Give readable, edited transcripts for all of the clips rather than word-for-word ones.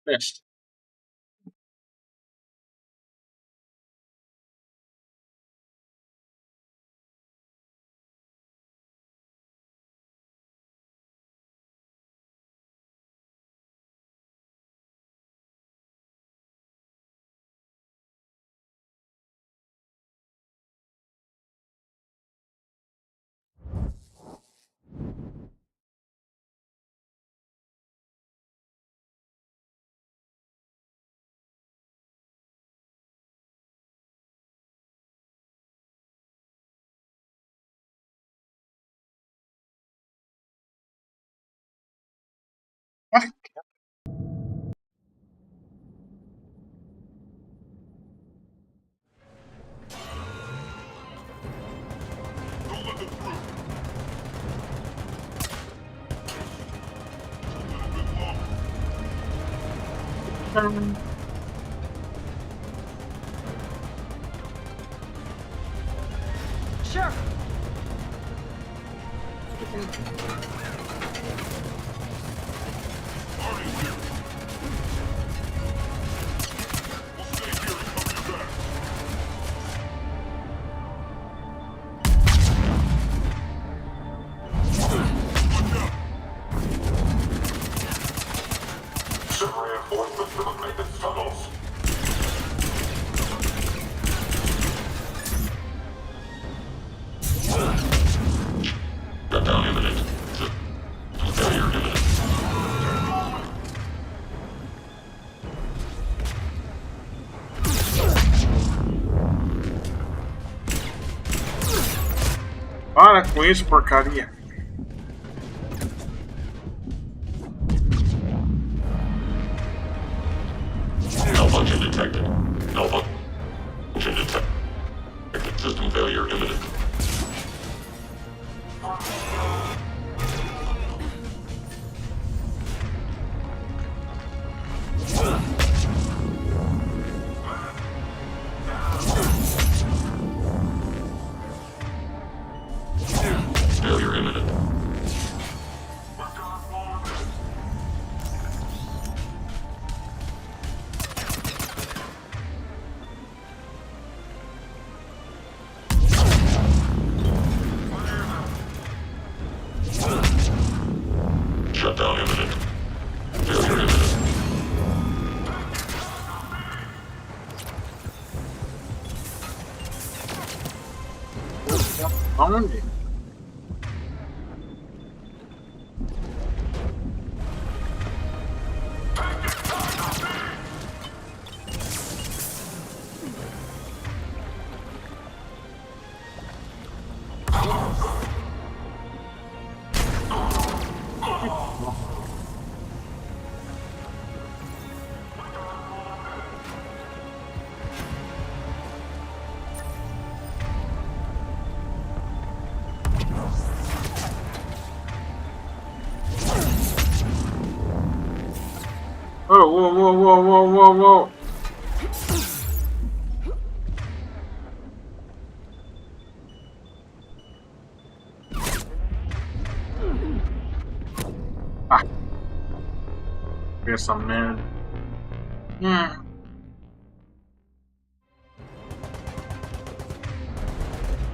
Teste. Ah, Sure. Some reinforcements for the maintenance tunnels. Shutdown imminent. Failure imminent. para com isso, porcaria. Malfunction detected. Malfunction detected. System failure imminent. Failure imminent. Shutdown imminent. Failure imminent. Aonde? Oh, whoa, whoa, whoa, whoa, whoa, whoa. Ah. Essa merda.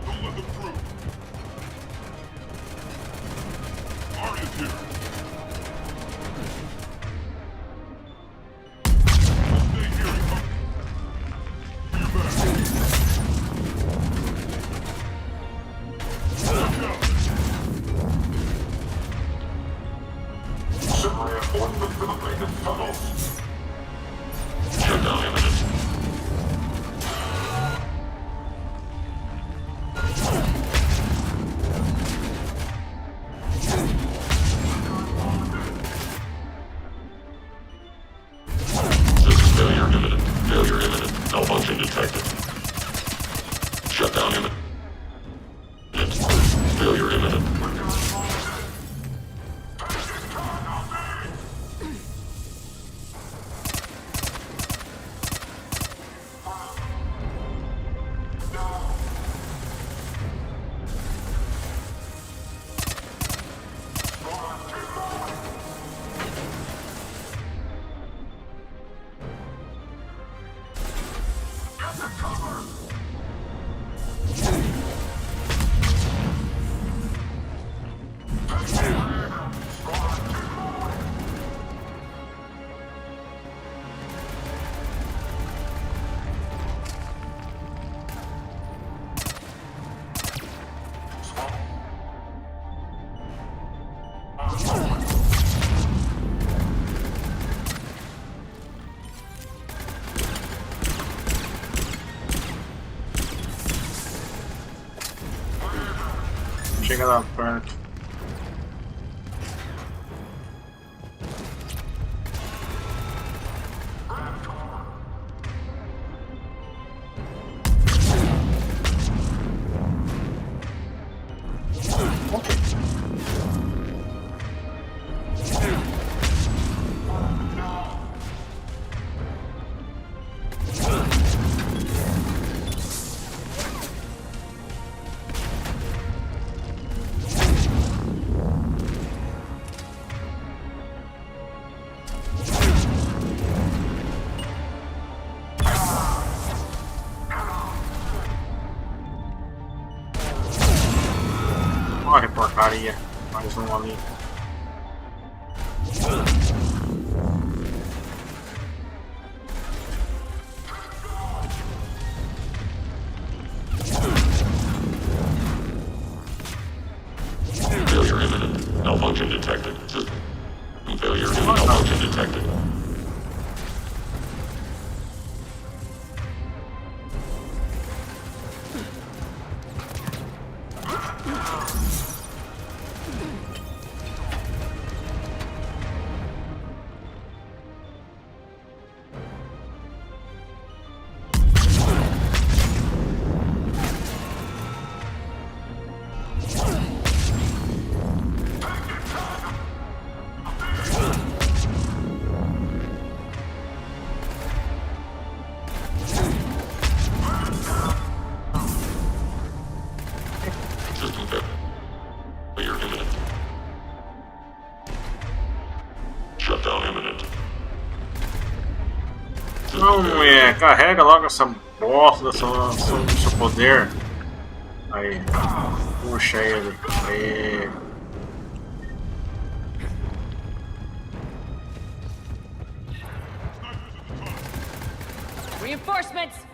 Don't let them through. Arya's here. Stay here and come. You're back. Watch out. Some reinforcements for the maintenance tunnels. Shutdown imminent. System failure imminent. Failure imminent. Malfunction detected. Shutdown imminent. Failure imminent. Chega lá perto. Morre, porcaria. Mais um ali. Failure imminent. Malfunction detected. System. Failure imminent. Malfunction detected. System failure imminent. Shutdown imminent. Não, mulher, carrega logo essa bosta do seu poder. Aí, puxa ele. Aí. Reinforcements!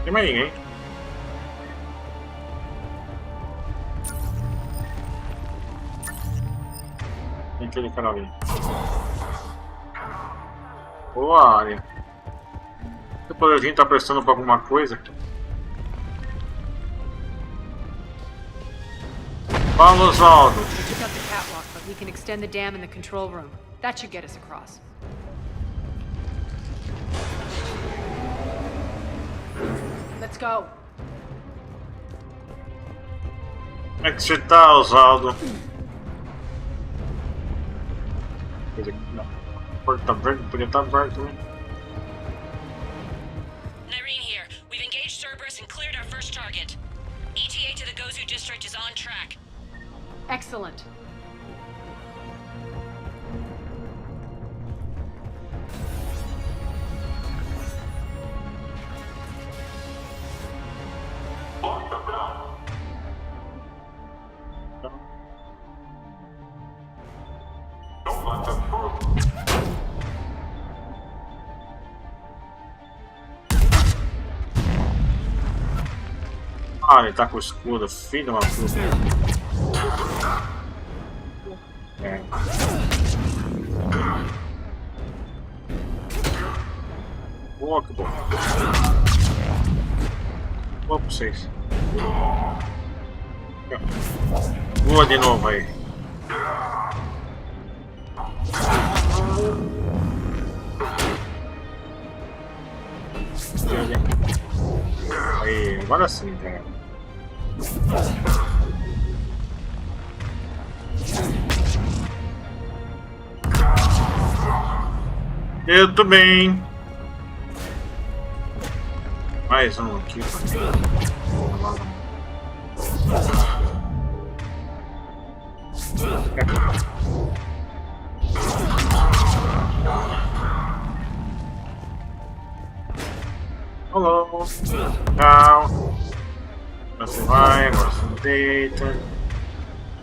Tem mais ninguém. Tem aquele cara ali. Boa área. Seu poderzinho tá prestando pra alguma coisa? Fala, Osvaldo. We took out the catwalk, but we can extend the dam in the control room. That should get us across. Let's go. Como é que você tá, Osvaldo? Não. A porta tá aberta, podia estar aberta também. Irene here. We've engaged Cerberus and cleared our first target. ETA to the Gozu district is on track. Excellent. Ah, ele tá com o escudo, filho de uma puta. É. Boa, que bom. Boa pra vocês. Boa de novo aí. Aí, agora sim, cara. Eu tô bem. Mais um aqui. Alô. Tchau. Você vai, agora você deita.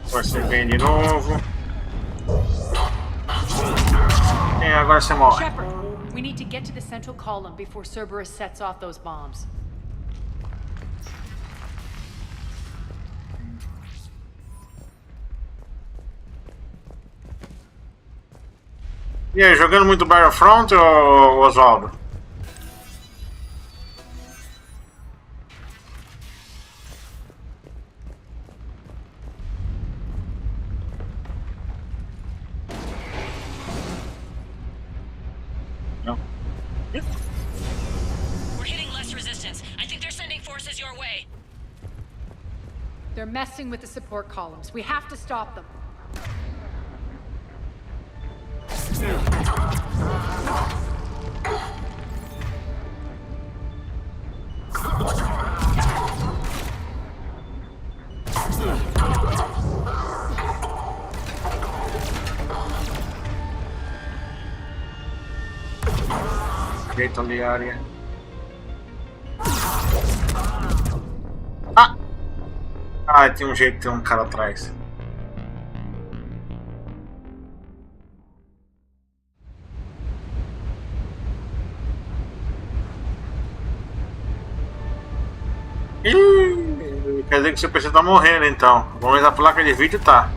Agora você vem de novo. agora você morre. Shepard, we need to get to the central column before Cerberus sets off those bombs. E aí, jogando muito Battlefront, ô Oswaldo? Não. We're hitting less resistance. I think they're sending forces your way. They're messing with the support columns. We have to stop them. Jeito ali a área. Ah! Ah, tem um jeito, tem um cara atrás. Ih, quer dizer que você precisa estar morrendo então. Vamos ver a placa de vídeo, tá.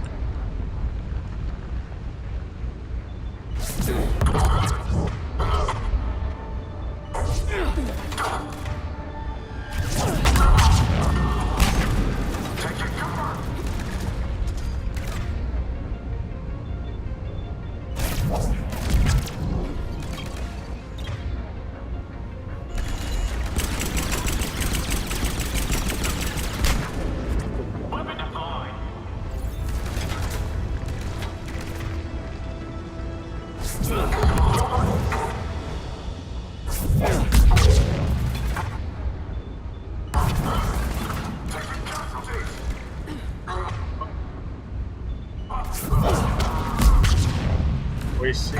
Foi sim.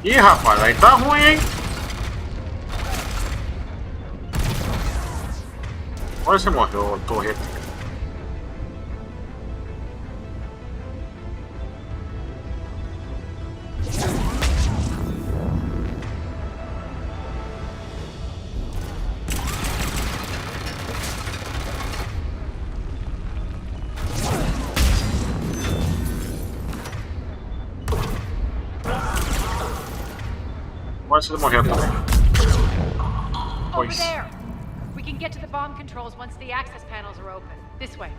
Ih, rapaz, aí tá ruim, hein? Olha, você morreu, torreta. Agora você morreu também. Over Pois. there. We can get to the bomb controls once the access panels are open. This way.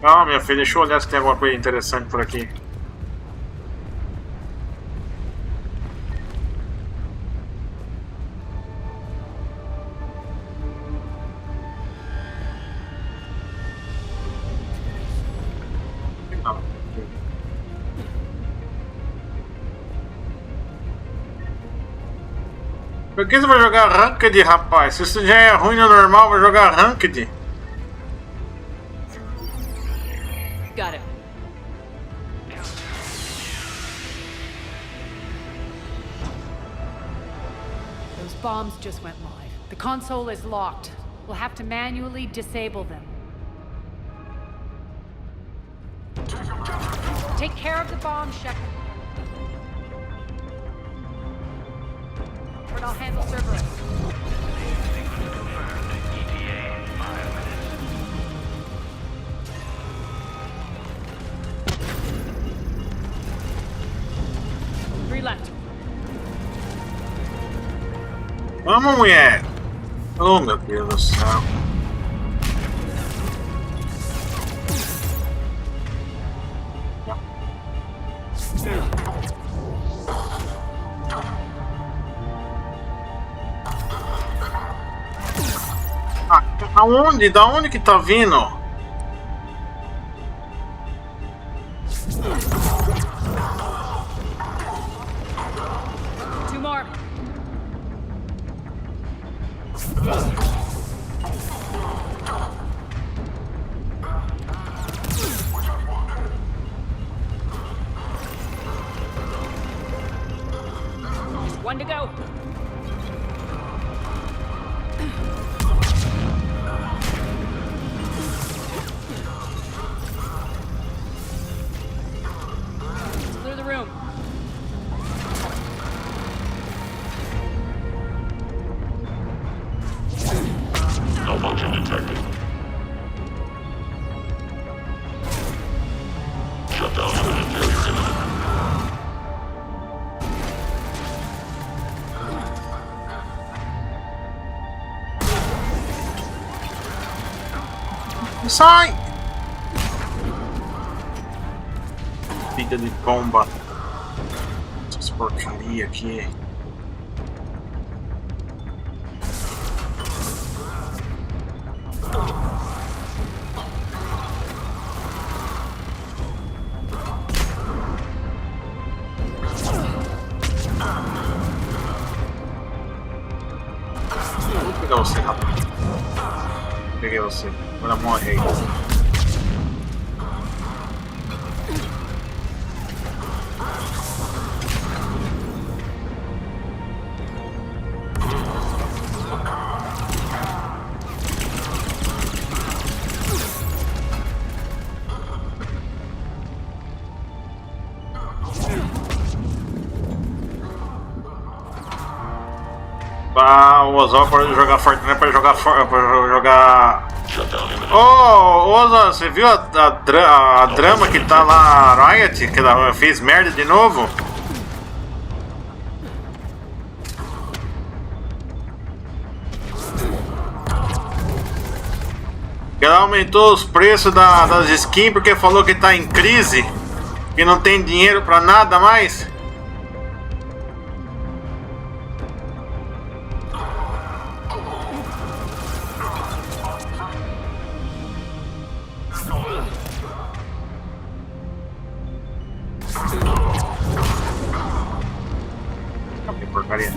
Calma, minha filha, deixa eu olhar se tem alguma coisa interessante por aqui. Não. Por que você vai jogar Ranked, rapaz? Se você já é ruim no normal, vai jogar Ranked. Got it. Those bombs just went live. The console is locked. We'll have to manually disable them. Take care of the bomb, Shepard. Or I'll handle Cerberus. Three left. Vamos, mulher! Oh, meu Deus do céu. Ah, aonde? Da onde que tá vindo? Two more. One to go. Clear the room. Malfunction detected. Shutdown imminent. Failure imminent. Sai! Fica de bomba. Essas porcaria aqui. Vou pegar você, rapaz. Peguei você. Agora morre aí. Ah, o Ozol pode jogar forte, não é pra jogar pra jogar. Ô, Ozol, você viu a drama que tá lá, a Riot, que ela fez merda de novo? Ela aumentou os preços das skins porque falou que tá em crise, que não tem dinheiro pra nada mais. Que porcaria.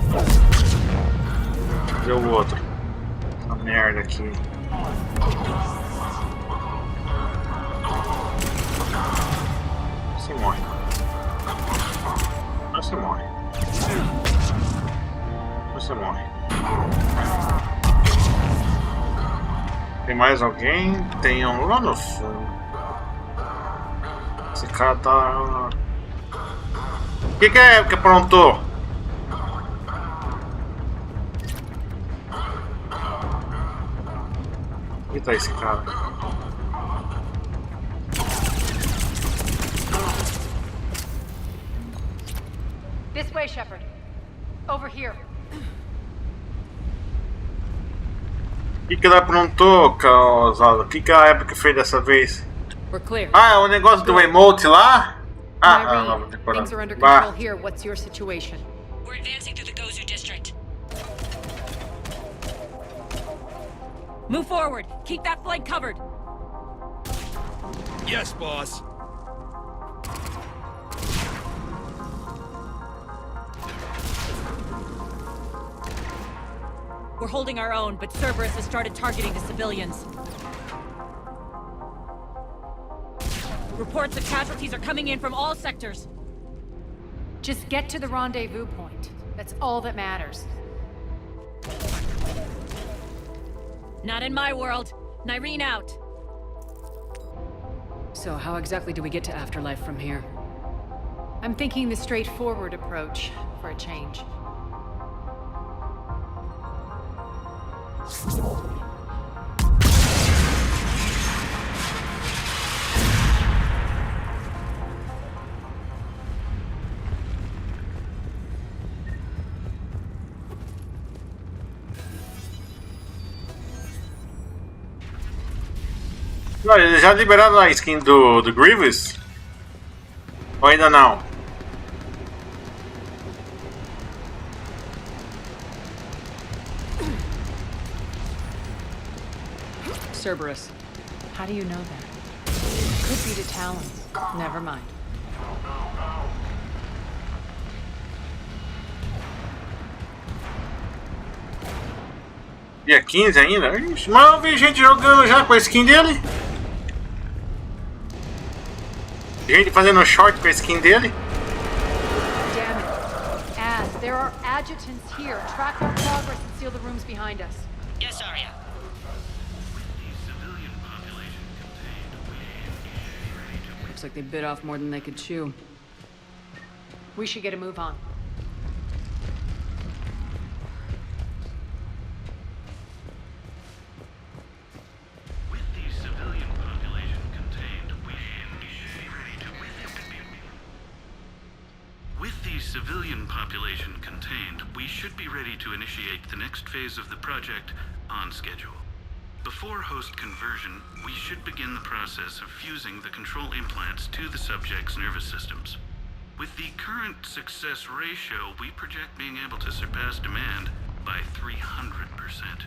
Cadê o outro? Essa merda aqui. Você morre. Você morre. Você morre. Tem mais alguém? Tem um lá no fundo. Esse cara tá... O que é que aprontou? Onde tá esse cara? This way, Shepard. Over here. O que ela aprontou, causado? O que a Epic fez dessa vez? We're clear. Ah, o negócio do emote lá? Ah, não, Things are under control here. What's your situation? We're advancing through the Gozu district. Move forward. Keep that flank covered. Yes, boss. We're holding our own, but Cerberus has started targeting the civilians. Reports of casualties are coming in from all sectors. Just get to the rendezvous point. That's all that matters. Not in my world. Nyreen out. So how exactly do we get to Afterlife from here? I'm thinking the straightforward approach for a change. Não, eles já liberaram a skin do Grievous? Ou ainda não? Cerberus. How do you know that? Could be the Talons. Never mind. Dia 15 ainda? Ixi, mas eu vi gente jogando já com a skin dele. Gente fazendo short com a skin dele. Damn it. Az, there are adjutants here. Track our progress and seal the rooms behind us. Yes, Arya. Looks like they bit off more than they could chew. We should get a move on. With the civilian population contained, we should be ready to initiate the next phase of the project on schedule. Before host conversion, we should begin the process of fusing the control implants to the subject's nervous systems. With the current success ratio, we project being able to surpass demand by 300%.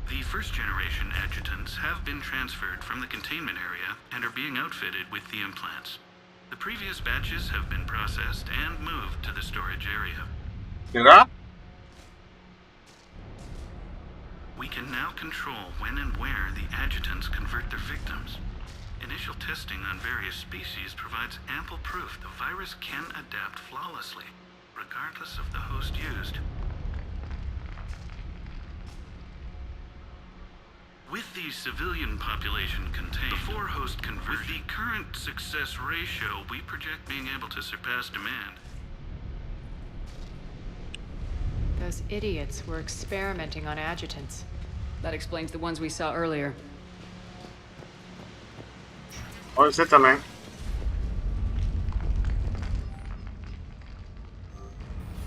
The first-generation adjutants have been transferred from the containment area and are being outfitted with the implants. The previous batches have been processed and moved to the storage area. Será? We can now control when and where the adjutants convert their victims. Initial testing on various species provides ample proof the virus can adapt flawlessly, regardless of the host used. With the civilian population contained, before host conversion, with the current success ratio, we project being able to surpass demand. Those idiots were experimenting on adjutants. That explains the ones we saw earlier. Pode ser também.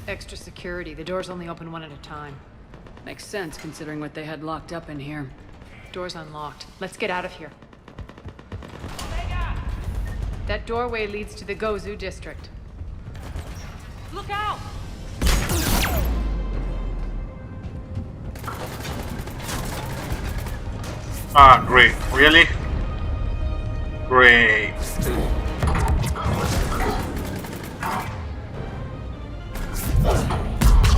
Extra security. The doors only open one at a time. Makes sense considering what they had locked up in here. Door's unlocked. Let's get out of here. That doorway leads to the Gozu district. Look out! Ah, great. Really? Great.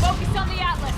Focus on the Atlas!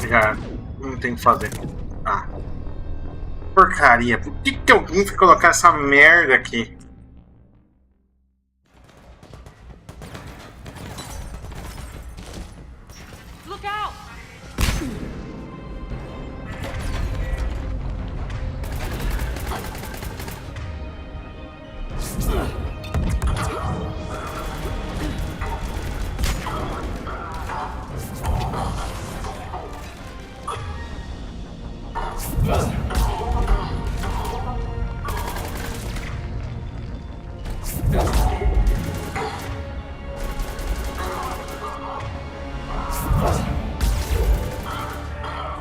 Já não tem o que fazer. Ah. Porcaria. Por que alguém foi colocar essa merda aqui? Look out!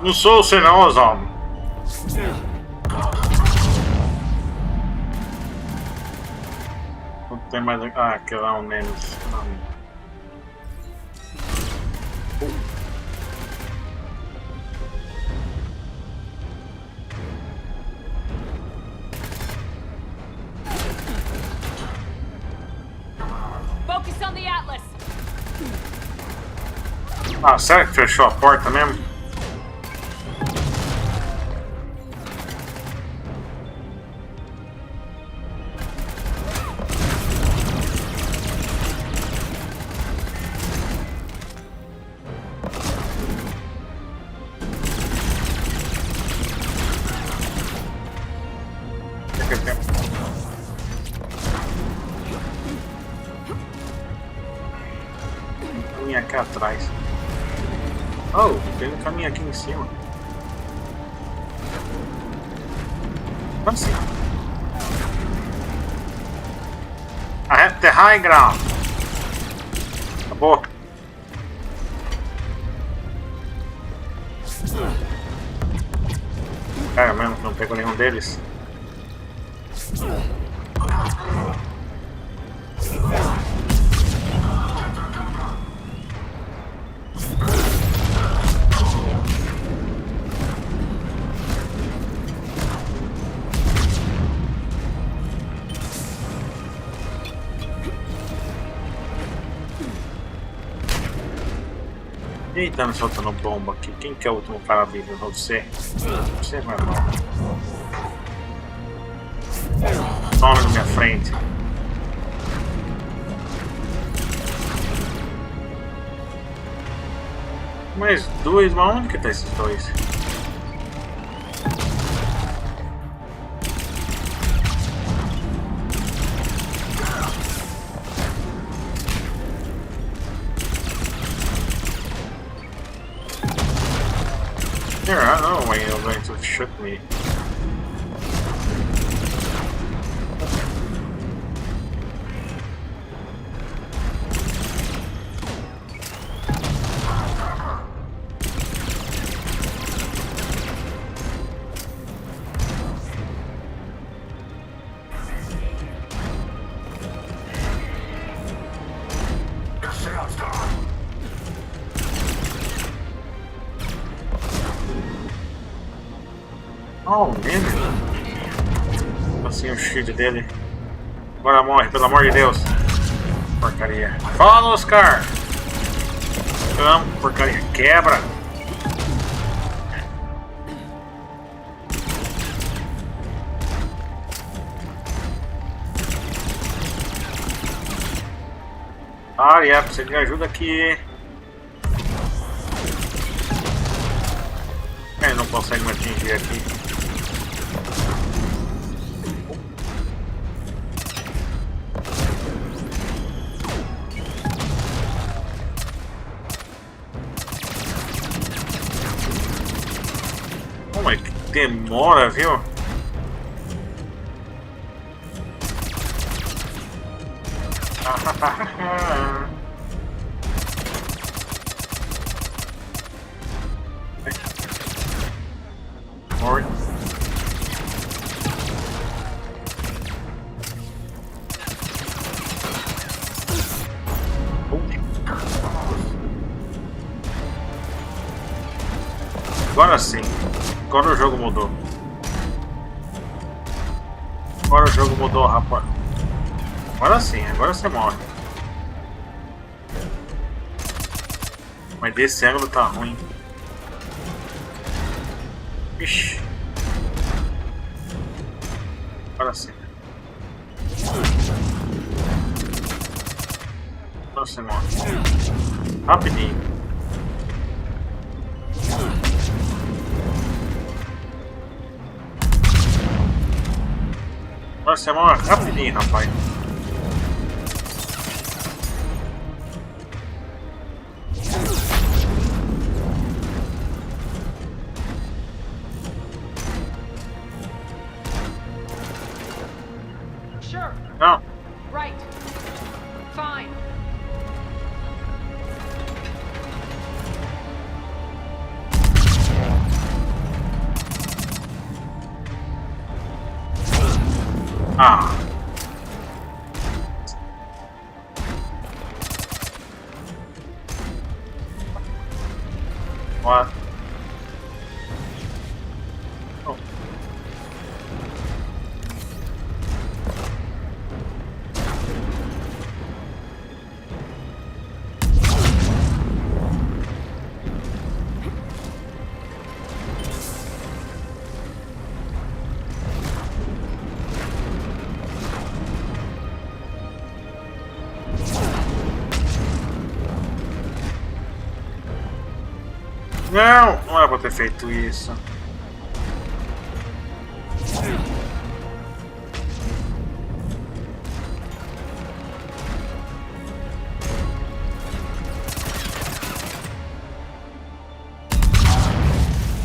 Não sou você não, Oswaldo. Não tem mais... Ah, aquele lá é um Nemesis. Focus on the Atlas! Ah, será que fechou a porta mesmo? Aqui atrás. Oh, tem um caminho aqui em cima. Assim. I have the high ground. Acabou. Cara, mesmo que não pegou nenhum deles. Quem tá me soltando bomba aqui? Quem que é o último cara vivo? Você? Você vai mal. Tome na minha frente. Mais dois? Mas onde que tá esses dois? Here, I don't know when you're going to shoot me. Oh, mesmo? Assim o shield dele. Agora morre, pelo amor de Deus. Porcaria. Fala, Oscar! Vamos, porcaria. Quebra! Ah, precisa de ajuda aqui. Ele não consegue me atingir aqui. Como é que demora, viu? Morre. Agora sim. Agora o jogo mudou. Agora o jogo mudou, rapaz. Agora sim, agora você morre. Mas desse ângulo tá ruim. Ixi. Agora sim. Agora você morre. Rapidinho. Agora você morre rapidinho, rapaz. Não. Right. Fine. Ah. What? Oh. Não, não era pra ter feito isso.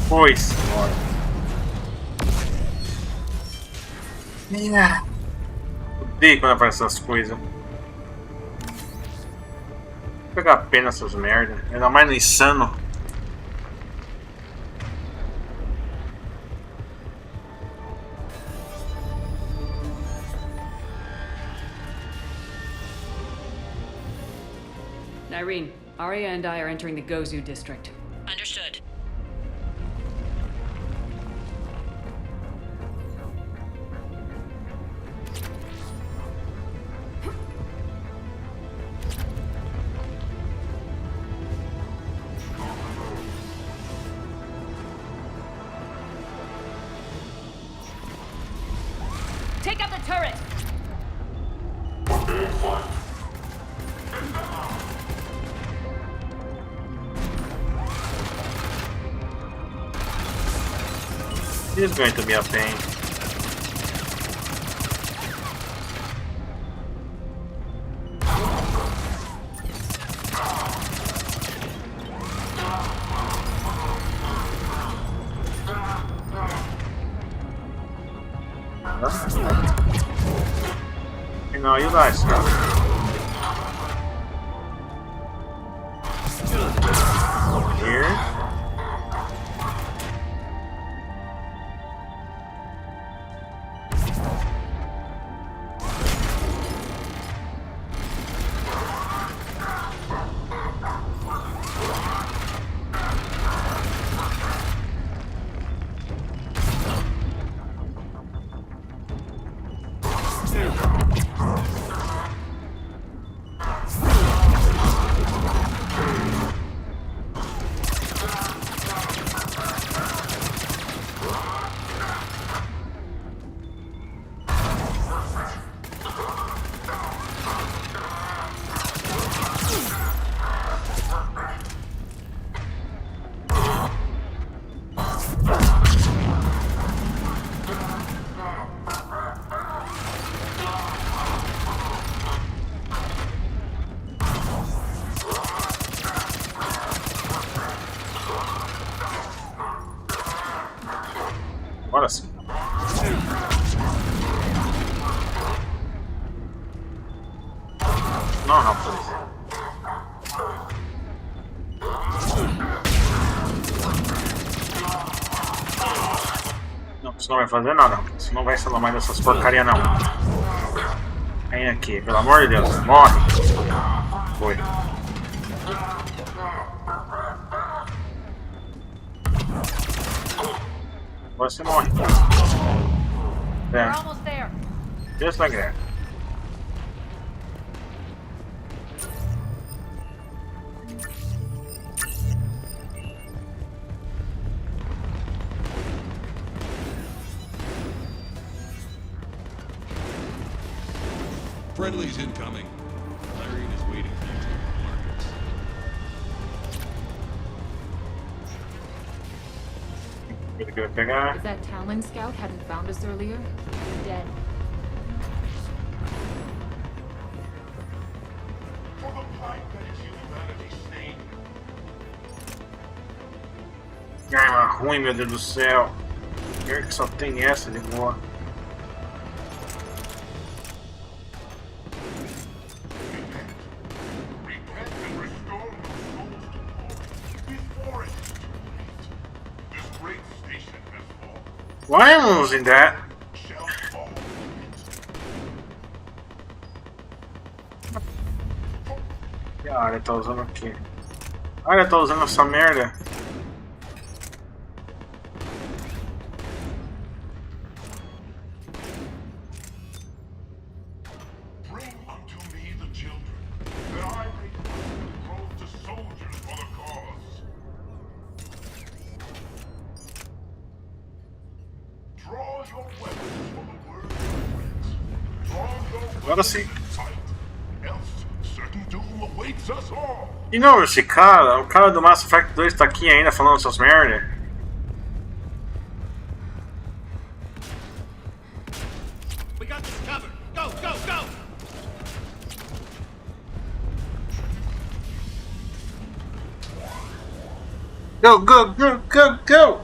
Foi, senhora. Odeio quando aparecem essas coisas. Vou pegar pena essas merda. Ainda mais no Insano. Irene, Arya and I are entering the Gozu district. Understood. Take out the turret! This is going to be a pain. You know, you like stuff. Here. Agora sim. Não, rapaz. Não, isso não vai fazer nada. Isso não vai ser mais dessas porcaria não. Vem aqui, pelo amor de Deus. Morre. Foi. Agora você morre. We're almost there. Just like that. Friendly's incoming. Irene is waiting for you to markets. Ele quer pegar. If that Talon scout hadn't found us earlier, we're dead. For the plight that is humanity's name. Que arma ruim, meu Deus do céu. Pior que só tem essa de boa. Why am I losing that? Que a área tá usando aqui? A área tá usando essa merda? Agora sim. E não, esse cara, o cara do Mass Effect 2 tá aqui ainda falando essas merda. We got this covered. Go, go, go! Go, go, go, go, go!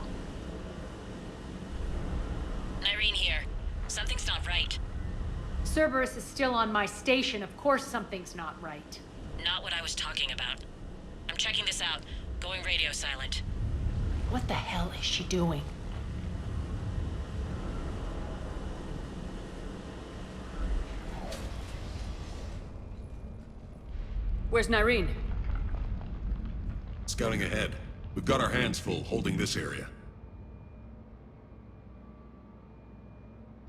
Irene here. Something's not right. Cerberus is still on my station, of course something's not right. Not what I was talking about. I'm checking this out. Going radio silent. What the hell is she doing? Where's Nyreen? Scouting ahead. We've got our hands full holding this area.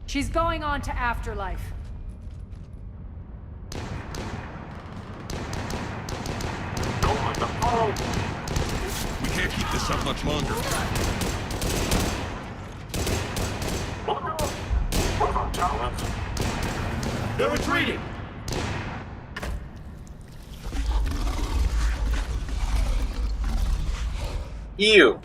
She's going on to Afterlife. We can't keep this up much longer. They're retreating! Ew.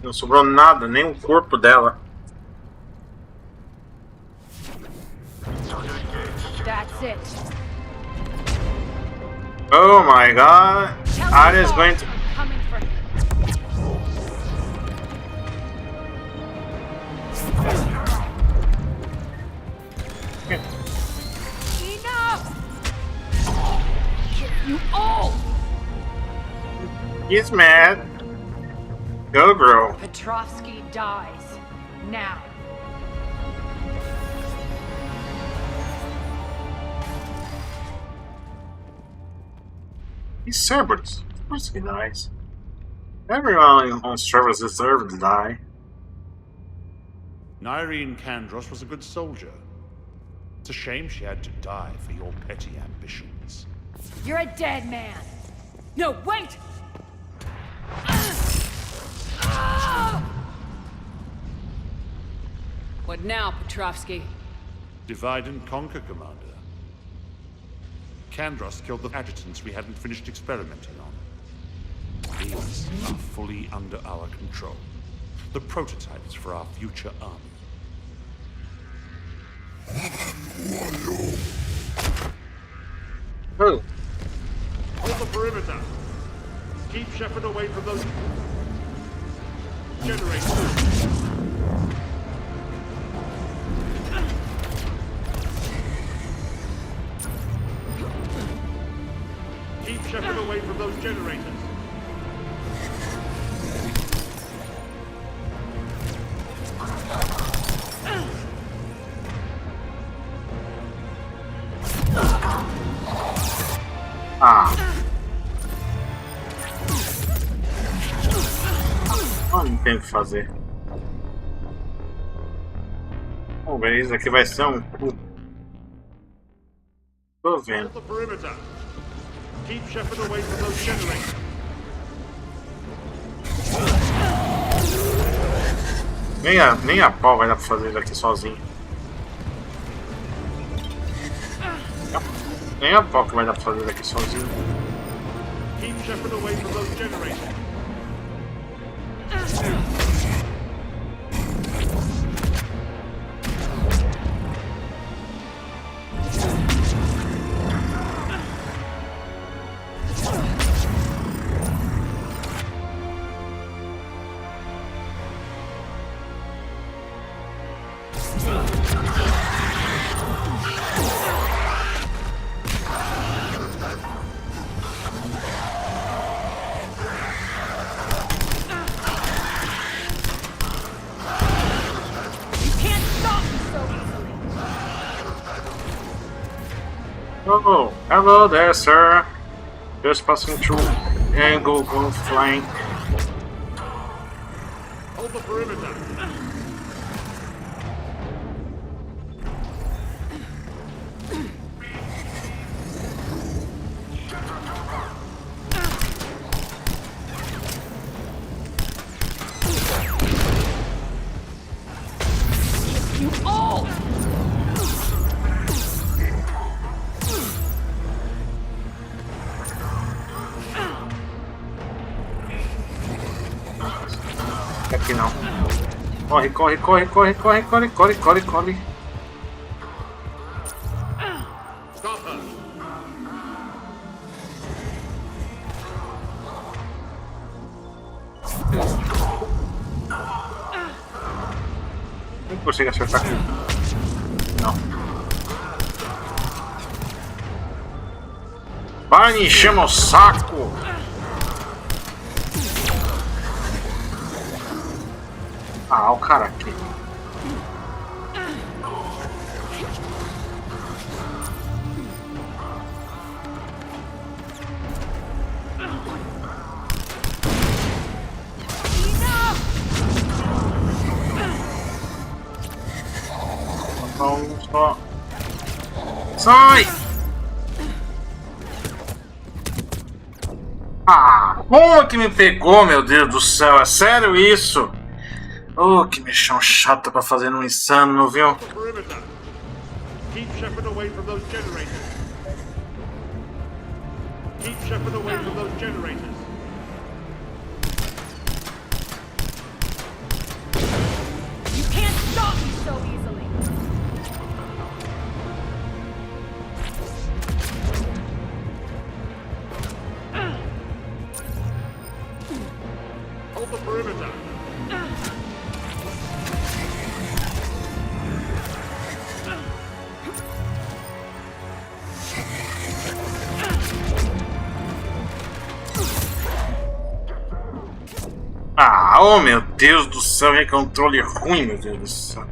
Não sobrou nada, nem o corpo dela. That's it. Oh my god. Arya is going to... I'm coming for him. Enough! You all! He's mad. Go, girl. Petrovsky dies. Now. He's Cerberus. Of course he dies. Everyone on Cerberus deserves to die. Nyreen Kandros was a good soldier. It's a shame she had to die for your petty ambitions. You're a dead man. No, wait! What now, Petrovsky? Divide and conquer, Commander. Kandros killed the adjutants we hadn't finished experimenting on. These are fully under our control. The prototypes for our future army. Who? Hold the perimeter! Keep Shepard away from those... generators! Keep Shepard away from those generators! Ah. Não tem o que fazer. Vamos ver, isso aqui vai ser um cu. Tô vendo. Hold the perimeter! Keep Shepard away from those generators! Nem a pau vai dar pra fazer isso aqui sozinho. Nem a pau que vai dar pra fazer isso aqui sozinho. Keep Shepard away from those generators! Oh, hello there, sir. Just passing through angle go flank. Hold the perimeter. You all! Aqui não. Corre, corre, corre, corre, corre, corre, corre, corre, corre. Stop her. Não consigo acertar aqui. Não. Para de encher meu saco! Ah, o cara aqui. Vamos só. Sai! Ah, como que me pegou, meu Deus do céu? É sério isso? Oh, que mexão chato pra fazer no Insano, viu? The perimeter. Keep Shepard away from those generators. Keep Shepard away from those generators. You can't stop me so easily. Hold the perimeter. Ah, oh meu Deus do céu, que controle ruim, meu Deus do céu.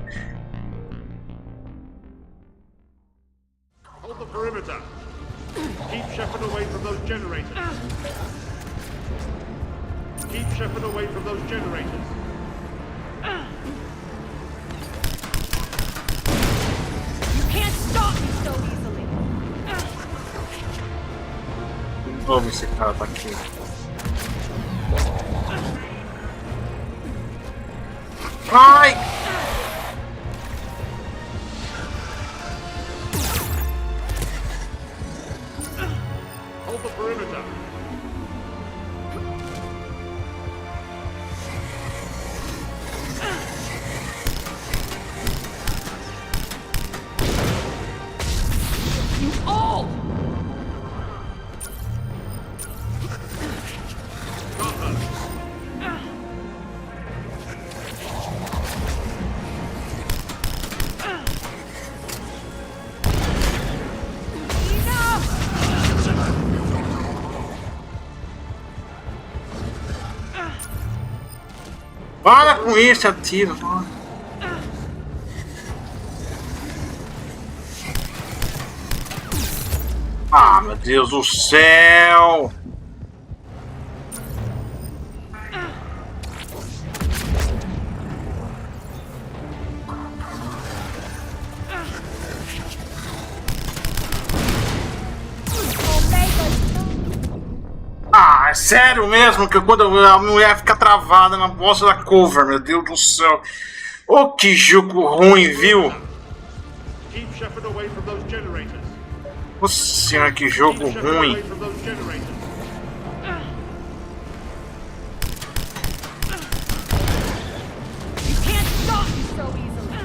Hold the perimeter. Keep Shepard away from those generators. Keep Shepard away from those generators. You can't stop me so easily. De novo esse cara tá aqui. Ai! Hold the perimeter. You all! Stop her. Para com isso, atira. Ah, meu Deus do céu! Ah, é sério mesmo que quando a mulher fica travada na bosta da cover, meu Deus do céu. Oh, que jogo ruim, viu? Keep Shepard away from those generators. Nossa senhora, que jogo Keep Shepard ruim. away from those generators. You can't stop me so easily.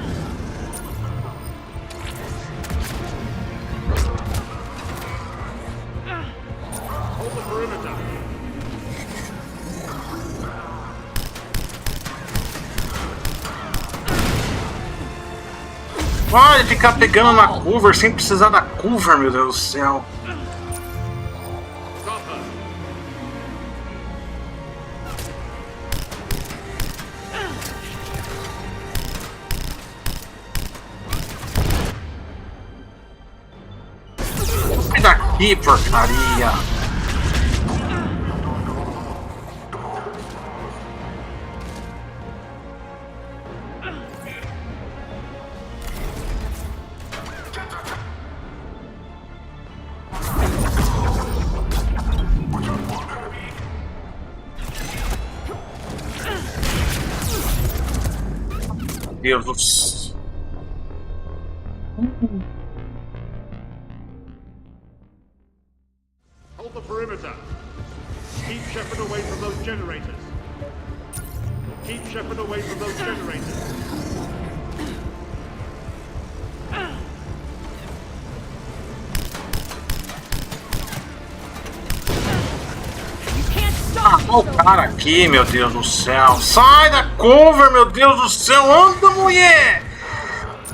Hold the perimeter. Vai ficar pegando na cover sem precisar da cover, meu Deus do céu. Stop her. Que porcaria! Deus do céu. Hold the perimeter. Keep Shepard away from those generators. Keep Shepard away from those generators. Olha o cara aqui, meu Deus do céu. Sai da cover, meu Deus do céu. Anda, mulher.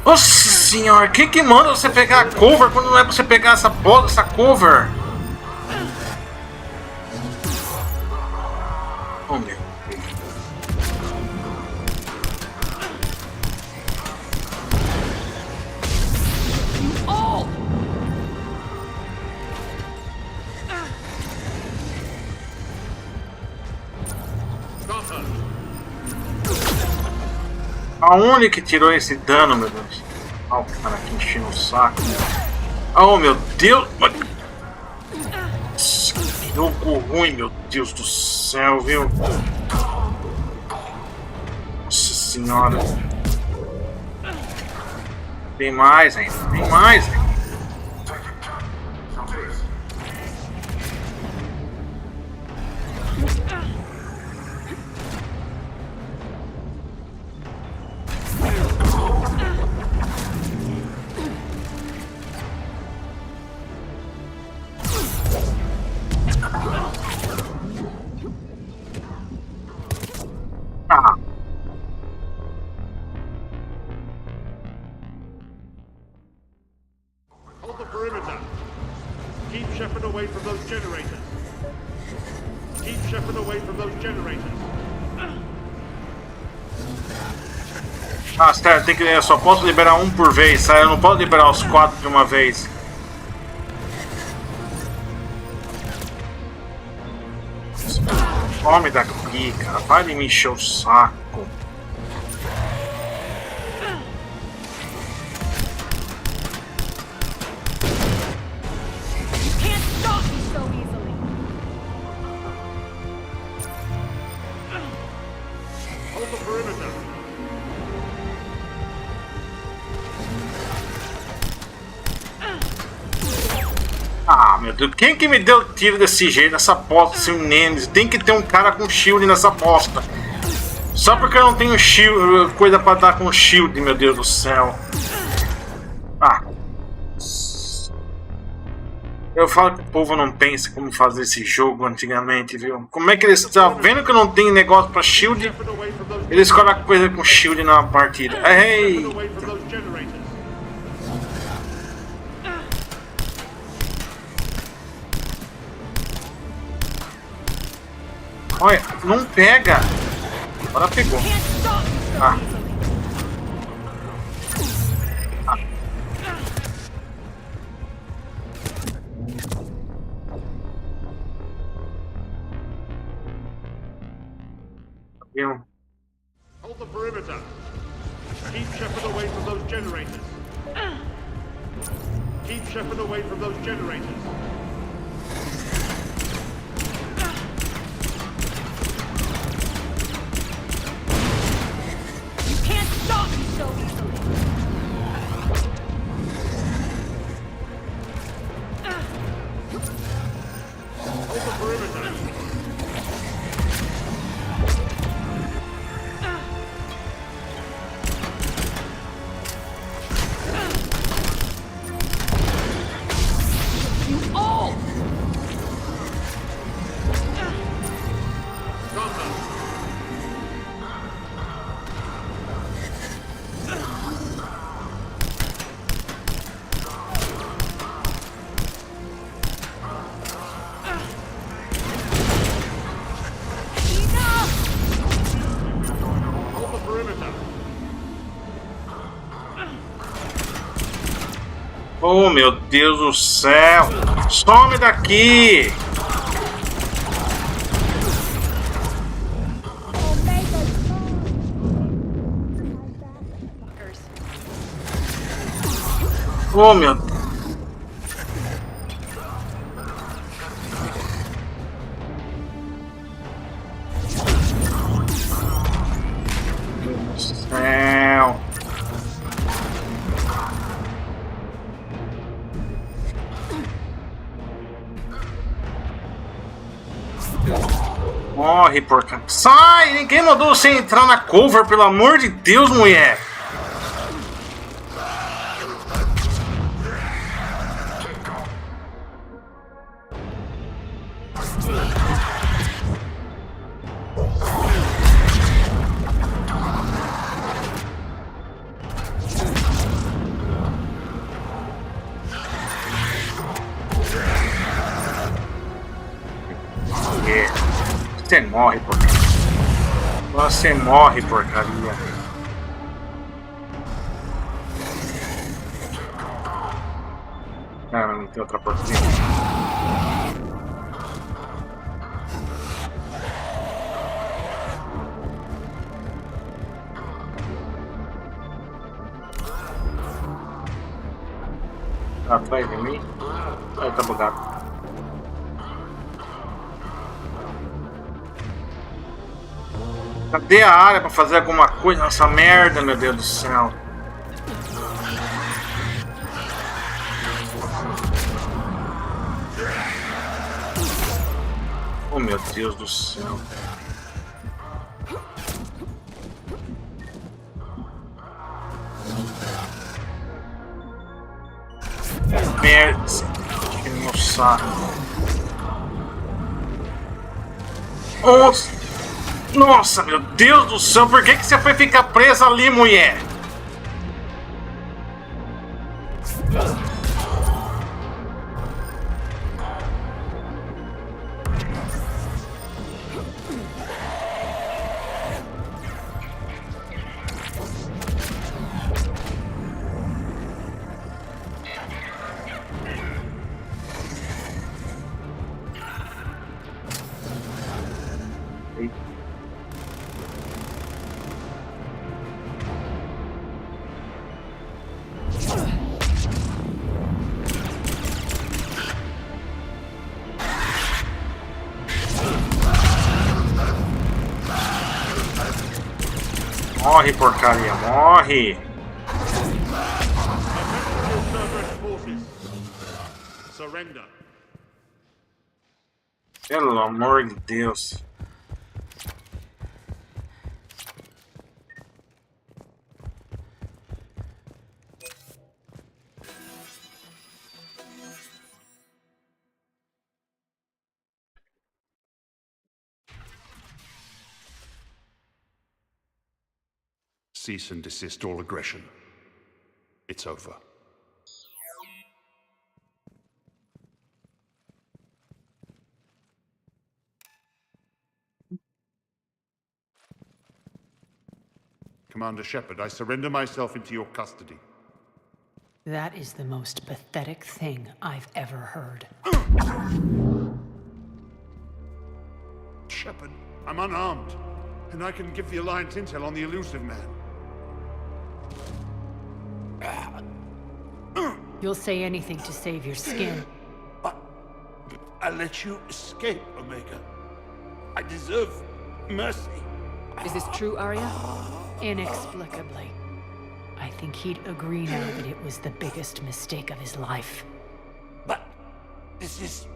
Nossa senhora, quem que manda você pegar a cover quando não é pra você pegar essa bola, essa cover? Oh, meu Deus. Aonde que tirou esse dano, meu Deus? Olha o cara aqui enchendo o saco. Oh, meu Deus! Que jogo ruim, meu Deus do céu, viu? Nossa senhora. Tem mais ainda, tem mais ainda. Hold the perimeter. Keep Shepard away from those generators. Keep Shepard away from those generators. Ah, sério, tem que, eu só posso liberar um por vez, sabe? Eu não posso liberar os 4 de uma vez. Some daqui, cara. Vai de me encher o saco. Hold the perimeter. Ah, meu Deus, quem que me deu tiro desse jeito, nessa bosta, esse Nemesis? Tem que ter um cara com shield nessa bosta. Só porque eu não tenho shield, coisa pra dar com shield, meu Deus do céu. Ah. Eu falo que o povo não pensa como fazer esse jogo antigamente, viu? Como é que eles estão vendo que eu não tenho negócio pra shield? Eles colocam coisa com shield na partida. Ei! Away from those generators. Olha, não pega! Agora pegou. Ah. Ah. Viu? Hold the perimeter. Keep Shepard away from those generators. Keep Shepard away from those generators. You can't stop me so easily. Hold the perimeter. Hold the perimeter. Oh, meu Deus do céu! Some daqui! Oh, meu Deus. Céu. Morre, porca. Sai! Ninguém mandou você entrar na cover, pelo amor de Deus, mulher! Você morre, porcaria. Você morre, porcaria. Cara, não tem outra porcaria. Tá atrás de mim? Aí tá bugado. Cadê a área pra fazer alguma coisa nessa merda, meu Deus do céu? Oh, meu Deus do céu. Merda. Que no saco. Nossa. Nossa, meu Deus do céu, por que você foi ficar presa ali, mulher? Morre, porcaria, morre! Surrender. Pelo amor de Deus. Cease and desist all aggression. It's over. Commander Shepard, I surrender myself into your custody. That is the most pathetic thing I've ever heard. Shepard, I'm unarmed, and I can give the Alliance intel on the elusive man. You'll say anything to save your skin. I let you escape, Omega. I deserve mercy. Is this true, Arya? Inexplicably. I think he'd agree now that it was the biggest mistake of his life. But this is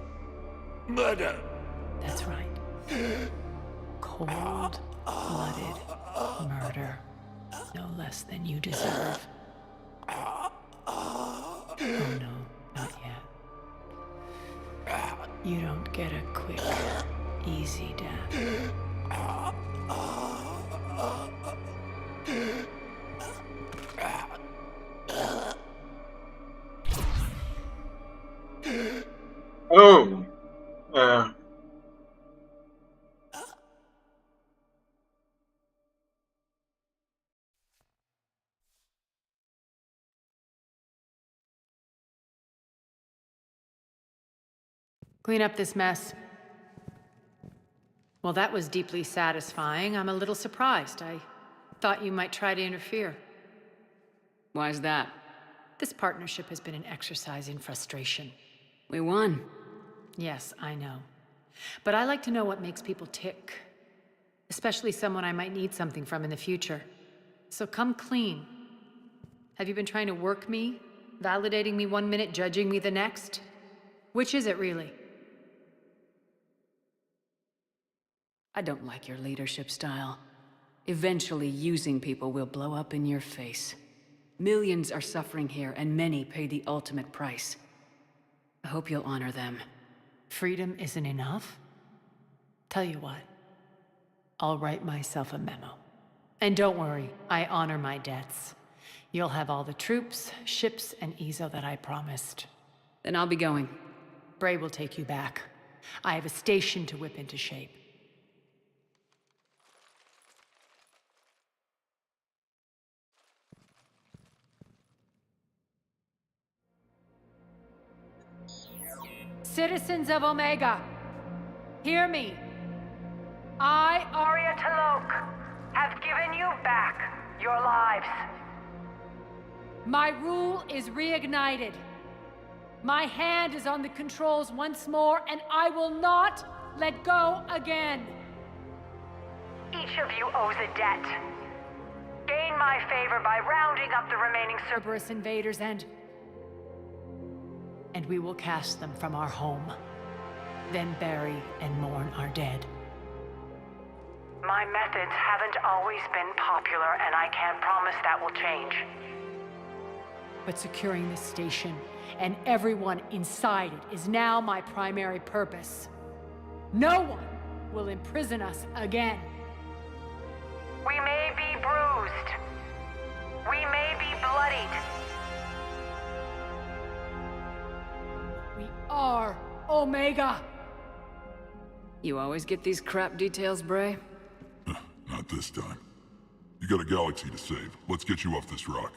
murder. That's right. Cold-blooded murder. No less than you deserve. Oh no, not yet. You don't get a quick, easy death. Oh, Clean up this mess. Well, that was deeply satisfying. I'm a little surprised. I thought you might try to interfere. Why's that? This partnership has been an exercise in frustration. We won. Yes, I know. But I like to know what makes people tick. Especially someone I might need something from in the future. So come clean. Have you been trying to work me? Validating me 1 minute, judging me the next? Which is it, really? I don't like your leadership style. Eventually, using people will blow up in your face. Millions are suffering here, and many pay the ultimate price. I hope you'll honor them. Freedom isn't enough? Tell you what. I'll write myself a memo. And don't worry, I honor my debts. You'll have all the troops, ships, and Ezo that I promised. Then I'll be going. Bray will take you back. I have a station to whip into shape. Citizens of Omega, hear me. I, Arya Talok, have given you back your lives. My rule is reignited. My hand is on the controls once more, and I will not let go again. Each of you owes a debt. Gain my favor by rounding up the remaining Cerberus invaders and we will cast them from our home. Then bury and mourn our dead. My methods haven't always been popular, and I can't promise that will change. But securing this station and everyone inside it is now my primary purpose. No one will imprison us again. We may be bruised. We may be bloodied. We are Omega. You always get these crap details, Bray? Not this time. You got a galaxy to save. Let's get you off this rock.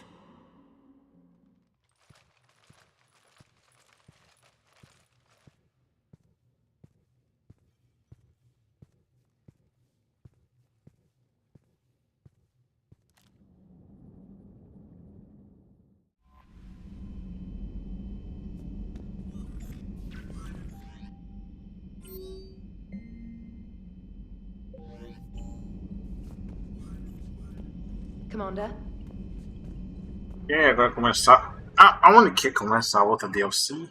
Commander? E aí, agora começar. Ah, aonde que começa a outra DLC?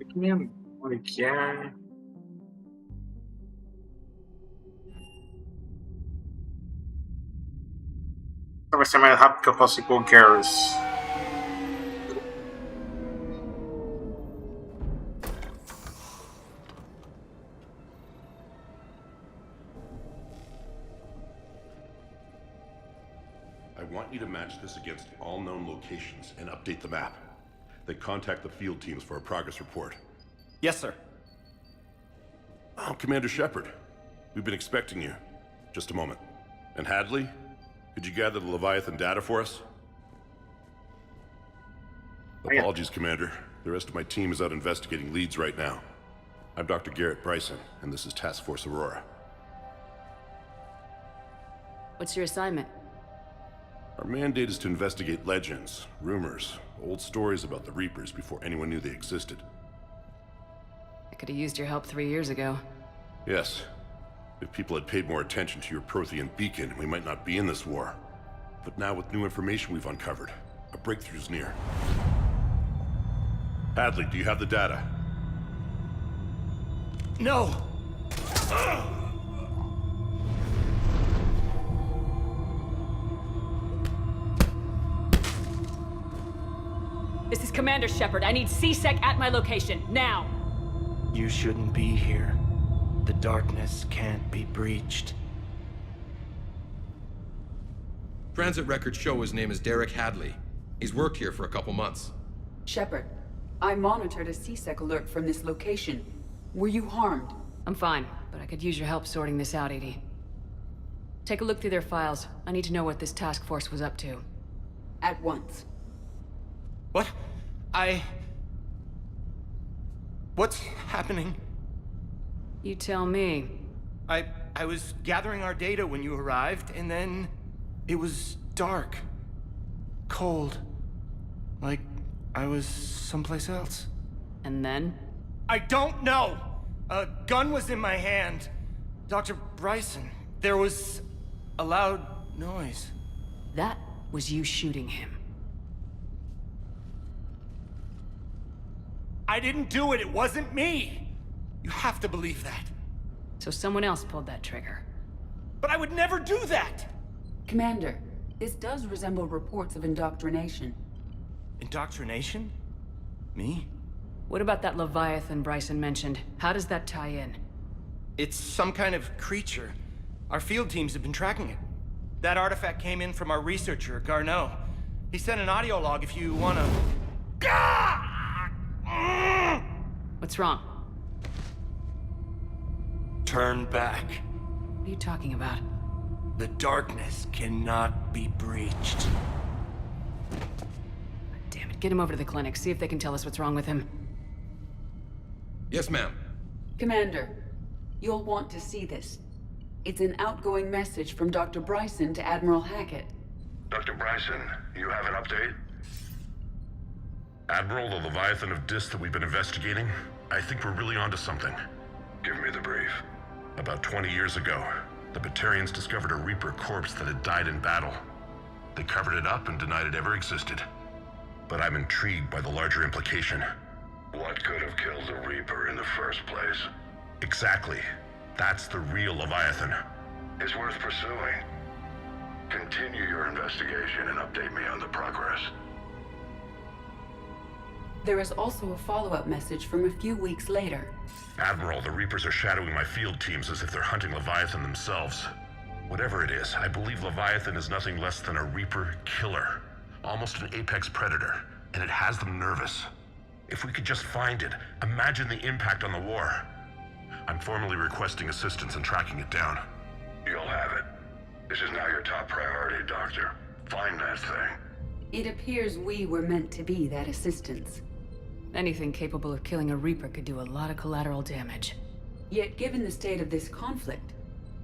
Aqui mesmo. Onde que é? Vai ser mais rápido que eu posso ir com o Garrus. I want you to match this against all known locations and update the map. Then contact the field teams for a progress report. Yes, sir. Oh, Commander Shepard. We've been expecting you. Just a moment. And Hadley? Could you gather the Leviathan data for us? Apologies, Commander. The rest of my team is out investigating leads right now. I'm Dr. Garrett Bryson, and this is Task Force Aurora. What's your assignment? Our mandate is to investigate legends, rumors, old stories about the Reapers before anyone knew they existed. I could have used your help 3 years ago. Yes. If people had paid more attention to your Prothean beacon, we might not be in this war. But now with new information we've uncovered, a breakthrough's near. Hadley, do you have the data? No! This is Commander Shepard. I need C-Sec at my location, now! You shouldn't be here. The darkness can't be breached. Transit records show his name is Derek Hadley. He's worked here for a couple months. Shepard, I monitored a C-Sec alert from this location. Were you harmed? I'm fine, but I could use your help sorting this out, Edie. Take a look through their files. I need to know what this task force was up to. At once. What? What's happening? You tell me. I was gathering our data when you arrived, and then it was dark. Cold. Like I was someplace else. And then? I don't know! A gun was in my hand. Dr. Bryson, there was a loud noise. That was you shooting him. I didn't do it, it wasn't me! You have to believe that. So someone else pulled that trigger. But I would never do that! Commander, this does resemble reports of indoctrination. Indoctrination? Me? What about that Leviathan Bryson mentioned? How does that tie in? It's some kind of creature. Our field teams have been tracking it. That artifact came in from our researcher, Garneau. He sent an audio log if you wanna... What's wrong? Turn back. What are you talking about? The darkness cannot be breached. Damn it, get him over to the clinic, see if they can tell us what's wrong with him. Yes, ma'am. Commander, you'll want to see this. It's an outgoing message from Dr. Bryson to Admiral Hackett. Dr. Bryson, you have an update? Admiral, the Leviathan of Dis that we've been investigating, I think we're really onto something. Give me the brief. About 20 years ago, the Batarians discovered a Reaper corpse that had died in battle. They covered it up and denied it ever existed. But I'm intrigued by the larger implication. What could have killed the Reaper in the first place? Exactly. That's the real Leviathan. It's worth pursuing. Continue your investigation and update me on the progress. There is also a follow-up message from a few weeks later. Admiral, the Reapers are shadowing my field teams as if they're hunting Leviathan themselves. Whatever it is, I believe Leviathan is nothing less than a Reaper killer. Almost an apex predator, and it has them nervous. If we could just find it, imagine the impact on the war. I'm formally requesting assistance in tracking it down. You'll have it. This is now your top priority, Doctor. Find that thing. It appears we were meant to be that assistance. Anything capable of killing a Reaper could do a lot of collateral damage. Yet given the state of this conflict,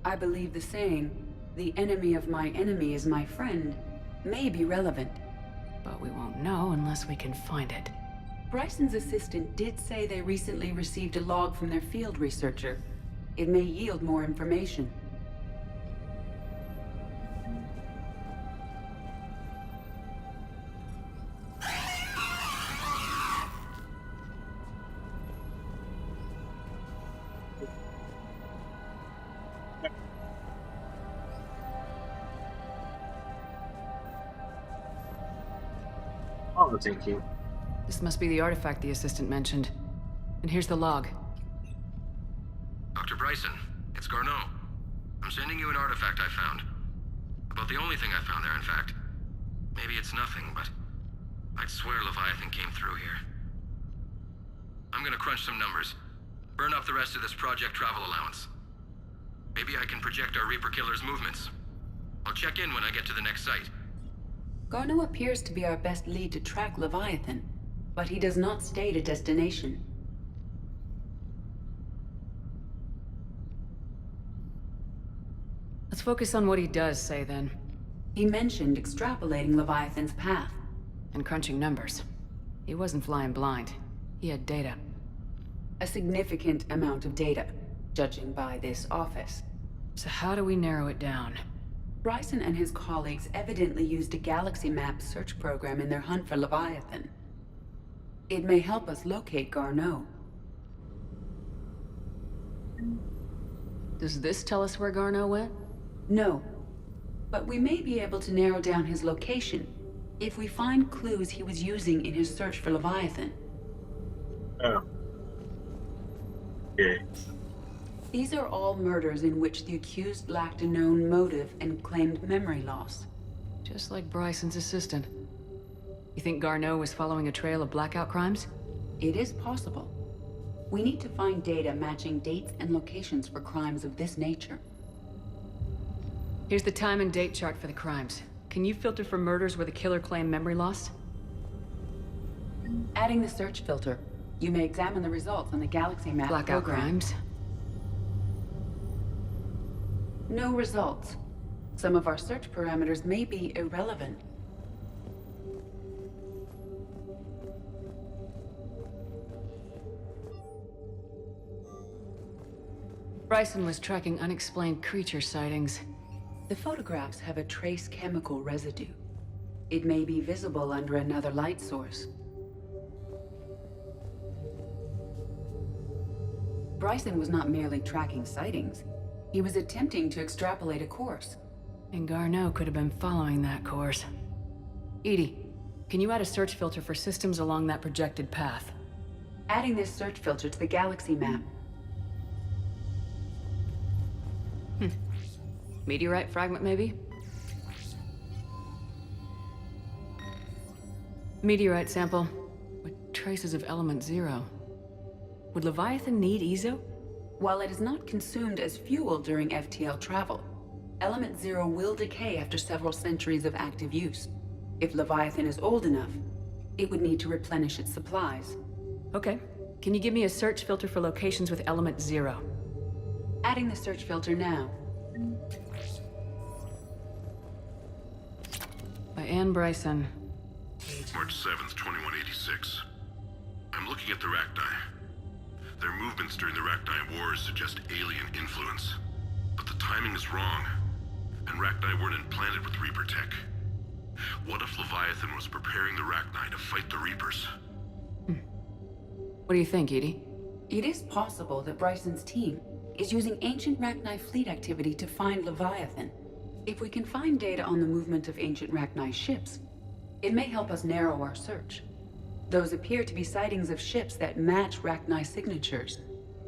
I believe the saying, "The enemy of my enemy is my friend," may be relevant. But we won't know unless we can find it. Bryson's assistant did say they recently received a log from their field researcher. It may yield more information. Oh, thank you. This must be the artifact the assistant mentioned. And here's the log. Dr. Bryson, it's Garneau. I'm sending you an artifact I found. About the only thing I found there, in fact. Maybe it's nothing, but I'd swear Leviathan came through here. I'm gonna crunch some numbers. Burn up the rest of this project travel allowance. Maybe I can project our Reaper killer's movements. I'll check in when I get to the next site. Garneau appears to be our best lead to track Leviathan, but he does not state a destination. Let's focus on what he does say, then. He mentioned extrapolating Leviathan's path. And crunching numbers. He wasn't flying blind. He had data. A significant amount of data, judging by this office. So how do we narrow it down? Bryson and his colleagues evidently used a galaxy map search program in their hunt for Leviathan. It may help us locate Garneau. Does this tell us where Garneau went? No. But we may be able to narrow down his location if we find clues he was using in his search for Leviathan. Oh. Okay. These are all murders in which the accused lacked a known motive and claimed memory loss. Just like Bryson's assistant. You think Garneau was following a trail of blackout crimes? It is possible. We need to find data matching dates and locations for crimes of this nature. Here's the time and date chart for the crimes. Can you filter for murders where the killer claimed memory loss? Adding the search filter. You may examine the results on the galaxy map Blackout program. crimes. No results. Some of our search parameters may be irrelevant. Bryson was tracking unexplained creature sightings. The photographs have a trace chemical residue. It may be visible under another light source. Bryson was not merely tracking sightings. He was attempting to extrapolate a course. And Garneau could have been following that course. Edie, can you add a search filter for systems along that projected path? Adding this search filter to the galaxy map. Meteorite fragment, maybe? Meteorite sample with traces of element 0. Would Leviathan need Ezo? While it is not consumed as fuel during FTL travel, element 0 will decay after several centuries of active use. If Leviathan is old enough, it would need to replenish its supplies. Okay. Can you give me a search filter for locations with element 0? Adding the search filter now. By Anne Bryson. March 7th, 2186. I'm looking at the Rachni. Their movements during the Rachni Wars suggest alien influence. But the timing is wrong, and Rachni weren't implanted with Reaper tech. What if Leviathan was preparing the Rachni to fight the Reapers? What do you think, Edie? It is possible that Bryson's team is using ancient Rachni fleet activity to find Leviathan. If we can find data on the movement of ancient Rachni ships, it may help us narrow our search. Those appear to be sightings of ships that match Rachni signatures.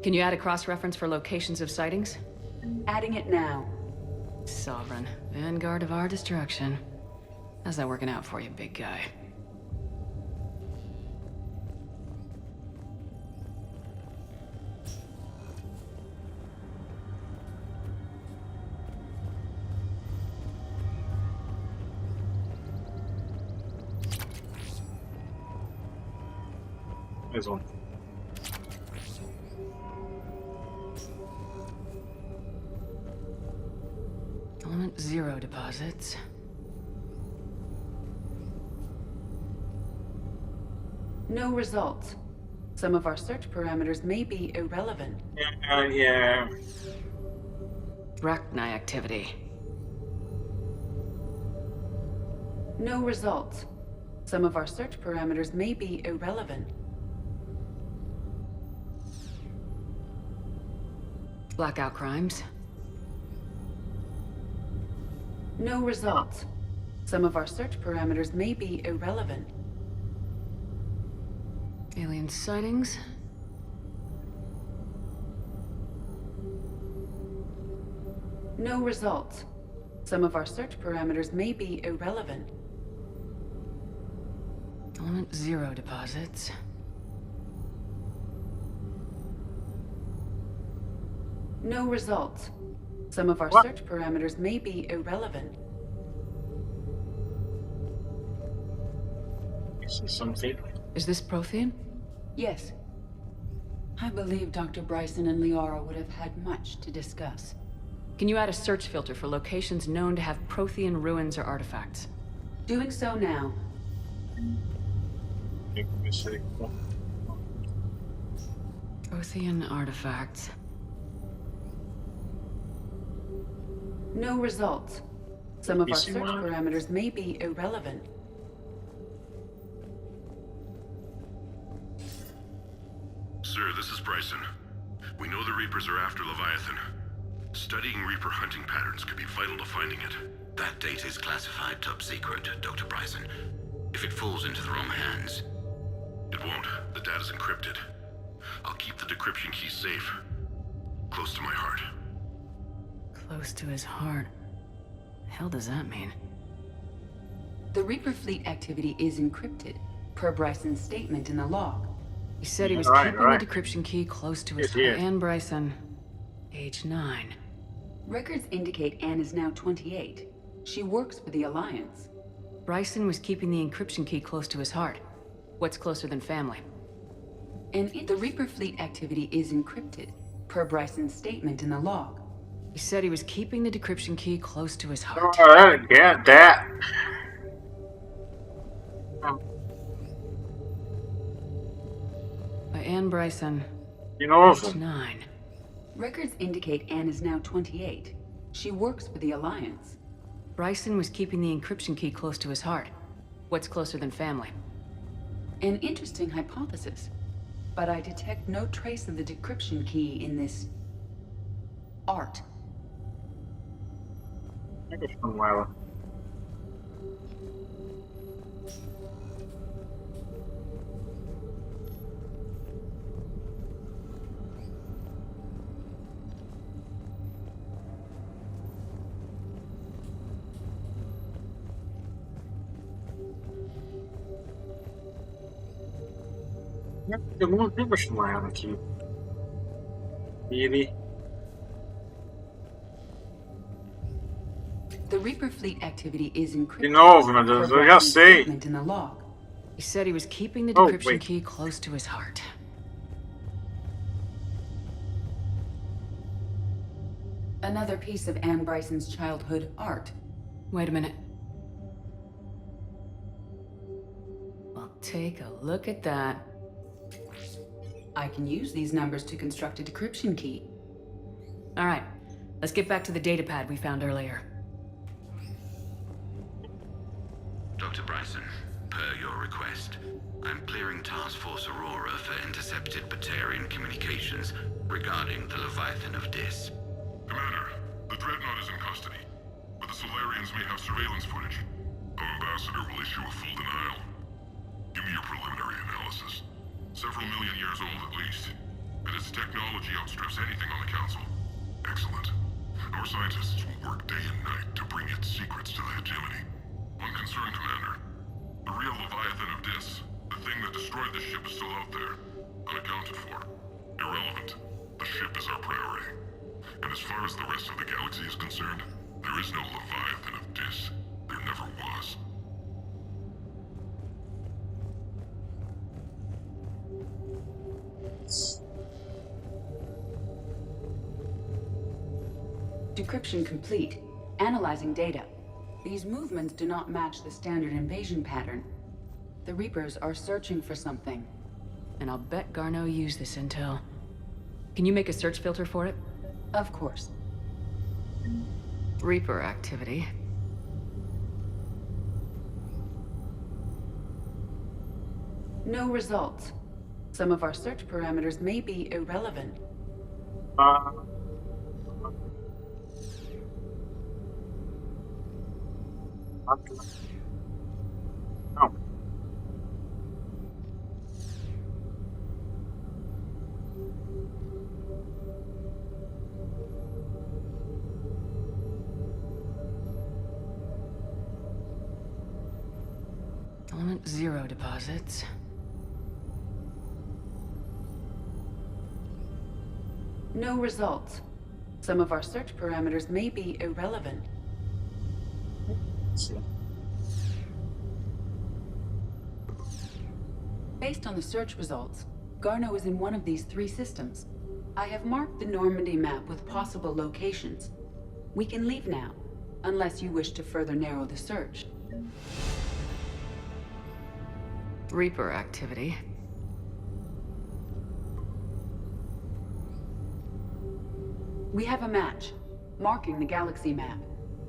Can you add a cross-reference for locations of sightings? Adding it now. Sovereign, vanguard of our destruction. How's that working out for you, big guy? There's one. Element 0 deposits. No results. Some of our search parameters may be irrelevant. Yeah. Rachni activity. No results. Some of our search parameters may be irrelevant. Blackout crimes. No results. Some of our search parameters may be irrelevant. Alien sightings. No results. Some of our search parameters may be irrelevant. Element 0 deposits. No results. Some of our search parameters may be irrelevant. I see something. Is this Prothean? Yes. I believe Dr. Bryson and Liara would have had much to discuss. Can you add a search filter for locations known to have Prothean ruins or artifacts? Doing so now. Prothean artifacts. No results. Some of our search parameters may be irrelevant. Sir, this is Bryson. We know the Reapers are after Leviathan. Studying Reaper hunting patterns could be vital to finding it. That data is classified top secret, Dr. Bryson. If it falls into the wrong hands... It won't. The data's encrypted. I'll keep the decryption key safe. Close to my heart. Close to his heart. The hell does that mean? The Reaper fleet activity is encrypted, per Bryson's statement in the log. He said he was keeping the decryption key close to his heart. Anne Bryson, age 9. Records indicate Anne is now 28. She works for the Alliance. Bryson was keeping the encryption key close to his heart. What's closer than family? And the Reaper fleet activity is encrypted, per Bryson's statement in the log. He said he was keeping the decryption key close to his heart. Oh, I didn't get that. By Anne Bryson. You know, Age 9. Records indicate Anne is now 28. She works for the Alliance. Bryson was keeping the encryption key close to his heart. What's closer than family? An interesting hypothesis. But I detect no trace of the decryption key in this... art. I think it's from Lila. Tem alguma coisa pra chamar ela aqui. Ele. The Reaper fleet activity is encrypted. De novo, meu Deus, eu já sei. In the log. He said he was keeping the decryption key close to his heart. Another piece of Anne Bryson's childhood art. Wait a minute. Well, take a look at that. I can use these numbers to construct a decryption key. All right, let's get back to the datapad we found earlier. Dr. Bryson, per your request, I'm clearing Task Force Aurora for intercepted Batarian communications regarding the Leviathan of Dis. Commander, the Dreadnought is in custody, but the Solarians may have surveillance footage. Our ambassador will issue a full denial. Give me your preliminary analysis. Several million years old at least, and its technology outstrips anything on the Council. Excellent. Our scientists will work day and night to bring its secrets to the hegemony. One concern, Commander. The real Leviathan of Dis, the thing that destroyed the ship, is still out there, unaccounted for. Irrelevant. The ship is our priority. And as far as the rest of the galaxy is concerned, there is no Leviathan of Dis. There never was. Decryption complete. Analyzing data. These movements do not match the standard invasion pattern. The Reapers are searching for something. And I'll bet Garneau used this intel. Can you make a search filter for it? Of course. Reaper activity. No results. Some of our search parameters may be irrelevant. No. Element 0 deposits. No results. Some of our search parameters may be irrelevant. Based on the search results, Garneau is in one of these 3 systems. I have marked the Normandy map with possible locations. We can leave now, unless you wish to further narrow the search. Reaper activity. We have a match, marking the galaxy map.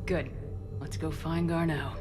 Good. Let's go find Garneau.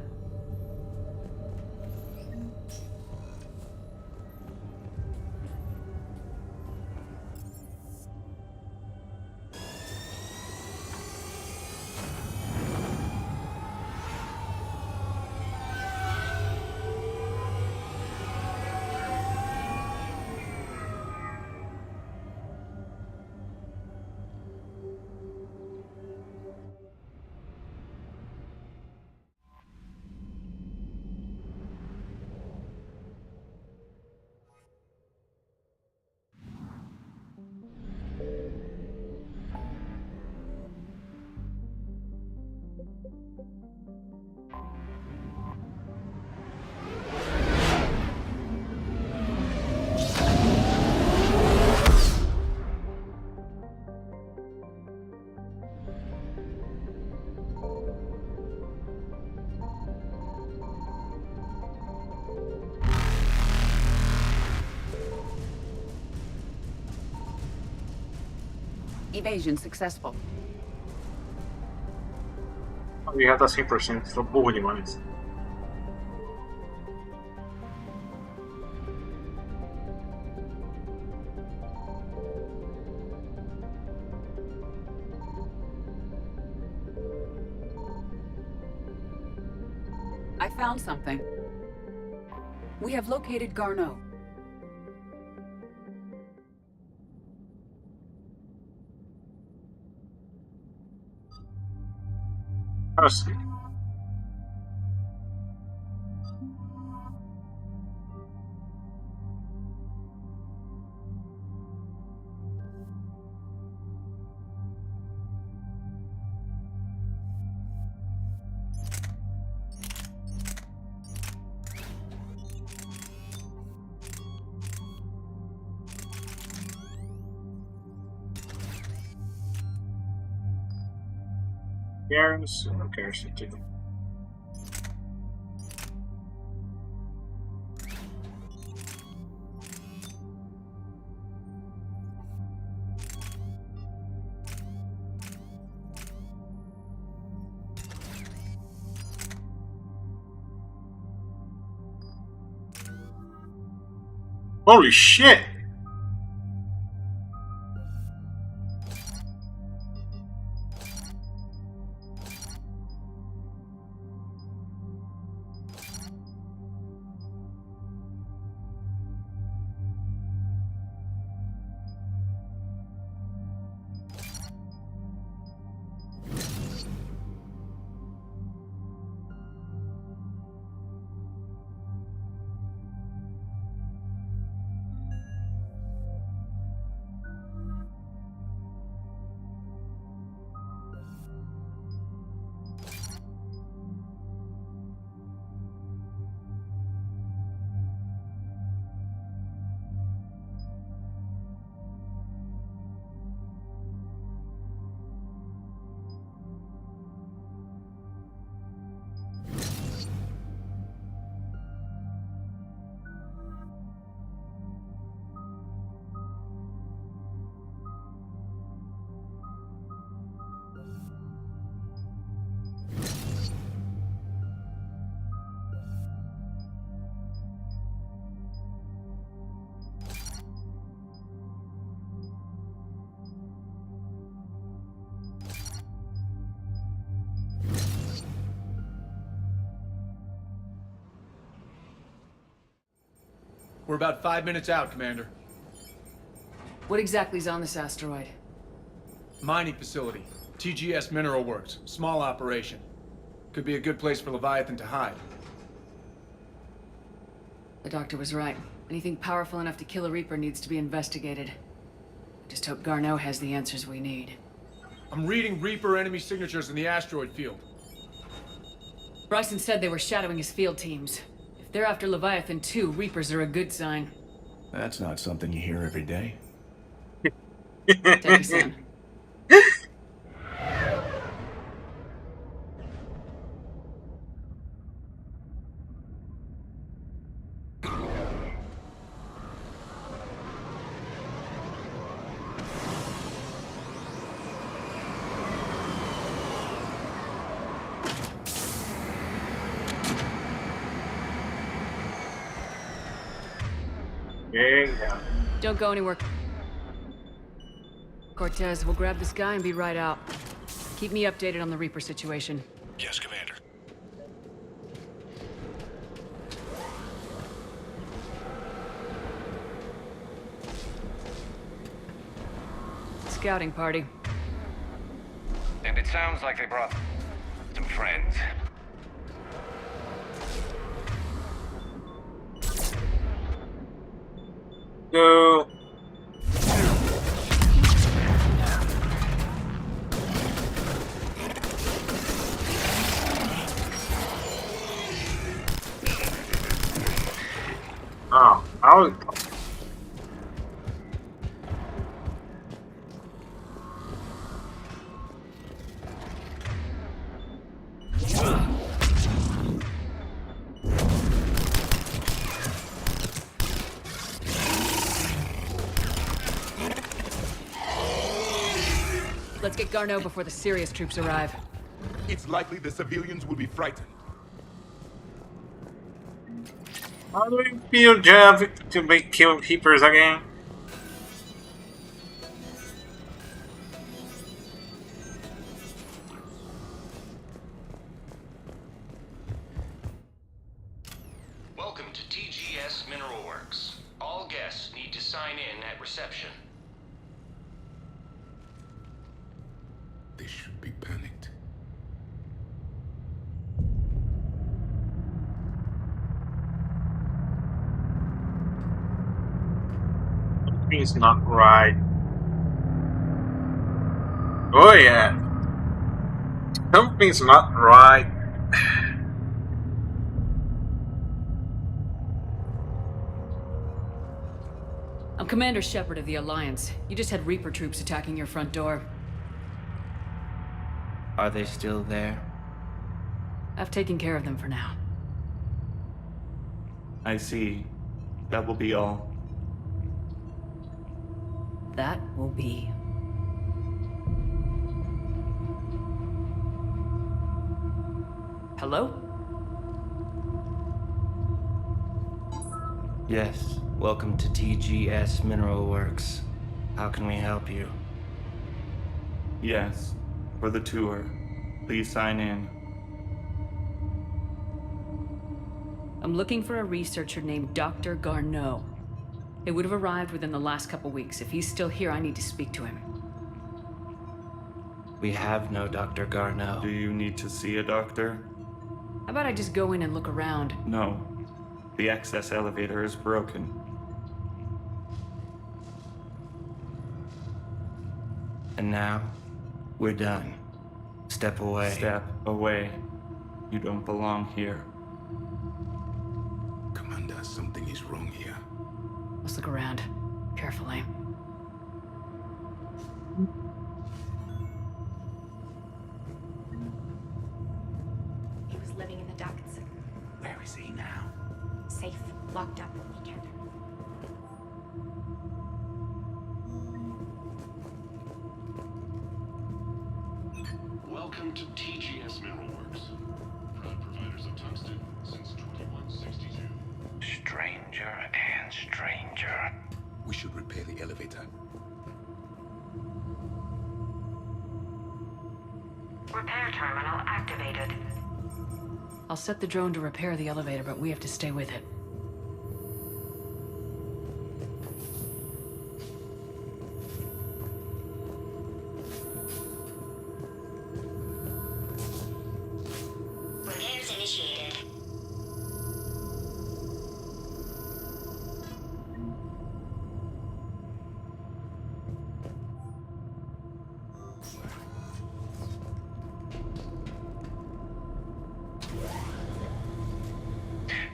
Evasion successful. Ali já tá 100%, tô burro demais. I found something. We have located Garneau. Assim. Cares, não quero sentido. Holy shit! We're about 5 minutes out, Commander. What exactly is on this asteroid? Mining facility. TGS Mineral Works. Small operation. Could be a good place for Leviathan to hide. The doctor was right. Anything powerful enough to kill a Reaper needs to be investigated. Just hope Garneau has the answers we need. I'm reading Reaper enemy signatures in the asteroid field. Bryson said they were shadowing his field teams. If they're after Leviathan too, Reapers are a good sign. That's not something you hear every day. Take your son. Don't go anywhere. Cortez, we'll grab this guy and be right out. Keep me updated on the Reaper situation. Yes, Commander. Scouting party. And it sounds like they brought some friends. Go. Oh, I was. get Garneau before the serious troops arrive. It's likely the civilians will be frightened. How do we feel, Jeff, to make kill keepers again? Welcome to TGS Mineral Works. All guests need to sign in at reception. They should be panicked. Something's not right. Oh yeah. Something's not right. I'm Commander Shepard of the Alliance. You just had Reaper troops attacking your front door. Are they still there? I've taken care of them for now. I see. That will be all. That will be. Hello? Yes. Welcome to TGS Mineral Works. How can we help you? Yes. For the tour. Please sign in. I'm looking for a researcher named Dr. Garneau. He would have arrived within the last couple weeks. If he's still here, I need to speak to him. We have no Dr. Garneau. Do you need to see a doctor? How about I just go in and look around? No. The access elevator is broken. And now, we're done. Step away. Step away. You don't belong here. Commander, something is wrong here. Let's look around. Carefully. He was living in the ducts. Where is he now? Safe, locked up. We can't. Welcome to TGS Mineral Works. Proud providers of tungsten since 2162. Stranger and stranger. We should repair the elevator. Repair terminal activated. I'll set the drone to repair the elevator, but we have to stay with it. Repairs initiated.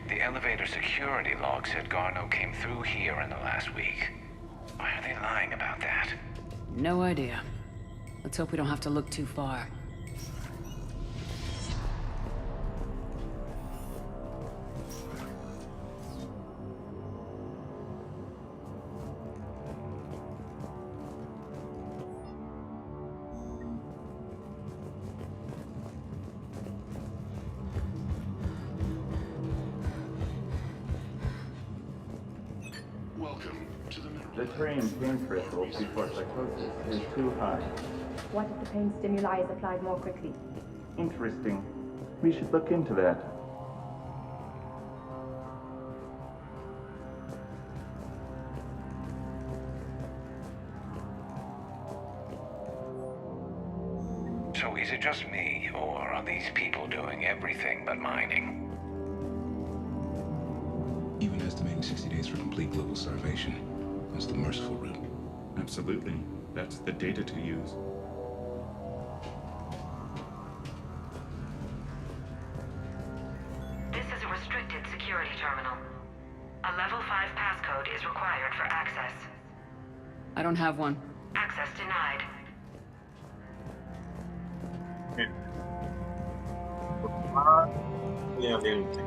The elevator security log said Garneau came through here in the last week. Why are they lying about that? No idea. Let's hope we don't have to look too far. Welcome to the mineral. The trained pain threshold before psychosis is too high. What if the pain stimuli is applied more quickly? Interesting. We should look into that. So is it just me, or are these people doing everything but mining? Even estimating 60 days for complete global starvation. That's the merciful route. Absolutely. That's the data to use. This is a restricted security terminal. A level 5 passcode is required for access. I don't have one. Access denied. Yeah, everything.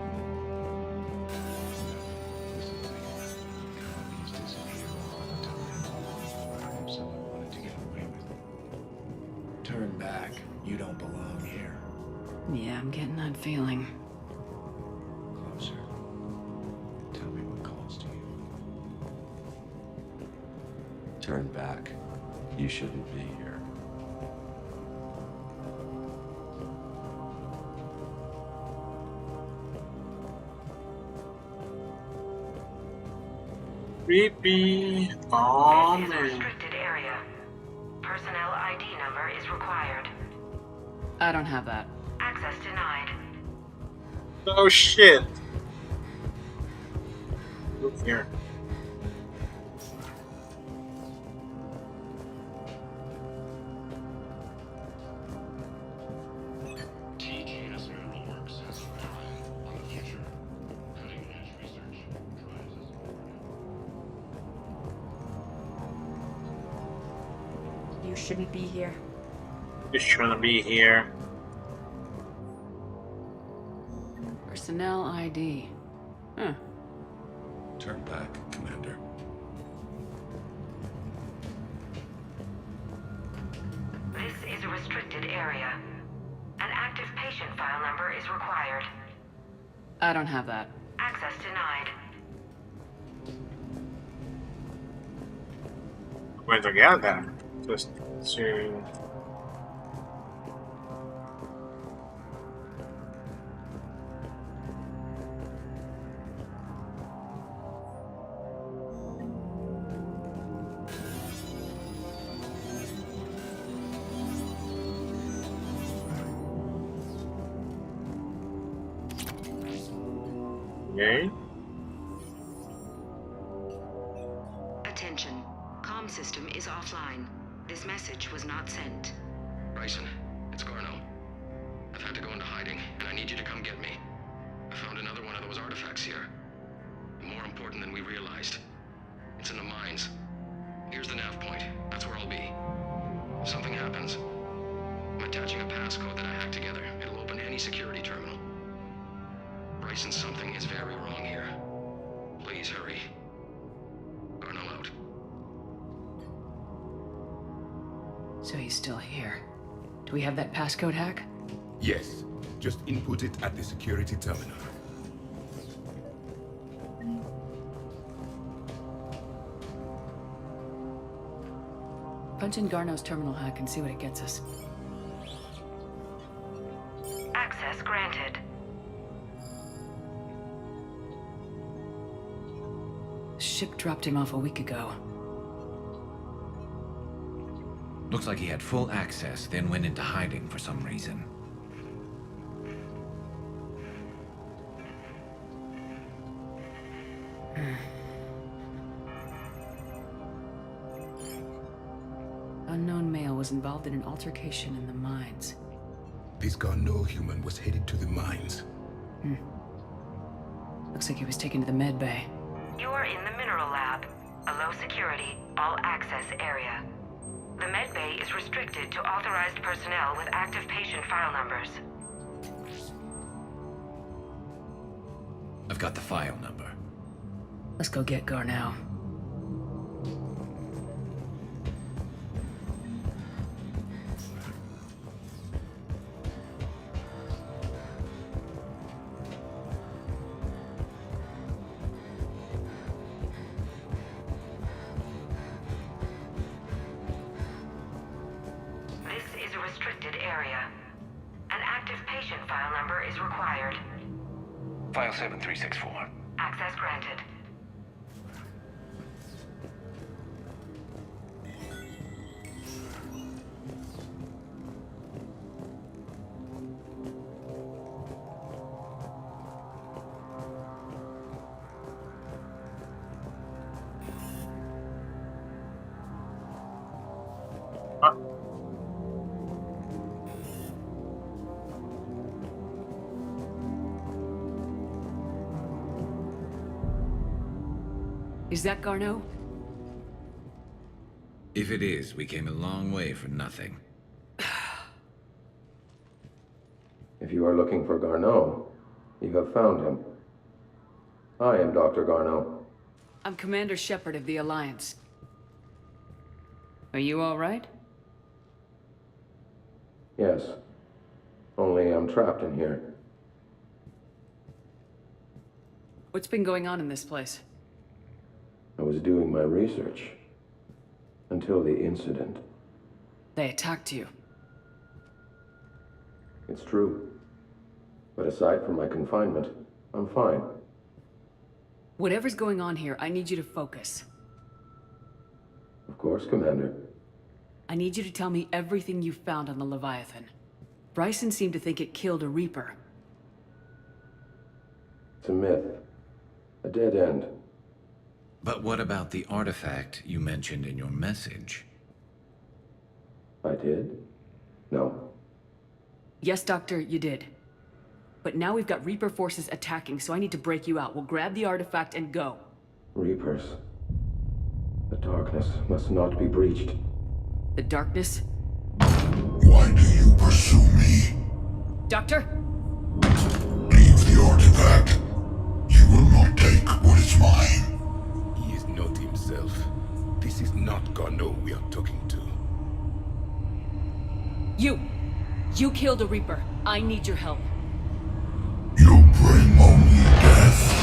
here. Yeah, I'm getting that feeling. Closer. Tell me what calls to you. Turn back. You shouldn't be here. Creepy. This Oh, is a man. restricted area. Personnel ID number is required. I don't have that. Access denied. Oh, shit. Look here. TGS Mineral Works has a plan on the future. Cutting-edge research drives us forward. You shouldn't be here. Just trying to be here. Personnel ID. Huh. Turn back, Commander. This is a restricted area. An active patient file number is required. I don't have that. Access denied. Where'd I get that? Just to... Okay. Attention. Comm system is offline. This message was not sent. Bryson, it's Garno. I've had to go into hiding, and I need you to come get me. I found another one of those artifacts here. More important than we realized. It's in the mines. Here's the nav point. That's where I'll be. If something happens, I'm attaching a passcode that I hacked together. It'll open any security terminal. Bryson, something is very wrong here. Please hurry. Garno out. So he's still here. Do we have that passcode hack? Yes. Just input it at the security terminal. Punch in Garno's terminal hack and see what it gets us. Access granted. Ship dropped him off a week ago. Looks like he had full access, then went into hiding for some reason. Unknown male was involved in an altercation in the mines. This Garneau human was headed to the mines. Looks like he was taken to the med bay. You are in the mineral lab, a low security, all access area. The med bay is restricted to authorized personnel with active patient file numbers. I've got the file number. Let's go get Garneau. This is a restricted area. An active patient file number is required. File 7364. Access granted. Is that Garneau? If it is, we came a long way for nothing. If you are looking for Garneau, you have found him. I am Dr. Garneau. I'm Commander Shepard of the Alliance. Are you all right? Yes. I'm trapped in here. What's been going on in this place? I was doing my research. Until the incident. They attacked you. It's true. But aside from my confinement, I'm fine. Whatever's going on here, I need you to focus. Of course, Commander. I need you to tell me everything you found on the Leviathan. Bryson seemed to think it killed a Reaper. It's a myth. A dead end. But what about the artifact you mentioned in your message? I did? No. Yes, Doctor, you did. But now we've got Reaper forces attacking, so I need to break you out. We'll grab the artifact and go. Reapers. The darkness must not be breached. The darkness? Why do you pursue me? Doctor? Leave the artifact. You will not take what is mine. He is not himself. This is not Garneau we are talking to. You killed a Reaper. I need your help. You bring only death.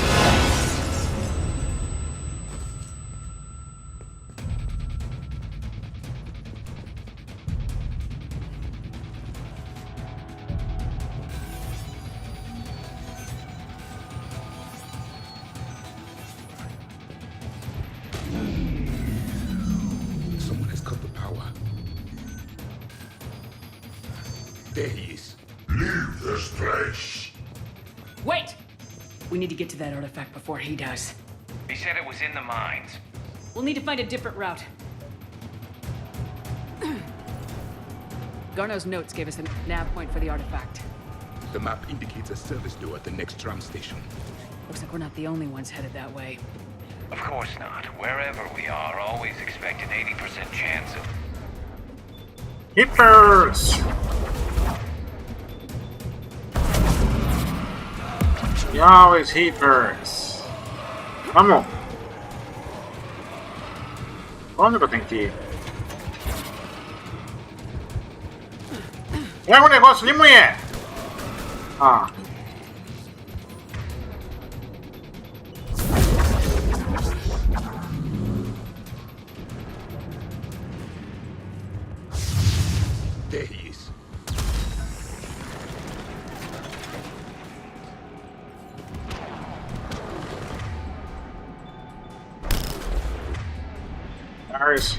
Someone has cut the power. There he is. Leave this place. Wait! We need to get to that artifact before he does. He said it was in the mines. We'll need to find a different route. Garneau's notes gave us a nav point for the artifact. The map indicates a service door at the next tram station. Looks like we're not the only ones headed that way. Of course not. Wherever we are, always expect an 80% chance of... Hippers! You always heapers. Vamos! Onde que eu tenho que ir? Pega o negócio ali, mulher! Ah. There he is. Ours.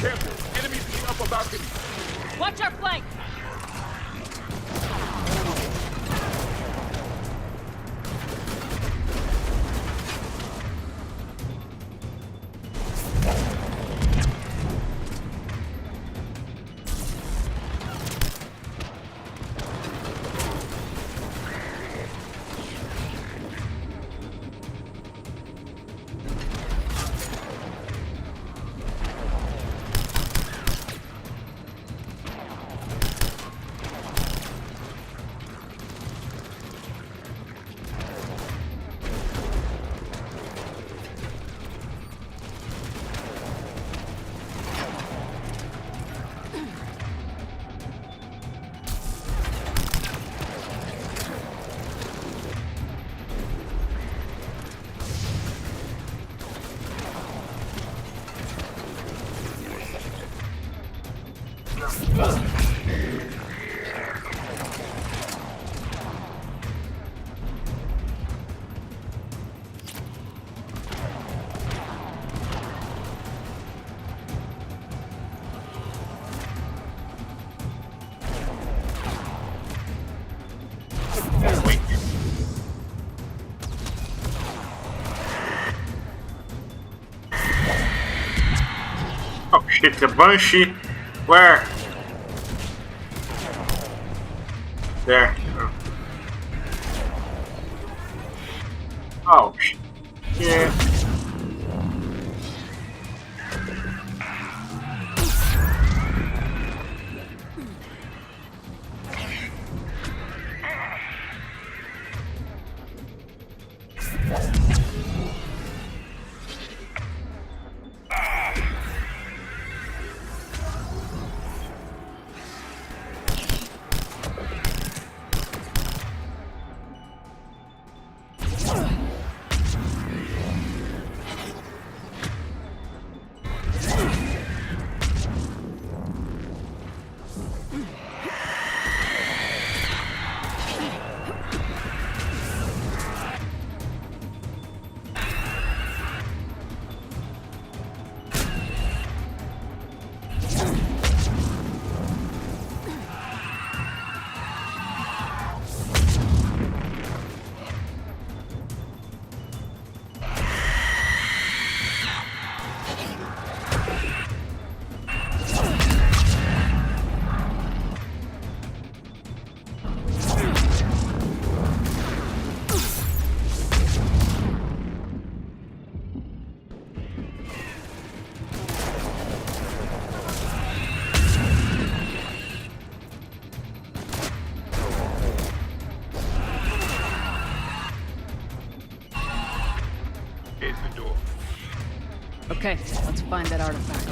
Careful! Enemies in the upper balcony! Watch our flank! Oh shit, the Banshee. Where? There. Oh shit. Yeah. Okay, let's find that artifact.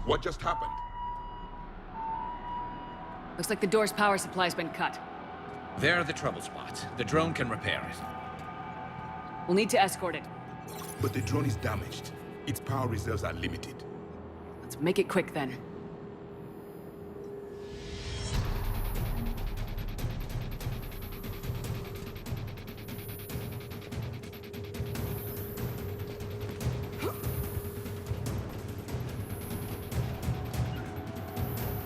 What just happened? Looks like the door's power supply's been cut. There are the trouble spots. The drone can repair it. We'll need to escort it. But the drone is damaged. Its power reserves are limited. Let's make it quick then.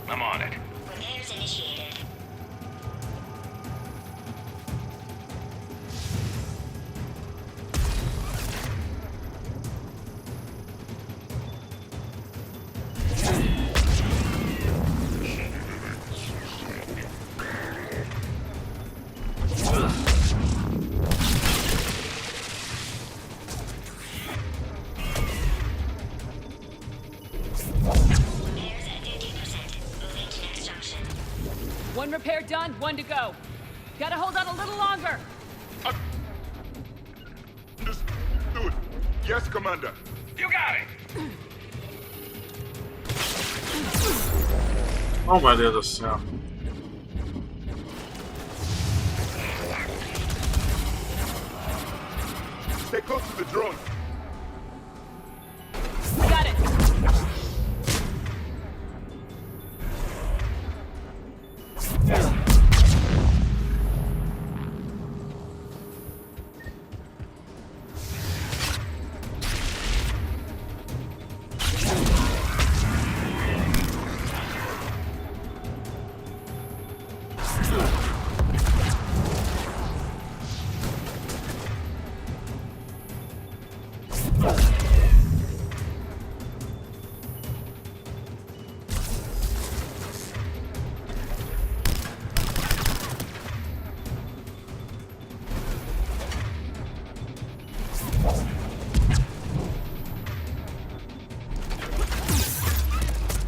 I'm on it. Repairs initiated. One repair done, one to go. Gotta hold on a little longer. Understood. Yes, Commander. You got it. Oh meu Deus do céu. Stay close to the drone. Got it.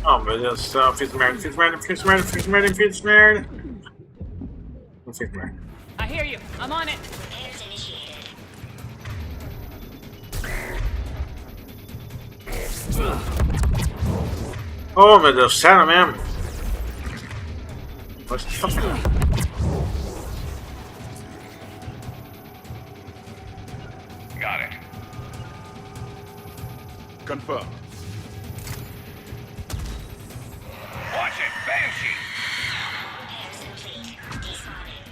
Oh meu Deus do céu, fiz merda, fiz merda, fiz merda, fiz merda, fiz merda. Não fiz merda. I hear you. I'm on it. Repairs initiated. Oh meu Deus, sério mesmo? What the fuck? Got it. Confirmed. Watch it, Banshee! Repairs complete. Despawning.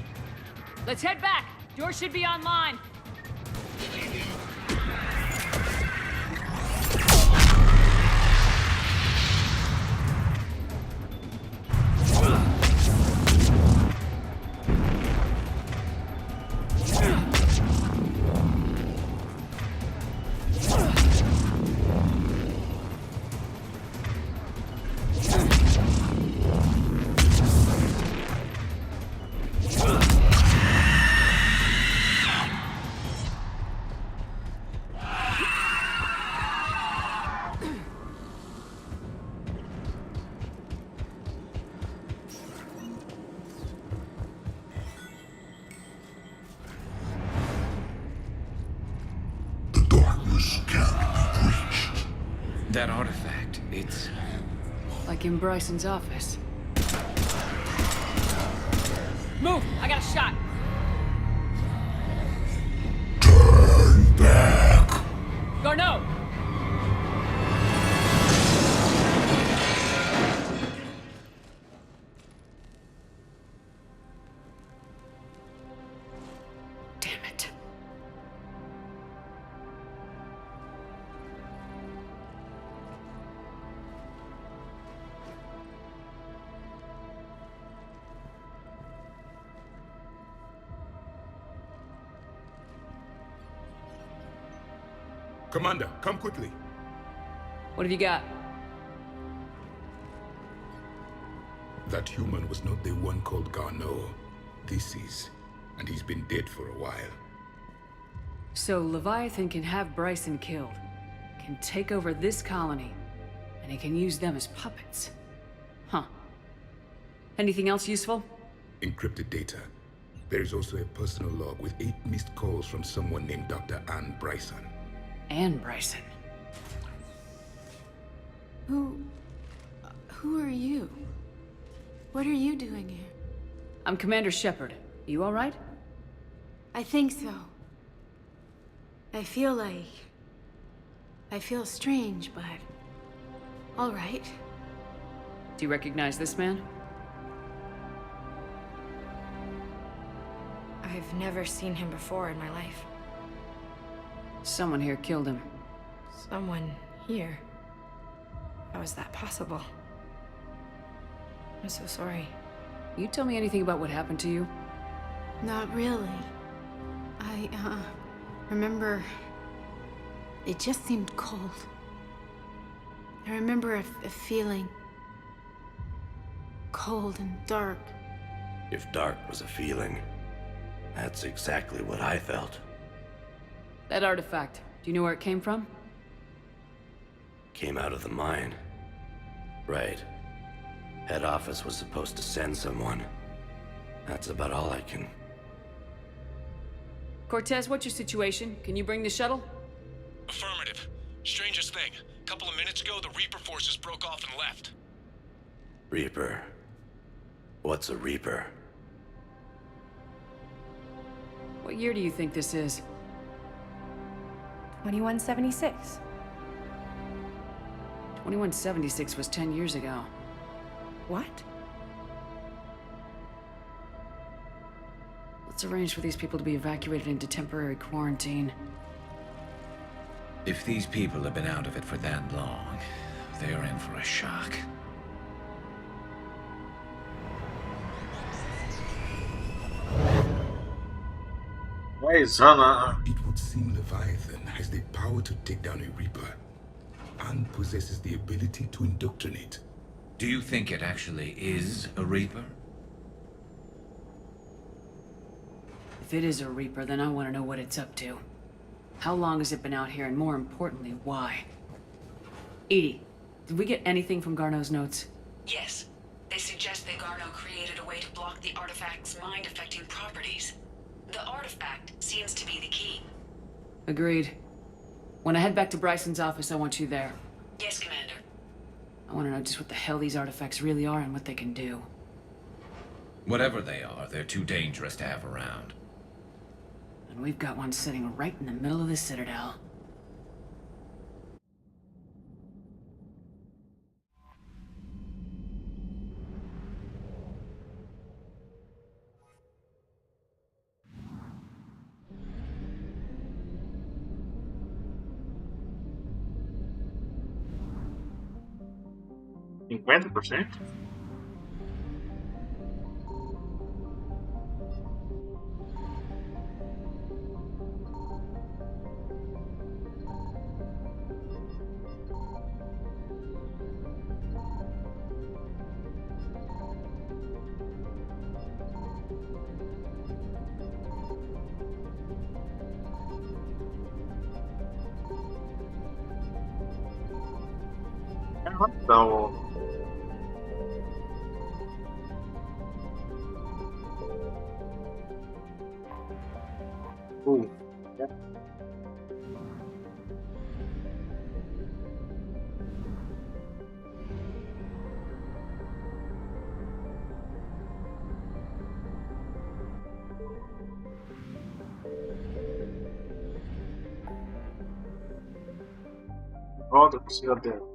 Let's head back. Door should be online. That artifact, it's... Like in Bryson's office. Move! I got a shot! Turn back! Garneau! Damn it. Commander, come quickly. What have you got? That human was not the one called Garneau. This is, and he's been dead for a while. So Leviathan can have Bryson killed, can take over this colony, and he can use them as puppets. Huh. Anything else useful? Encrypted data. There is also a personal log with 8 missed calls from someone named Dr. Anne Bryson. Anne Bryson. Who are you? What are you doing here? I'm Commander Shepard. You all right? I think so. I feel strange, but all right. Do you recognize this man? I've never seen him before in my life. Someone here killed him. Someone here? How is that possible? I'm so sorry. You tell me anything about what happened to you? Not really. I, remember... It just seemed cold. I remember a feeling... cold and dark. If dark was a feeling, that's exactly what I felt. That artifact, do you know where it came from? Came out of the mine. Right. Head office was supposed to send someone. That's about all I can... Cortez, what's your situation? Can you bring the shuttle? Affirmative. Strangest thing. A couple of minutes ago, the Reaper forces broke off and left. Reaper. What's a Reaper? What year do you think this is? 2176. 2176 was 10 years ago. What? Let's arrange for these people to be evacuated into temporary quarantine. If these people have been out of it for that long, they're in for a shock. Why Insano? It would seem Leviathan has the power to take down a Reaper, and possesses the ability to indoctrinate. Do you think it actually is a Reaper? If it is a Reaper, then I want to know what it's up to. How long has it been out here, and more importantly, why? Edie, did we get anything from Garneau's notes? Yes. They suggest that Garneau created a way to block the artifact's mind-affecting properties. The artifact seems to be the key. Agreed. When I head back to Bryson's office, I want you there. Yes, Commander. I want to know just what the hell these artifacts really are and what they can do. Whatever they are, they're too dangerous to have around. And we've got one sitting right in the middle of the Citadel. %50%? So ooh. Yeah. Volta pro cidadão.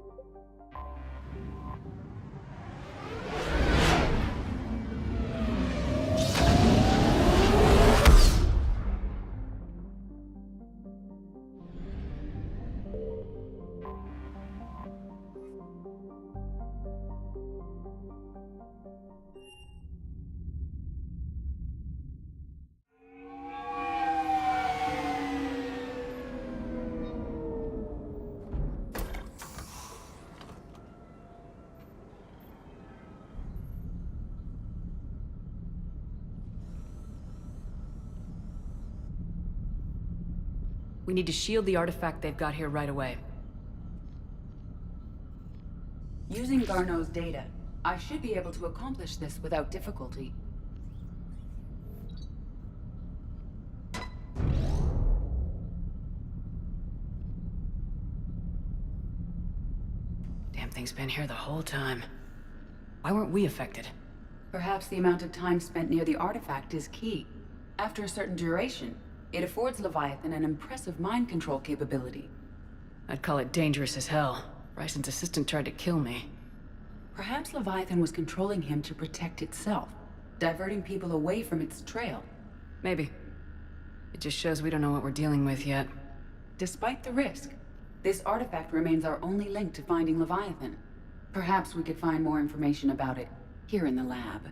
We need to shield the artifact they've got here right away. Using Garneau's data, I should be able to accomplish this without difficulty. Damn thing's been here the whole time. Why weren't we affected? Perhaps the amount of time spent near the artifact is key. After a certain duration, it affords Leviathan an impressive mind control capability. I'd call it dangerous as hell. Bryson's assistant tried to kill me. Perhaps Leviathan was controlling him to protect itself, diverting people away from its trail. Maybe. It just shows we don't know what we're dealing with yet. Despite the risk, this artifact remains our only link to finding Leviathan. Perhaps we could find more information about it here in the lab.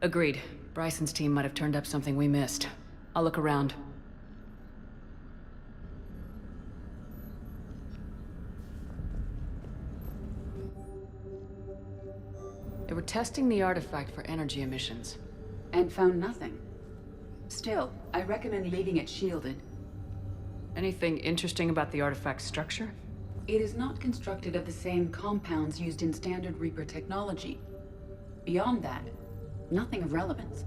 Agreed. Bryson's team might have turned up something we missed. I'll look around. They were testing the artifact for energy emissions. And found nothing. Still, I recommend leaving it shielded. Anything interesting about the artifact's structure? It is not constructed of the same compounds used in standard Reaper technology. Beyond that, nothing of relevance.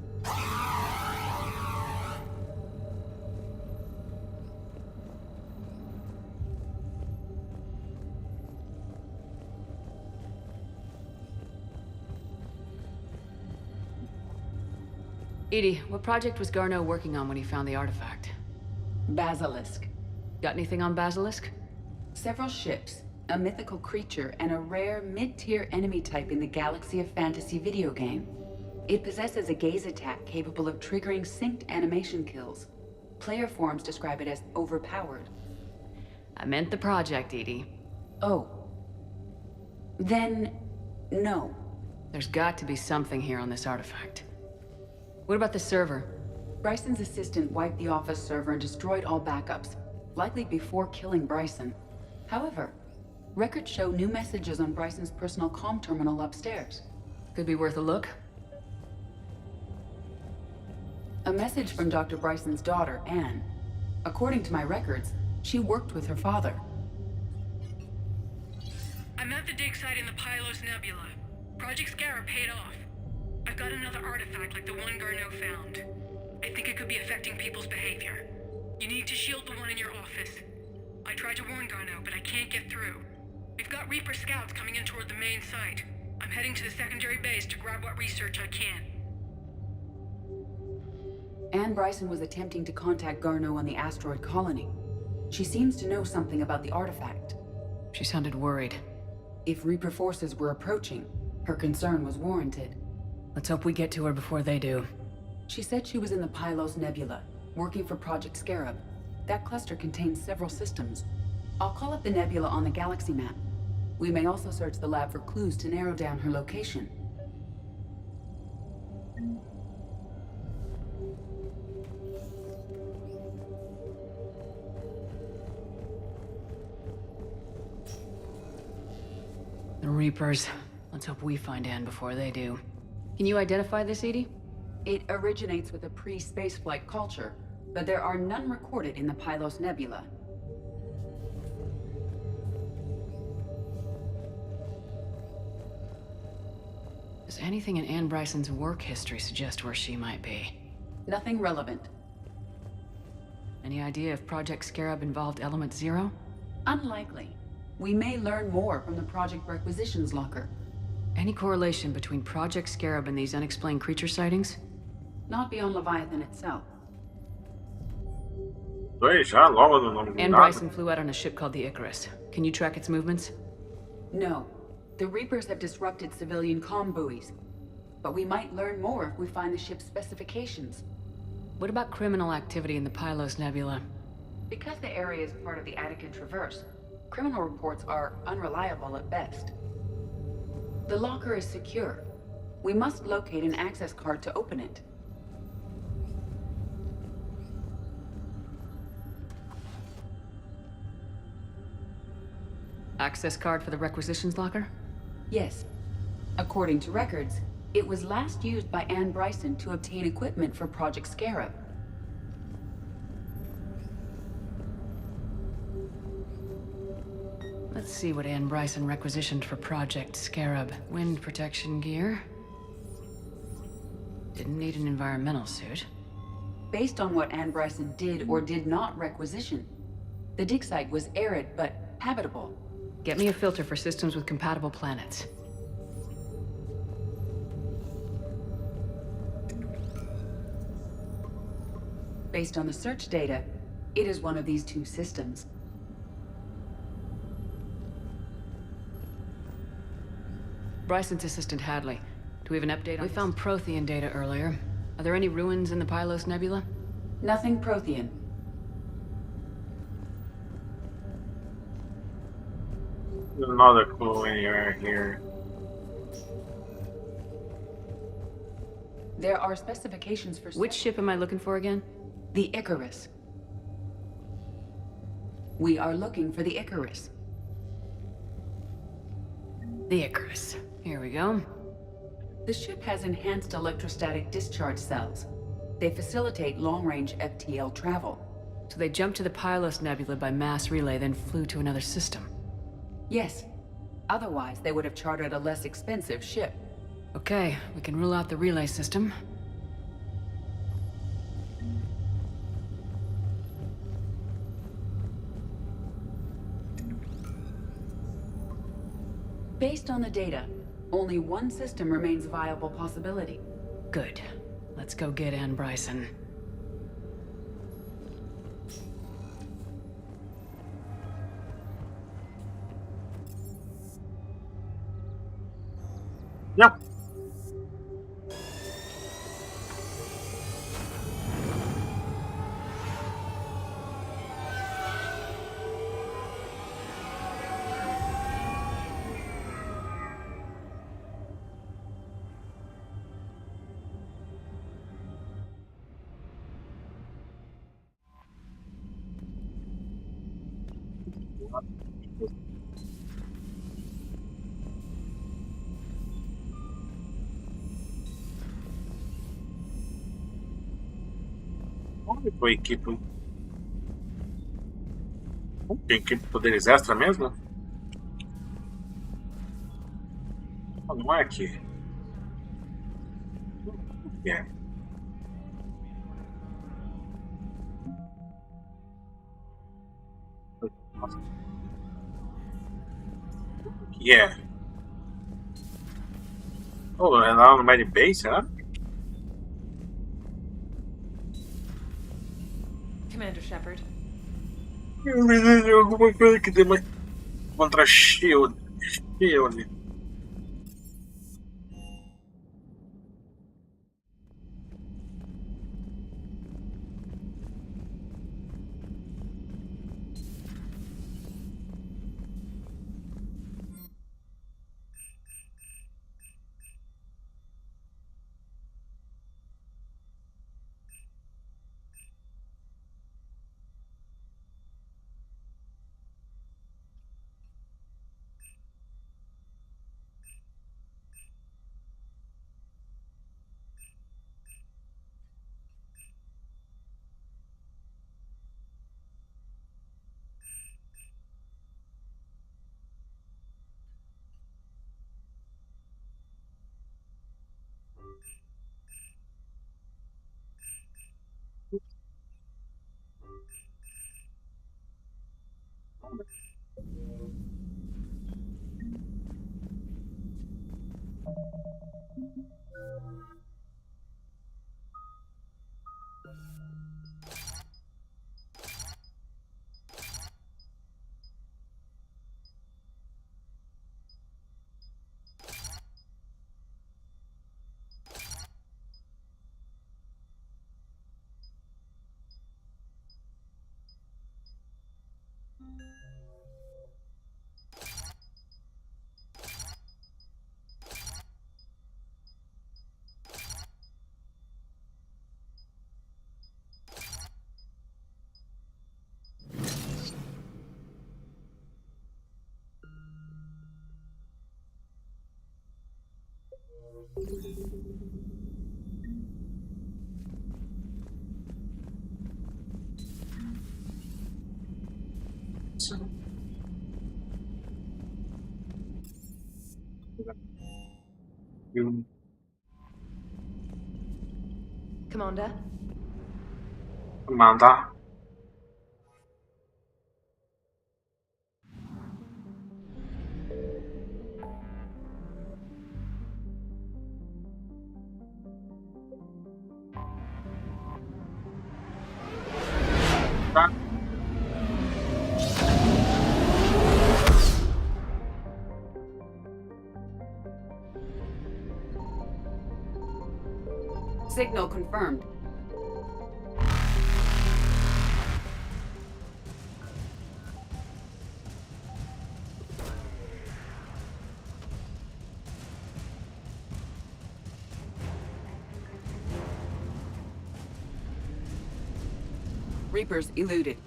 Edie, what project was Garneau working on when he found the artifact? Basilisk. Got anything on Basilisk? Several ships, a mythical creature, and a rare mid-tier enemy type in the Galaxy of Fantasy video game. It possesses a gaze attack capable of triggering synced animation kills. Player forums describe it as overpowered. I meant the project, Edie. Oh. Then, no. There's got to be something here on this artifact. What about the server? Bryson's assistant wiped the office server and destroyed all backups, likely before killing Bryson. However, records show new messages on Bryson's personal comm terminal upstairs. Could be worth a look. A message from Dr. Bryson's daughter, Anne. According to my records, she worked with her father. I'm at the dig site in the Pylos Nebula. Project Scarab paid off. I've got another artifact like the one Garneau found. I think it could be affecting people's behavior. You need to shield the one in your office. I tried to warn Garneau, but I can't get through. We've got Reaper scouts coming in toward the main site. I'm heading to the secondary base to grab what research I can. Anne Bryson was attempting to contact Garneau on the asteroid colony. She seems to know something about the artifact. She sounded worried. If Reaper forces were approaching, her concern was warranted. Let's hope we get to her before they do. She said she was in the Pylos Nebula, working for Project Scarab. That cluster contains several systems. I'll call up the nebula on the galaxy map. We may also search the lab for clues to narrow down her location. The Reapers. Let's hope we find Anne before they do. Can you identify this, Edie? It originates with a pre-spaceflight culture, but there are none recorded in the Pylos Nebula. Does anything in Anne Bryson's work history suggest where she might be? Nothing relevant. Any idea if Project Scarab involved Element Zero? Unlikely. We may learn more from the Project Requisitions Locker. Any correlation between Project Scarab and these unexplained creature sightings? Not beyond Leviathan itself. Anne Bryson flew out on a ship called the Icarus. Can you track its movements? No. The Reapers have disrupted civilian comm buoys. But we might learn more if we find the ship's specifications. What about criminal activity in the Pylos Nebula? Because the area is part of the Attica Traverse, criminal reports are unreliable at best. The locker is secure. We must locate an access card to open it. Access card for the requisitions locker? Yes. According to records, it was last used by Anne Bryson to obtain equipment for Project Scarab. Let's see what Anne Bryson requisitioned for Project Scarab. Wind protection gear. Didn't need an environmental suit. Based on what Anne Bryson did or did not requisition, the dig site was arid but habitable. Get me a filter for systems with compatible planets. Based on the search data, it is one of these two systems. Bryson's assistant Hadley. Do we have an update on... We found Prothean data earlier. Are there any ruins in the Pylos Nebula? Nothing Prothean. There's another clue anywhere here. There are specifications for... Which ship am I looking for again? The Icarus. We are looking for the Icarus. The Icarus. Here we go. The ship has enhanced electrostatic discharge cells. They facilitate long-range FTL travel. So they jumped to the Pylos Nebula by mass relay, then flew to another system. Yes. Otherwise, they would have chartered a less expensive ship. Okay, we can rule out the relay system. Based on the data, only one system remains a viable possibility. Good. Let's go get Anne Bryson. Yep. Foi equipe. Tem equipe poderes extra mesmo? Não é aqui. É. Yeah. Oh, é lá no Mad Base, será? Commander Shepard. Eu vi alguma coisa que deu uma contra Shield. Shield. Commander? Commander? Signal confirmed. Reapers eluded.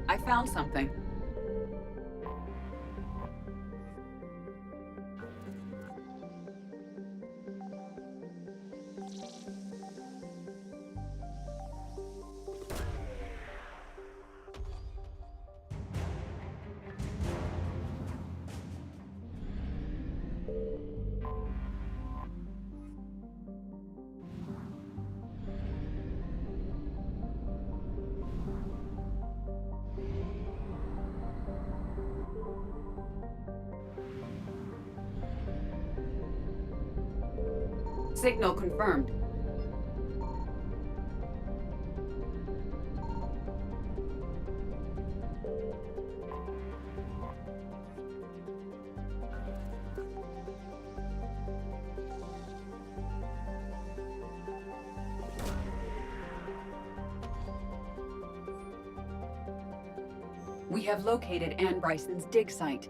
I found something. Signal confirmed. We have located Anne Bryson's dig site.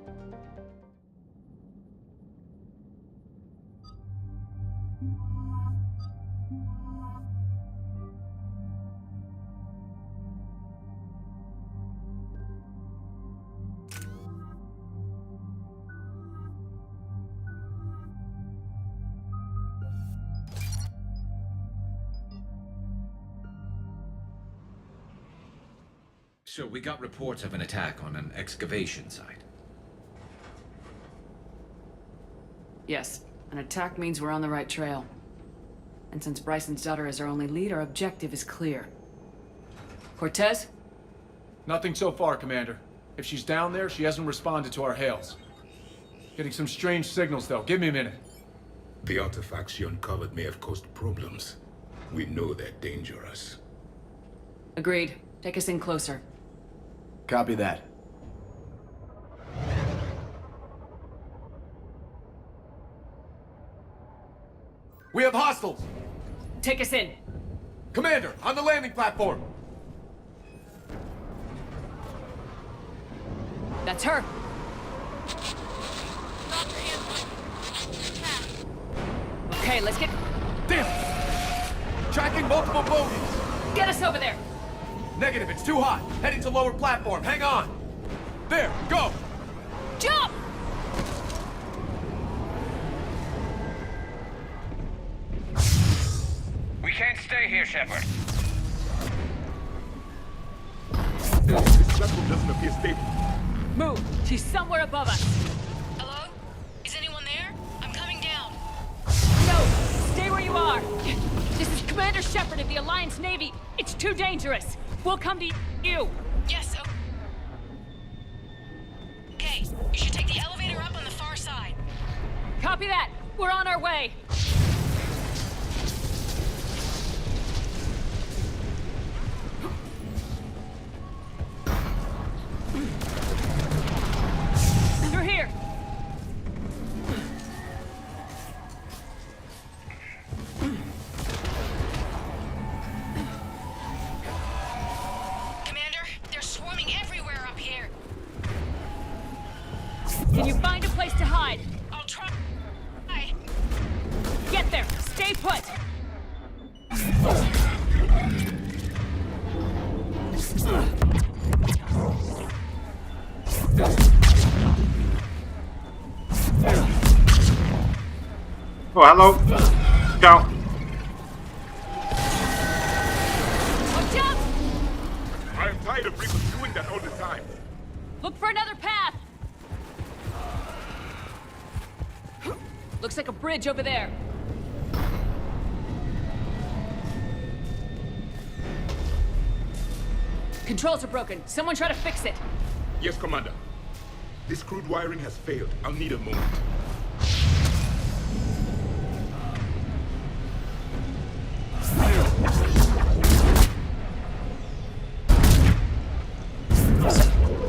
So we got reports of an attack on an excavation site. Yes, an attack means we're on the right trail. And since Bryson's daughter is our only lead, our objective is clear. Cortez? Nothing so far, Commander. If she's down there, she hasn't responded to our hails. Getting some strange signals, though. Give me a minute. The artifacts she uncovered may have caused problems. We know they're dangerous. Agreed. Take us in closer. Copy that. We have hostiles! Take us in. Commander, on the landing platform! That's her. Okay, let's get... Damn it! Tracking multiple bogies! Get us over there! Negative, it's too hot. Heading to lower platform, hang on! There, go! Jump! We can't stay here, Shepard. This vessel doesn't appear stable. Move! She's somewhere above us! Hello? Is anyone there? I'm coming down. No! Stay where you are! This is Commander Shepard of the Alliance Navy. It's too dangerous. We'll come to you. Yes, okay. You should take the elevator up on the far side. Copy that. We're on our way. They're here. Can you find a place to hide? I'll try. Get there! Stay put! Oh, hello. Ciao. Look for another path! Looks like a bridge over there. Controls are broken. Someone try to fix it. Yes, Commander. This crude wiring has failed. I'll need a moment.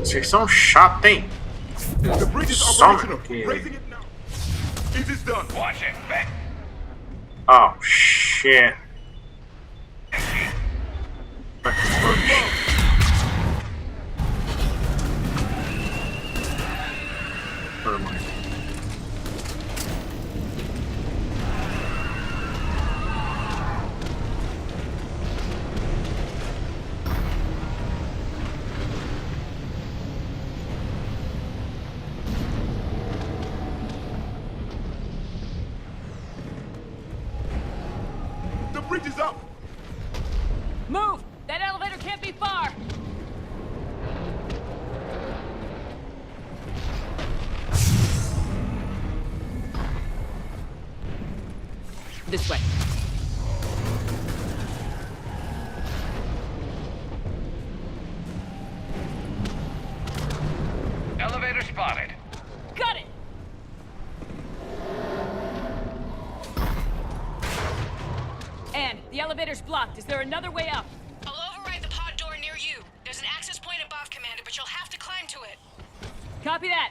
Vocês são chatos, hein? The bridge is Some operational. Raising it now. It is done. Watch it, back. Oh, shit. Never mind. The bridge is up. Move! That elevator can't be far! This way. Elevator spotted. Got it! And the elevator's blocked. Is there another way up? I'll override the pod door near you. There's an access point above, Commander, but you'll have to climb to it. Copy that.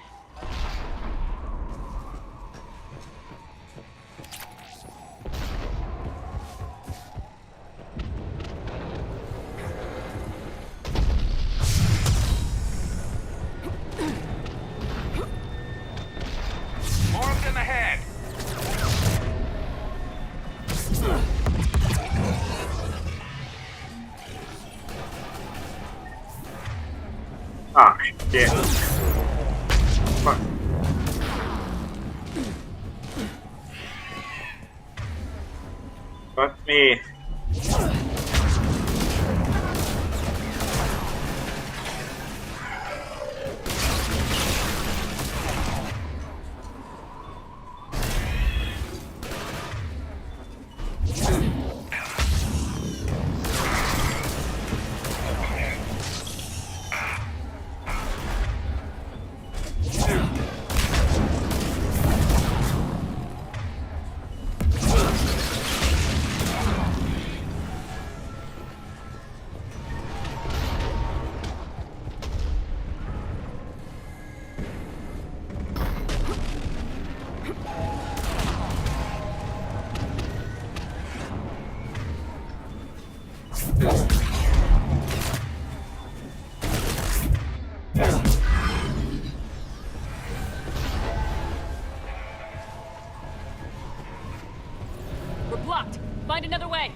More of them ahead. Ah, shit. Fuck. Let me. We're blocked. Find another way.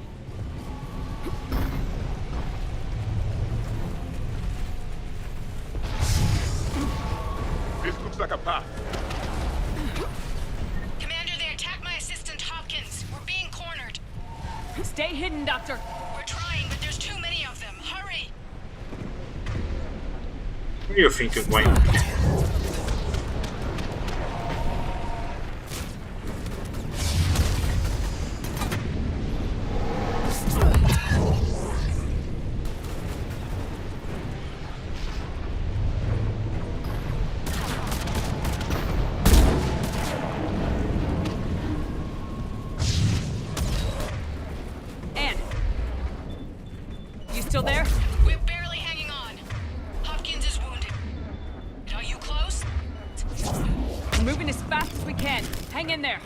This looks like a path. Commander, they attacked my assistant, Hopkins. We're being cornered. Stay hidden, Doctor. We're trying, but there's too many of them. Hurry! Where do you think you're going? Still there? We're barely hanging on. Hopkins is wounded. Are you close? We're moving as fast as we can. Hang in there.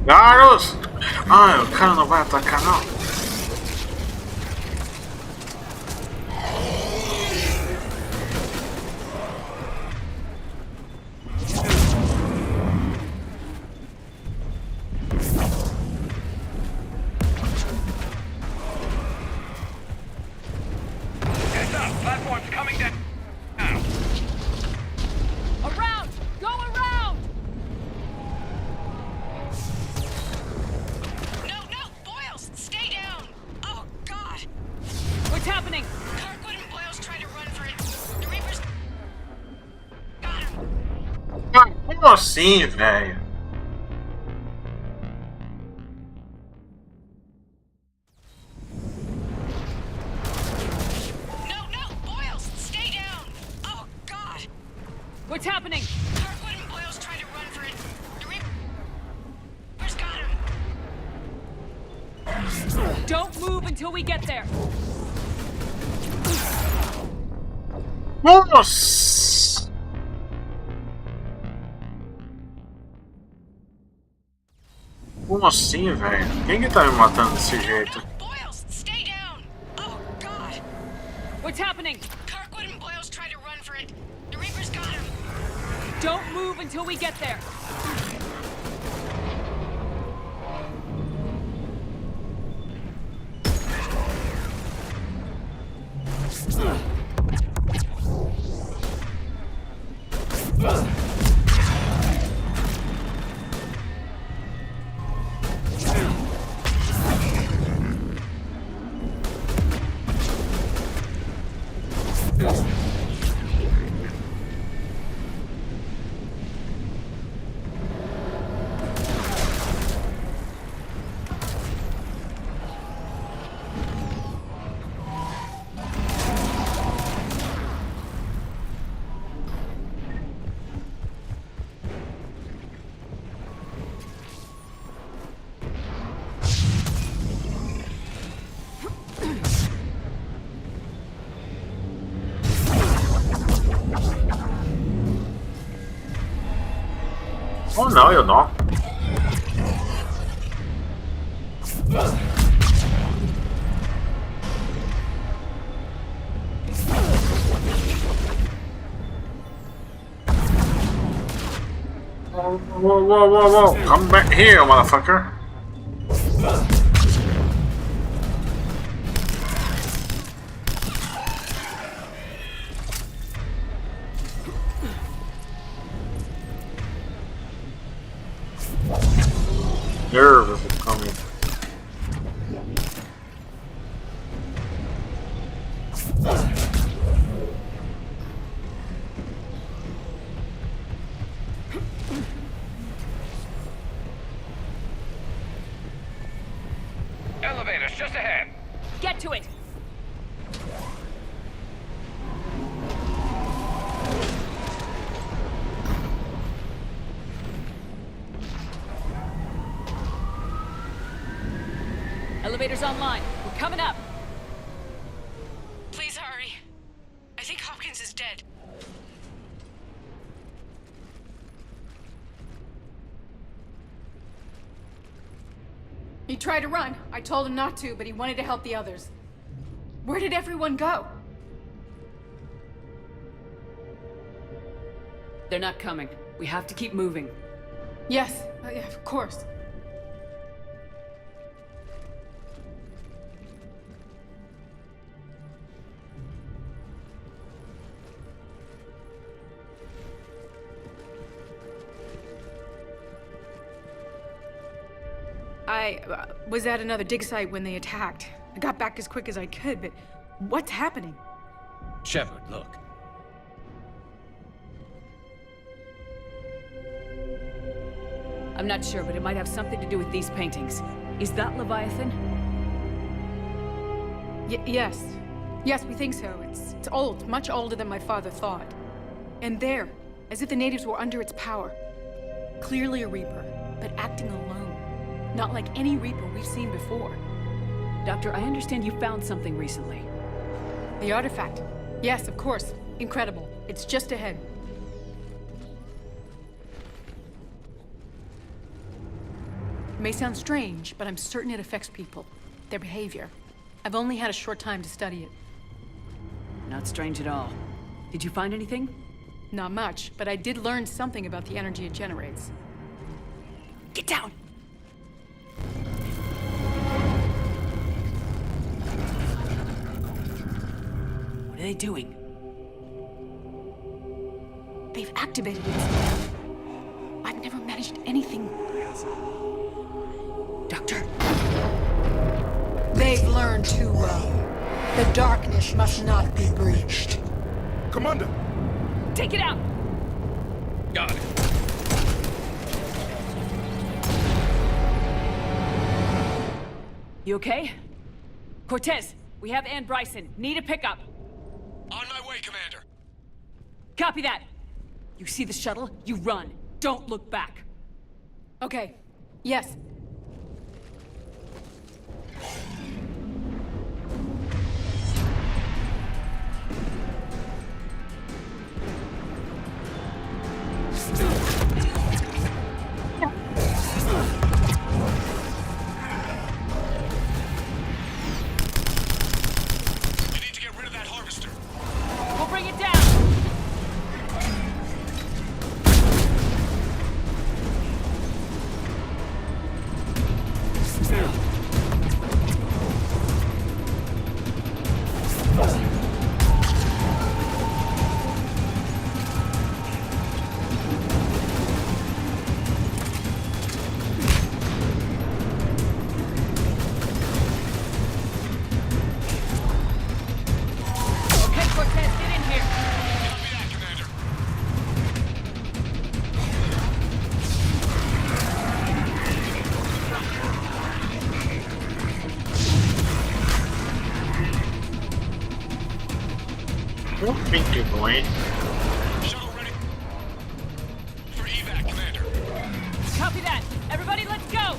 Garos! Ah, o cara não vai atacar não. Heads up, platform's coming down. Around! Go around! No, Boyles, stay down! Como assim, velho? What's happening? Kirkwood and Boyle's trying to run for it. The Reaper's got him. Don't move until we get there. Nossa! Como assim, velho? Quem que tá me matando desse jeito? Boyles, stay down. Oh God. What's happening? Kirkwood and Boyle's trying to run for it. The Reaper's got him. Don't move until we get there. Oh não, eu não. Whoa. Come back here, motherfucker. Nervous is coming. Elevators just ahead. Get to it. Elevator's online. We're coming up. Please hurry. I think Hopkins is dead. He tried to run. I told him not to, but he wanted to help the others. Where did everyone go? They're not coming. We have to keep moving. Yes, yeah, of course. I was at another dig site when they attacked. I got back as quick as I could, but what's happening? Shepard, look. I'm not sure, but it might have something to do with these paintings. Is that Leviathan? Yes. Yes, we think so. It's old, much older than my father thought. And there, as if the natives were under its power. Clearly a Reaper, but acting alone. Not like any Reaper we've seen before. Doctor, I understand you found something recently. The artifact. Yes, of course. Incredible. It's just ahead. It may sound strange, but I'm certain it affects people. Their behavior. I've only had a short time to study it. Not strange at all. Did you find anything? Not much, but I did learn something about the energy it generates. Get down! What are they doing? They've activated it. I've never managed anything. Doctor? They've learned too well. The darkness must not be breached. Commander! Take it out! Got it. You okay? Cortez, we have Ann Bryson. Need a pickup. On my way, Commander. Copy that. You see the shuttle, you run. Don't look back. Okay. Yes. You need to get rid of that harvester. We'll bring it down. Okay, Cortez, get in here. Copy that, Commander. Don't think you're going. Shuttle ready for evac, Commander. Copy that. Everybody, let's go.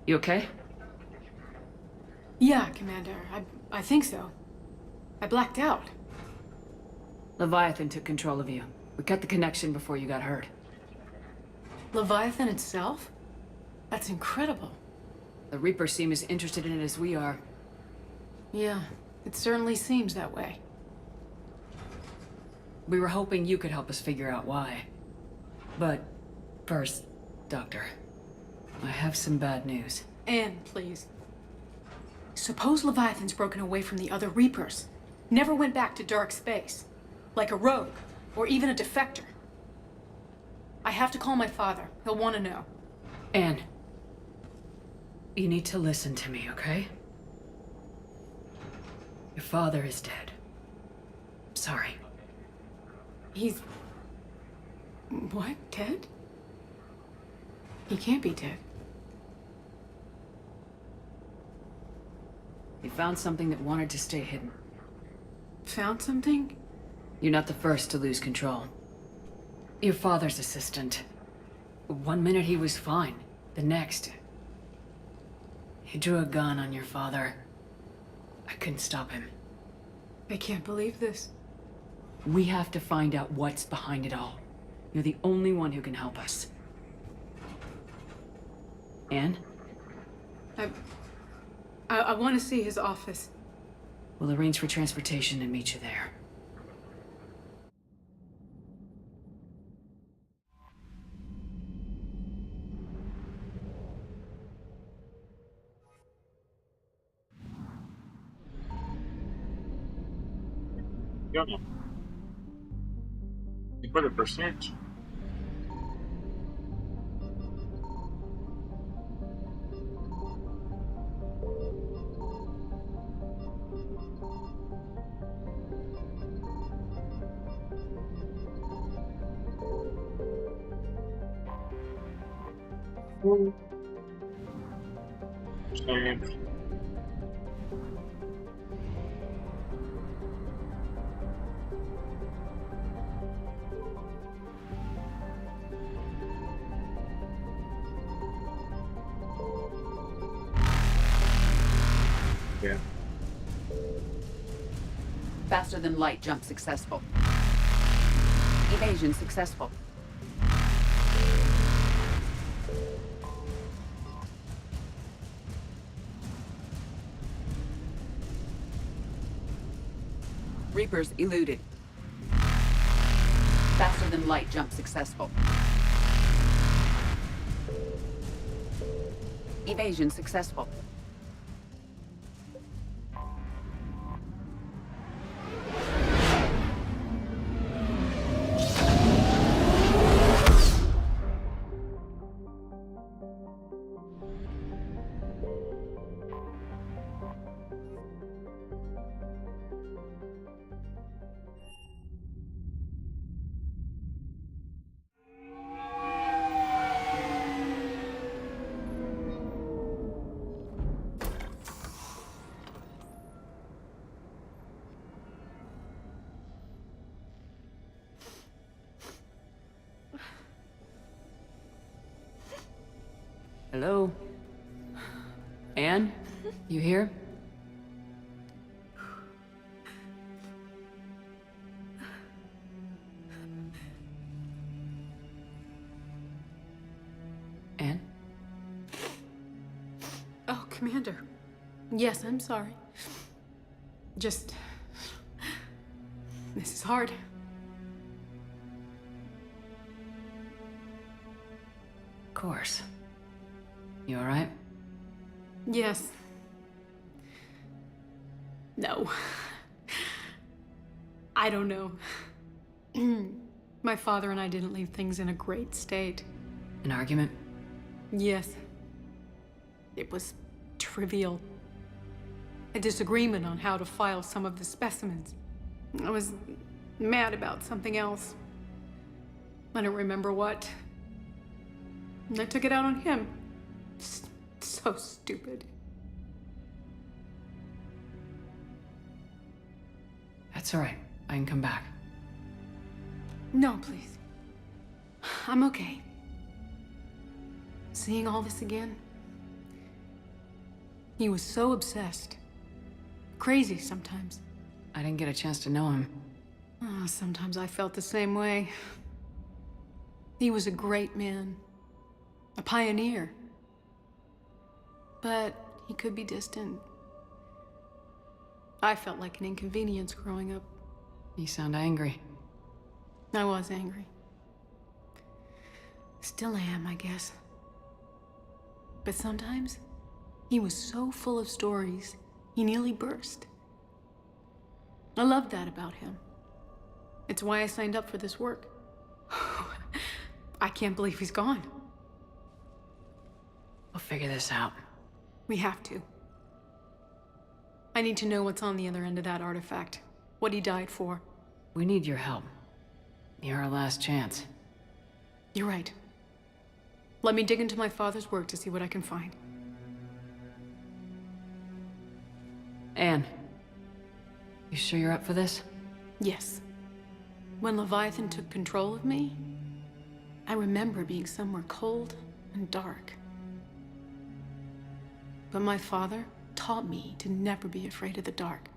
You okay? Yeah, Commander. I think so. I blacked out. Leviathan took control of you. We cut the connection before you got hurt. Leviathan itself? That's incredible. The Reapers seem as interested in it as we are. Yeah, it certainly seems that way. We were hoping you could help us figure out why. But first, Doctor, I have some bad news. Anne, please. Suppose Leviathan's broken away from the other Reapers. Never went back to dark space. Like a rogue, or even a defector. I have to call my father. He'll want to know. Anne, you need to listen to me, okay? Your father is dead. Sorry. He's... What? Dead? He can't be dead. He found something that wanted to stay hidden. Found something? You're not the first to lose control. Your father's assistant. One minute he was fine. The next... he drew a gun on your father. I couldn't stop him. I can't believe this. We have to find out what's behind it all. You're the only one who can help us. Anne? I want to see his office. We'll arrange for transportation and meet you there. Yo no. 50%. Sempre. Yeah. Faster than light jump successful. Evasion successful. Reapers eluded. Faster than light jump successful. Evasion successful. Hello? Anne? You here? Anne? Oh, Commander. Yes, I'm sorry. Just... This is hard. Of course. You alright? Yes. No. I don't know. My father and I didn't leave things in a great state. An argument? Yes. It was trivial. A disagreement on how to file some of the specimens. I was mad about something else. I don't remember what. And I took it out on him. So stupid. That's alright. I can come back. No, please. I'm okay. Seeing all this again? He was so obsessed. Crazy sometimes. I didn't get a chance to know him. Oh, sometimes I felt the same way. He was a great man. A pioneer. But he could be distant. I felt like an inconvenience growing up. You sound angry. I was angry. Still am, I guess. But sometimes, he was so full of stories, he nearly burst. I loved that about him. It's why I signed up for this work. I can't believe he's gone. We'll figure this out. We have to. I need to know what's on the other end of that artifact. What he died for. We need your help. You're our last chance. You're right. Let me dig into my father's work to see what I can find. Anne, you sure you're up for this? Yes. When Leviathan took control of me, I remember being somewhere cold and dark. But my father taught me to never be afraid of the dark.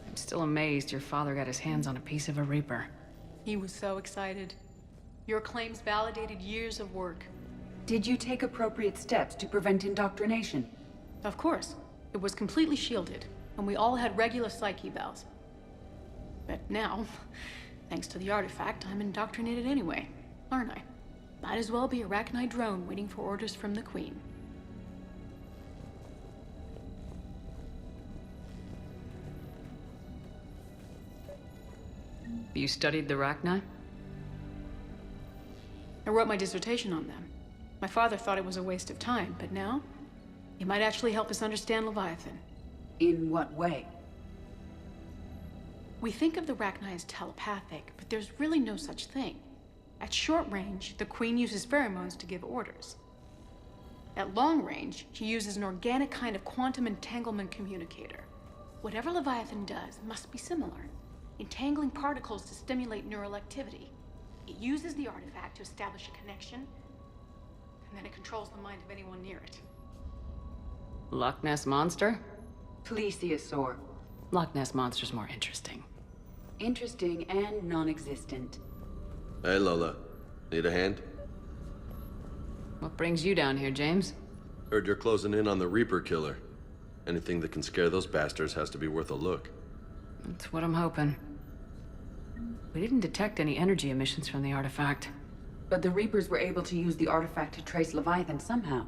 I'm still amazed your father got his hands on a piece of a Reaper. He was so excited. Your claims validated years of work. Did you take appropriate steps to prevent indoctrination? Of course. It was completely shielded, and we all had regular psych evals. But now, thanks to the artifact, I'm indoctrinated anyway, aren't I? Might as well be a Arachnite drone waiting for orders from the Queen. You studied the Arachni? I wrote my dissertation on them. My father thought it was a waste of time, but now, it might actually help us understand Leviathan. In what way? We think of the Arachni as telepathic, but there's really no such thing. At short range, the Queen uses pheromones to give orders. At long range, she uses an organic kind of quantum entanglement communicator. Whatever Leviathan does must be similar, entangling particles to stimulate neural activity. It uses the artifact to establish a connection, and then it controls the mind of anyone near it. Loch Ness Monster? Plesiosaur. Loch Ness Monster's more interesting. Interesting and non-existent. Hey, Lola. Need a hand? What brings you down here, James? Heard you're closing in on the Reaper killer. Anything that can scare those bastards has to be worth a look. That's what I'm hoping. We didn't detect any energy emissions from the artifact. But the Reapers were able to use the artifact to trace Leviathan somehow.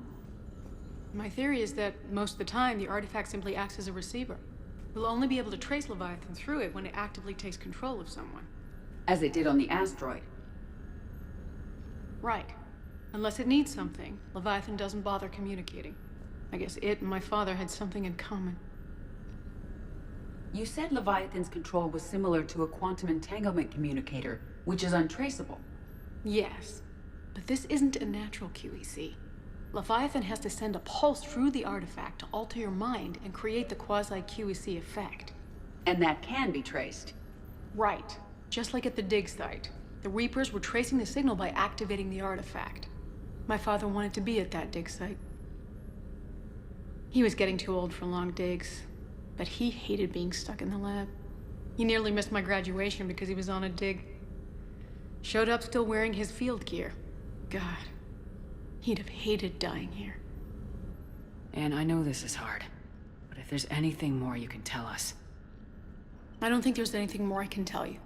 My theory is that most of the time, the artifact simply acts as a receiver. We'll only be able to trace Leviathan through it when it actively takes control of someone. As it did on the asteroid. Right. Unless it needs something, Leviathan doesn't bother communicating. I guess it and my father had something in common. You said Leviathan's control was similar to a quantum entanglement communicator, which is untraceable. Yes, but this isn't a natural QEC. Leviathan has to send a pulse through the artifact to alter your mind and create the quasi-QEC effect. And that can be traced. Right. Just like at the dig site. The Reapers were tracing the signal by activating the artifact. My father wanted to be at that dig site. He was getting too old for long digs, but he hated being stuck in the lab. He nearly missed my graduation because he was on a dig. Showed up still wearing his field gear. God, he'd have hated dying here. And I know this is hard, but if there's anything more you can tell us. I don't think there's anything more I can tell you.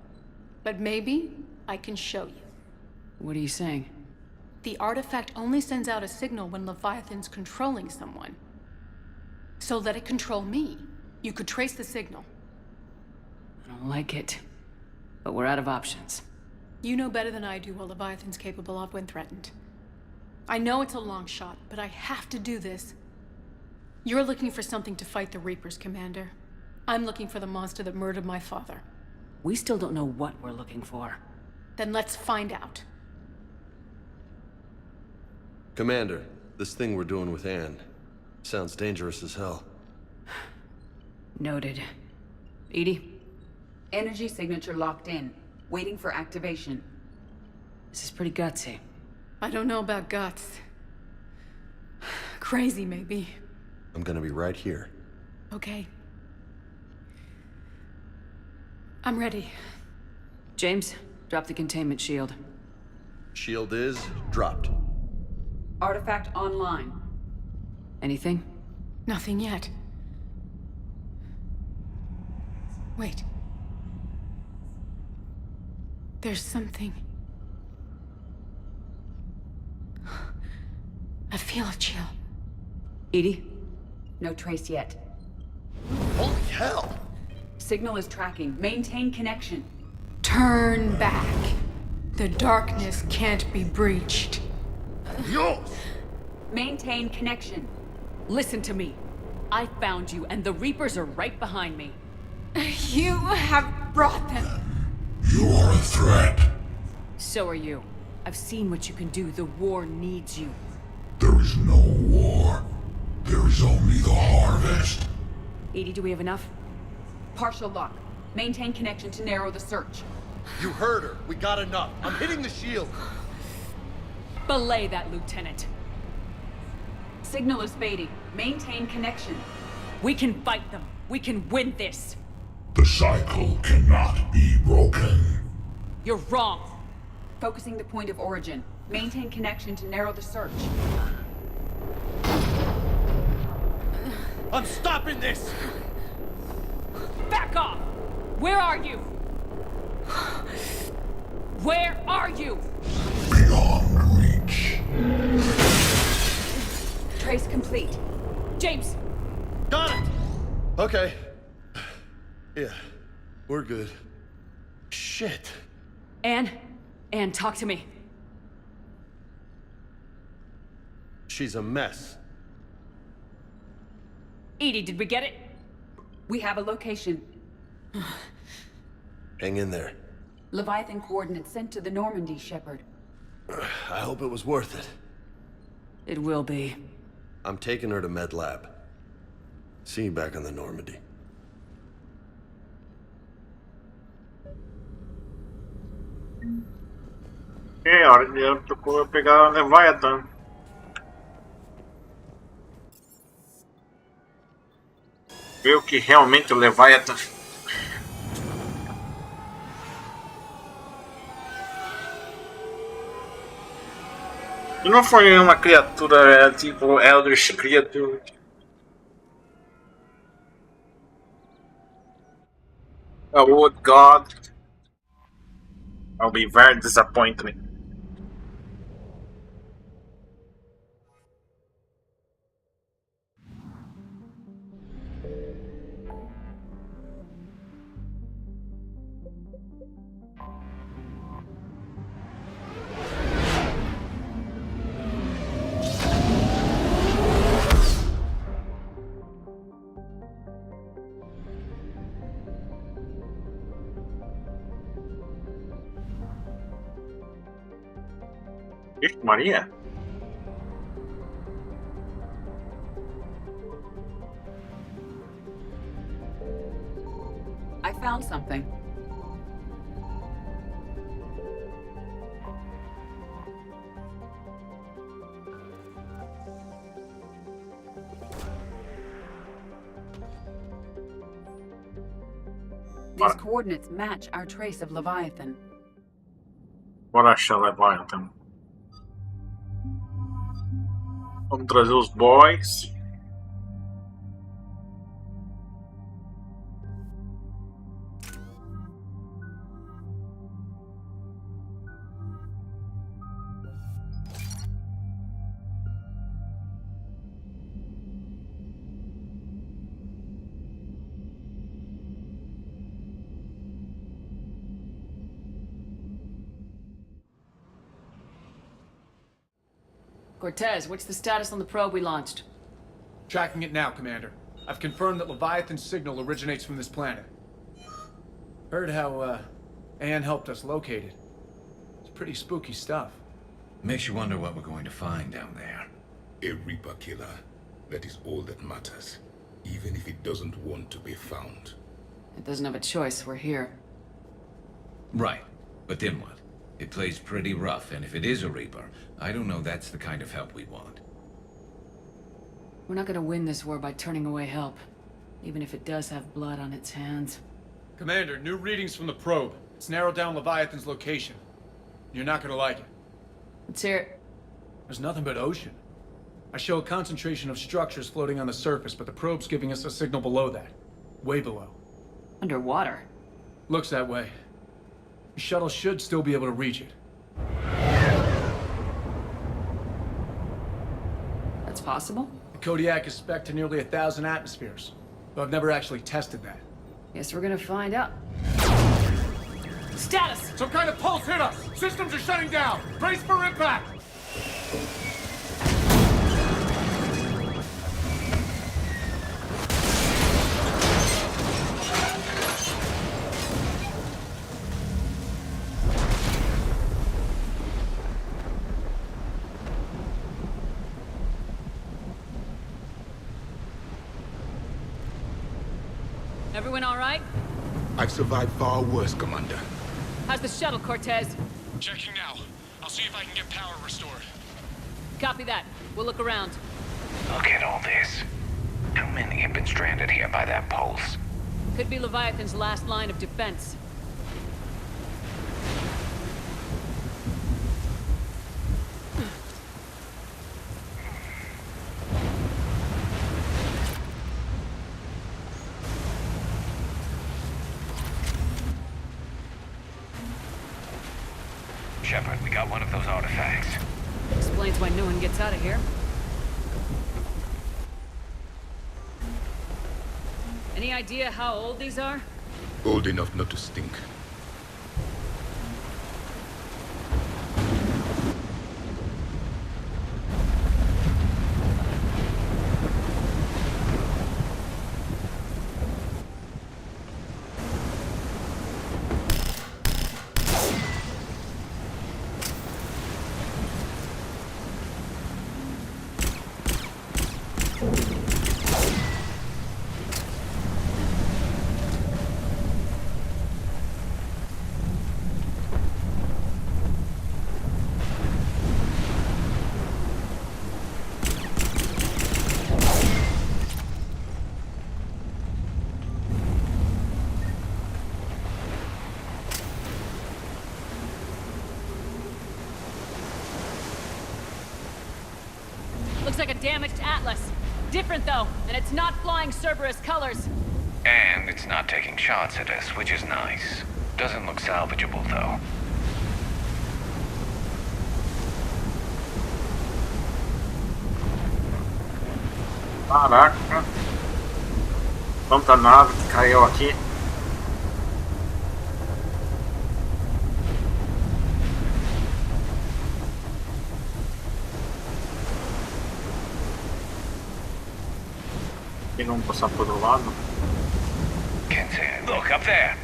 But maybe I can show you. What are you saying? The artifact only sends out a signal when Leviathan's controlling someone. So let it control me. You could trace the signal. I don't like it, but we're out of options. You know better than I do what Leviathan's capable of when threatened. I know it's a long shot, but I have to do this. You're looking for something to fight the Reapers, Commander. I'm looking for the monster that murdered my father. We still don't know what we're looking for. Then let's find out. Commander, this thing we're doing with Anne sounds dangerous as hell. Noted. Edie? Energy signature locked in, waiting for activation. This is pretty gutsy. I don't know about guts. Crazy, maybe. I'm gonna be right here. Okay. I'm ready. James, drop the containment shield. Shield is dropped. Artifact online. Anything? Nothing yet. Wait. There's something. I feel a chill. Edie? No trace yet. Holy hell! Signal is tracking. Maintain connection. Turn back. The darkness can't be breached. Dios! Maintain connection. Listen to me. I found you, and the Reapers are right behind me. You have brought them. You are a threat. So are you. I've seen what you can do. The war needs you. There is no war. There is only the harvest. Edie, do we have enough? Partial lock. Maintain connection to narrow the search. You heard her. We got enough. I'm hitting the shield. Belay that, Lieutenant. Signal is fading. Maintain connection. We can fight them. We can win this. The cycle cannot be broken. You're wrong. Focusing the point of origin. Maintain connection to narrow the search. I'm stopping this! Back off! Where are you? Where are you? Beyond reach. Trace complete. James! Got it! Okay. Yeah, we're good. Shit. Anne, talk to me. She's a mess. Edie, did we get it? We have a location. Hang in there. Leviathan coordinates sent to the Normandy, Shepard. I hope it was worth it. It will be. I'm taking her to Med Lab. See you back on the Normandy. Ok, hora de eu pegar a Leviathan. Ver o que realmente o Leviathan. E não foi uma criatura tipo Eldritch Creature. A Wood God. I'll be very disappointed. Vixe Maria. found something. These coordinates match our trace of Leviathan. Bora achar Leviathan. Vamos trazer os boys. Cortez, what's the status on the probe we launched? Tracking it now, Commander. I've confirmed that Leviathan's signal originates from this planet. Heard how, Anne helped us locate it. It's pretty spooky stuff. Makes you wonder what we're going to find down there. A Reaper killer. That is all that matters. Even if it doesn't want to be found. It doesn't have a choice, we're here. Right, but then what? It plays pretty rough, and if it is a Reaper, I don't know that's the kind of help we want. We're not gonna win this war by turning away help, even if it does have blood on its hands. Commander, new readings from the probe. It's narrowed down Leviathan's location. You're not gonna like it. Let's hear it. There's nothing but ocean. I show a concentration of structures floating on the surface, but the probe's giving us a signal below that. Way below. Underwater? Looks that way. The shuttle should still be able to reach it. That's possible? The Kodiak is spec'd to nearly 1,000 atmospheres, but I've never actually tested that. Guess we're gonna find out. Status! Some kind of pulse hit us! Systems are shutting down! Brace for impact! Everyone all right? I've survived far worse, Commander. How's the shuttle, Cortez? Checking now. I'll see if I can get power restored. Copy that. We'll look around. Look at all this. How many have been stranded here by that pulse? Could be Leviathan's last line of defense. Shepard, we got one of those artifacts. Explains why no one gets out of here. Any idea how old these are? Old enough not to stink. Looks like a damaged Atlas. Different though, and it's not flying Cerberus colors. And it's not taking shots at us, which is nice. Doesn't look salvageable, though. Caraca. Quanta nave que caiu aqui. E não passar por outro lado. Look, up there!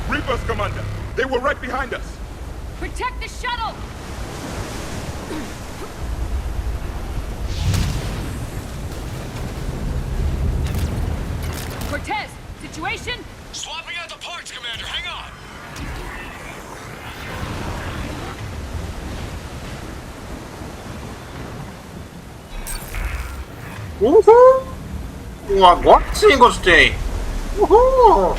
Reapers, Commander! They were right behind us! Protect the shuttle! Cortez, situation? Swapping out the parts, Commander. Hang on. Uhul! Agora sim gostei! Uhul!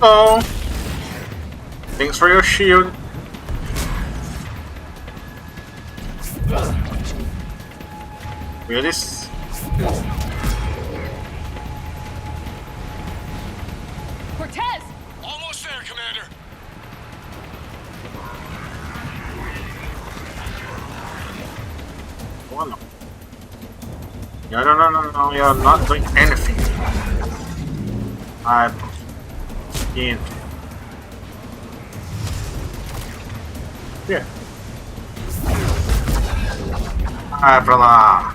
Hello! Thanks for your shield. Really? Cortez! Almost there, Commander. Oh no. No, you're not doing anything. I can't. Yeah. Vai pra lá.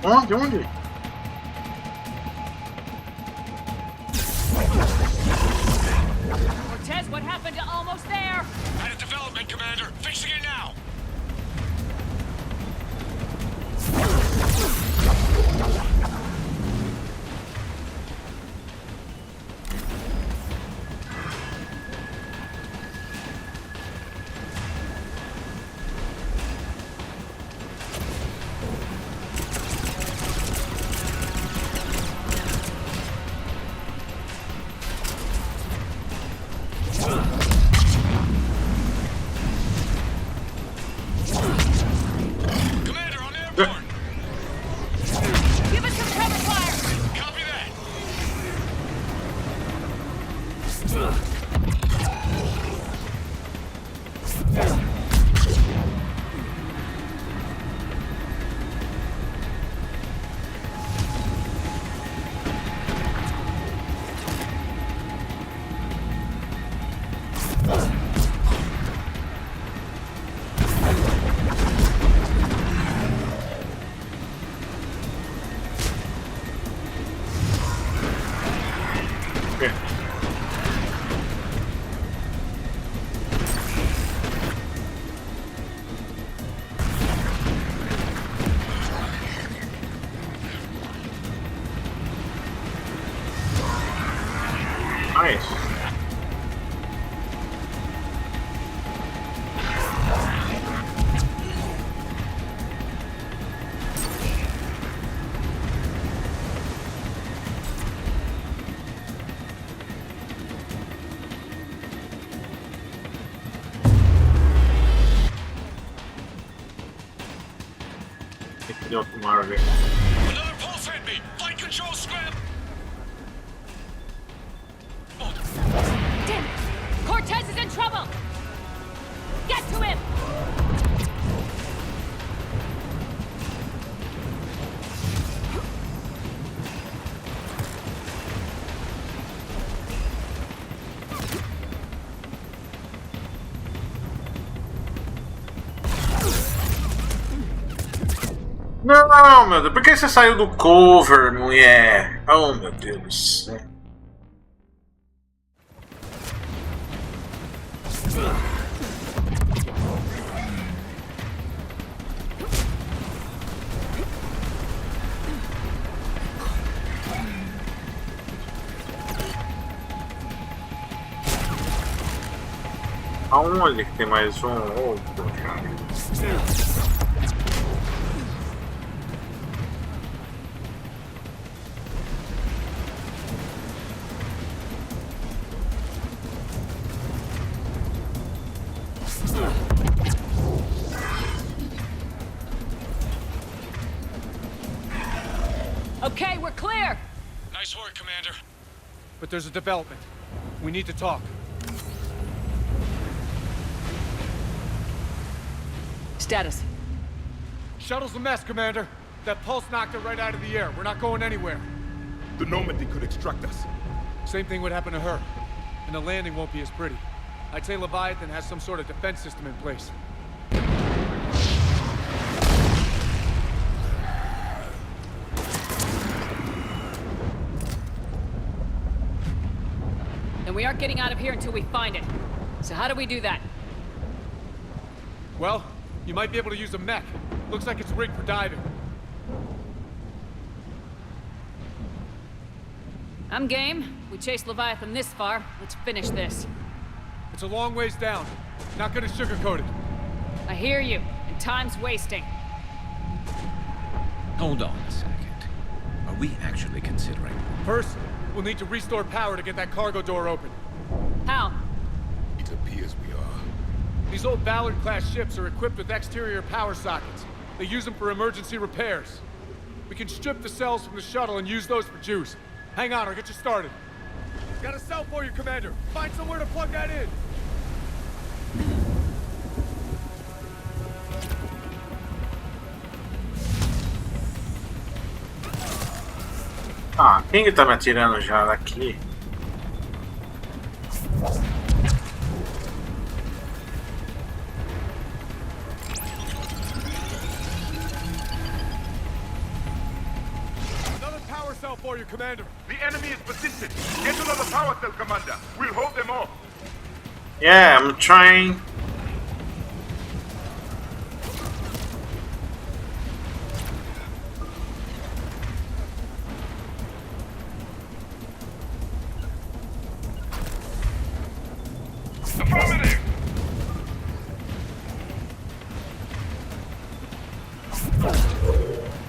Onde? Cortez, what happened to almost there? Had a development, Commander. Fixing it now. Give us some cover fire! Copy that. Nice. Deu tomar ver. Another pulse hit me. Flight control scram. Damn it! Cortez is in trouble! Get to him! Não, meu Deus, por que você saiu do cover, mulher? Oh, meu Deus do céu. Aonde que tem mais um? Outro, cara. Okay, we're clear! Nice work, Commander. But there's a development. We need to talk. Status. Shuttle's a mess, Commander. That pulse knocked it right out of the air. We're not going anywhere. The Normandy could extract us. Same thing would happen to her. And the landing won't be as pretty. I'd say Leviathan has some sort of defense system in place. Then we aren't getting out of here until we find it. So how do we do that? Well, you might be able to use a mech. Looks like it's rigged for diving. I'm game. We chased Leviathan this far. Let's finish this. It's a long ways down. Not gonna sugarcoat it. I hear you, and time's wasting. Hold on a second. Are we actually considering? First, we'll need to restore power to get that cargo door open. How? It appears we are. These old Ballard-class ships are equipped with exterior power sockets. They use them for emergency repairs. We can strip the cells from the shuttle and use those for juice. Hang on, I'll get you started. Got a cell for you, Commander. Find somewhere to plug that in. Ah, quem que tá me atirando já daqui? Another power cell for you, Commander. The enemy is persistent. Get another power cell, Commander. We'll hold them off. Yeah, I'm trying.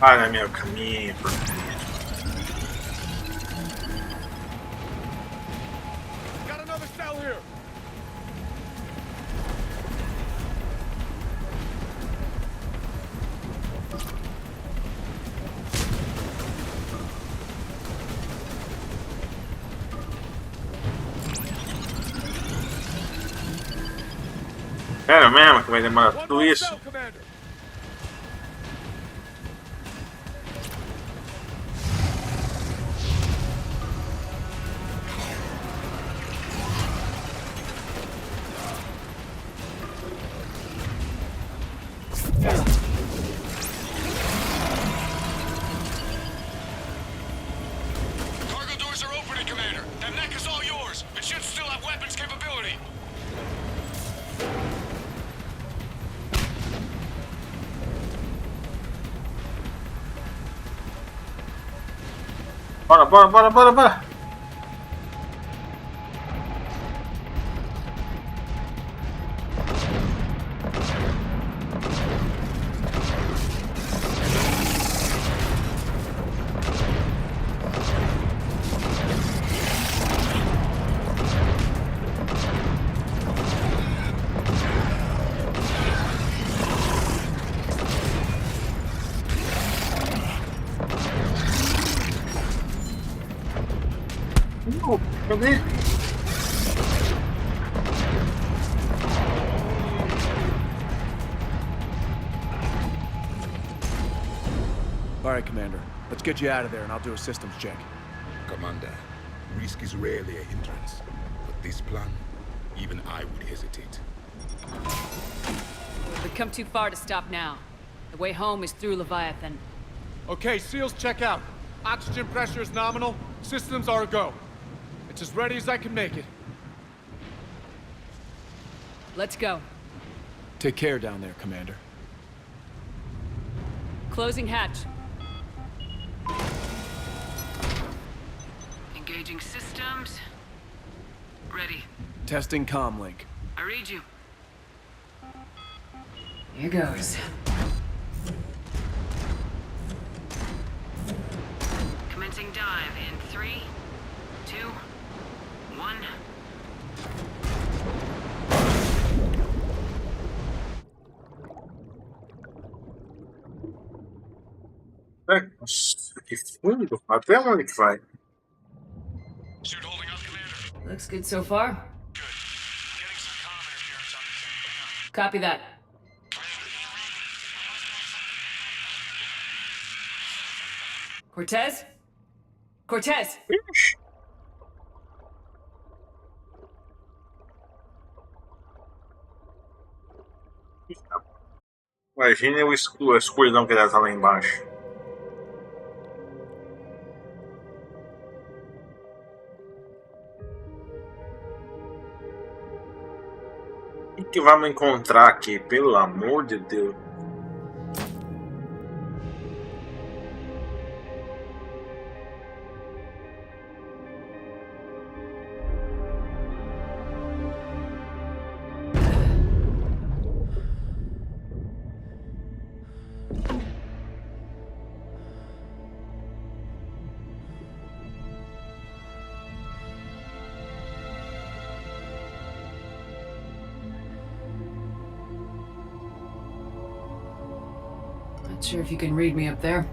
Olha meu caminho, por Got another cell here. Sério mesmo que vai demorar tudo isso? Cargo doors are opening, Commander. That mech is all yours. It should still have weapons capability. Bora, bora, bora, bora, bora! Cadê? All right, Commander. Let's get you out of there and I'll do a systems check. Commander, risk is rarely a hindrance. But this plan, even I would hesitate. We've come too far to stop now. The way home is through Leviathan. Okay, SEALs check out. Oxygen pressure is nominal. Systems are a go. It's as ready as I can make it. Let's go. Take care down there, Commander. Closing hatch. Engaging systems. Ready. Testing comm link. I read you. Here goes. Commencing dive in 3, 2, 1. Nossa, que fundo! Até onde que vai? Looks good so far. Copy that. Cortez? Cortez! Imagine a escuridão que deve estar lá embaixo. O que vamos encontrar aqui? Pelo amor de Deus. Not sure if you can read me up there.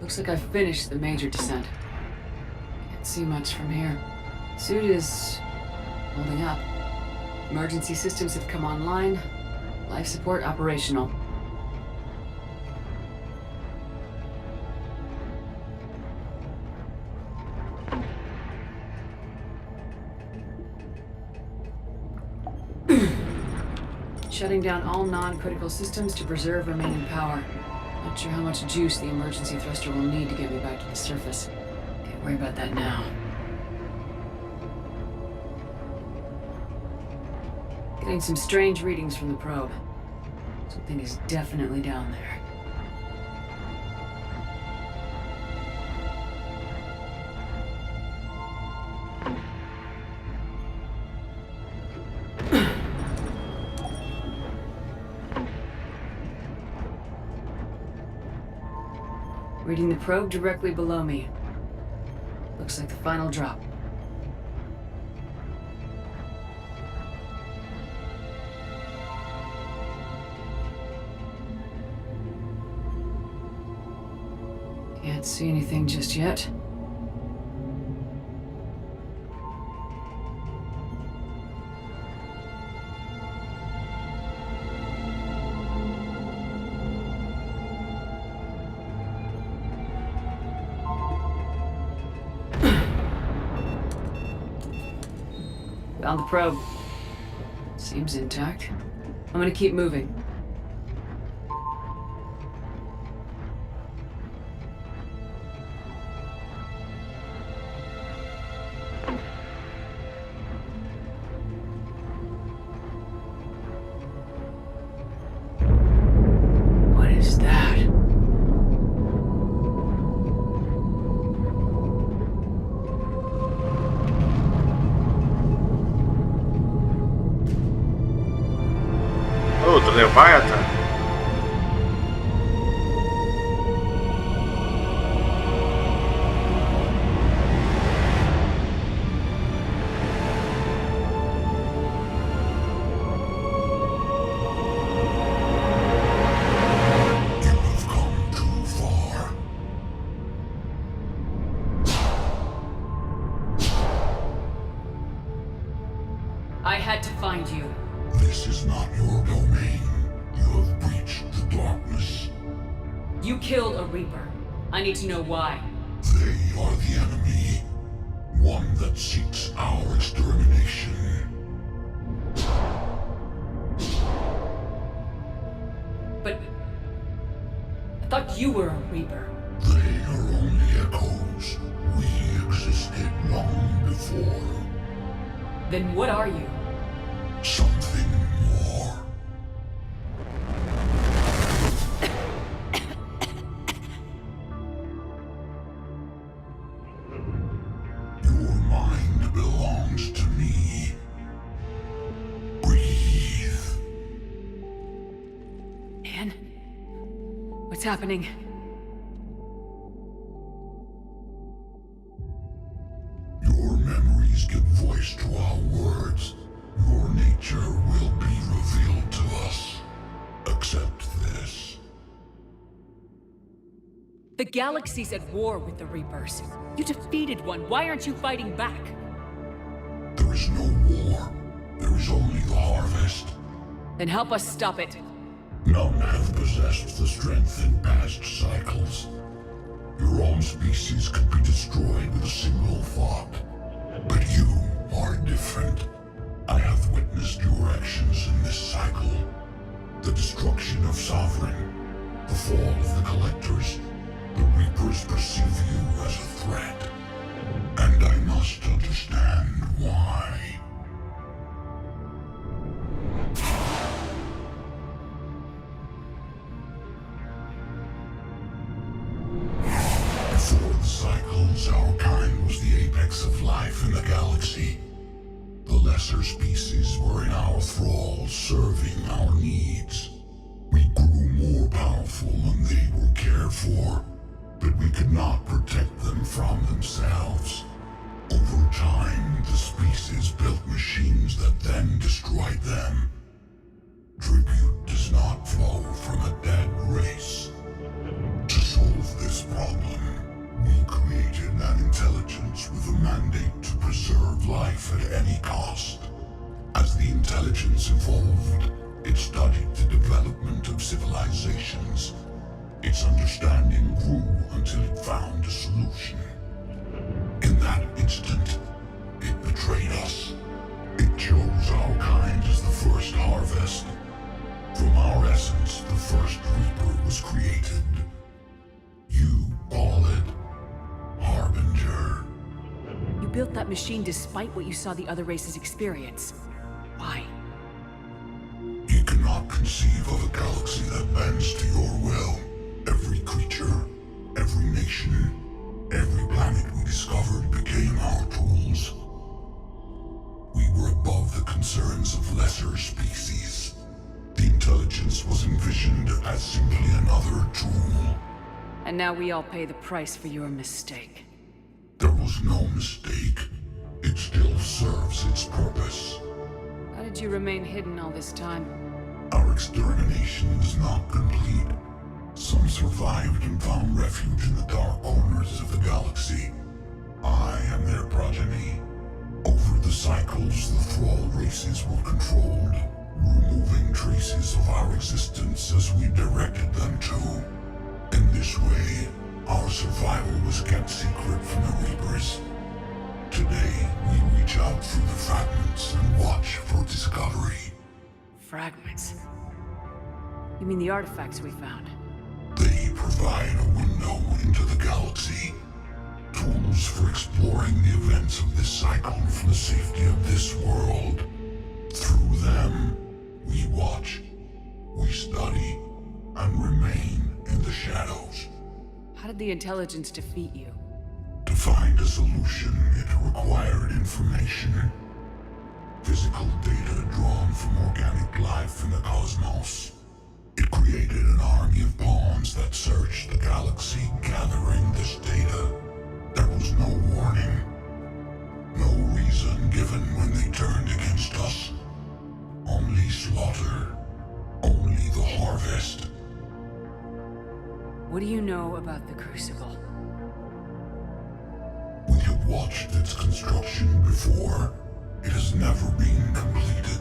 Looks like I've finished the major descent. Can't see much from here. Suit is holding up. Emergency systems have come online. Life support operational. Shutting down all non-critical systems to preserve remaining power. Not sure how much juice the emergency thruster will need to get me back to the surface. Can't worry about that now. Getting some strange readings from the probe. Something is definitely down there. Reading the probe directly below me. Looks like the final drop. Can't see anything just yet. Found the probe. Seems intact. I'm gonna keep moving. What is that? Outro Leviathan? I had to find you. This is not your domain. You have breached the darkness. You killed a Reaper. I need to know why. They are the enemy. One that seeks our extermination. But I thought you were a Reaper. They are only echoes. We existed long before. Then what are you? Something more. Your mind belongs to me. Breathe. Anne? What's happening? Your memories give voice to our words. Your nature will be revealed to us. Accept this. The galaxy's at war with the Reapers. You defeated one. Why aren't you fighting back? There is no war. There is only the harvest. Then help us stop it. None have possessed the strength in past cycles. Your own species could be destroyed with a single thought. But you are different. I have witnessed your actions in this cycle. The destruction of Sovereign, the fall of the Collectors. The Reapers perceive you as a threat. And I must understand why. life in the galaxy. The lesser species were in our thrall, serving our needs. We grew more powerful and they were cared for, but we could not protect them from themselves. Over time, the species built machines that then destroyed them. Tribute does not flow from a dead race. To solve this problem, we created an intelligence with a mandate to preserve life at any cost. As the intelligence evolved, it studied the development of civilizations. Its understanding grew until it found a solution. In that instant, it betrayed us. It chose our kind as the first harvest. From our essence, the first Reaper was created. You call it Harbinger. You built that machine despite what you saw the other races experience. Why? You cannot conceive of a galaxy that bends to your will. Every creature, every nation, every planet we discovered became our tools. We were above the concerns of lesser species. The intelligence was envisioned as simply another tool. And now we all pay the price for your mistake. There was no mistake. It still serves its purpose. How did you remain hidden all this time? Our extermination is not complete. Some survived and found refuge in the dark corners of the galaxy. I am their progeny. Over the cycles, the thrall races were controlled, removing traces of our existence as we directed them to. In this way, our survival was kept secret from the Reapers. Today, we reach out through the fragments and watch for discovery. Fragments? You mean the artifacts we found? They provide a window into the galaxy. Tools for exploring the events of this cycle from the safety of this world. Through them, we watch, we study, and remain in the shadows. How did the intelligence defeat you? To find a solution, it required information. Physical data drawn from organic life in the cosmos. It created an army of pawns that searched the galaxy, gathering this data. There was no warning. No reason given when they turned against us. Only slaughter. Only the harvest. What do you know about the Crucible? We have watched its construction before. It has never been completed.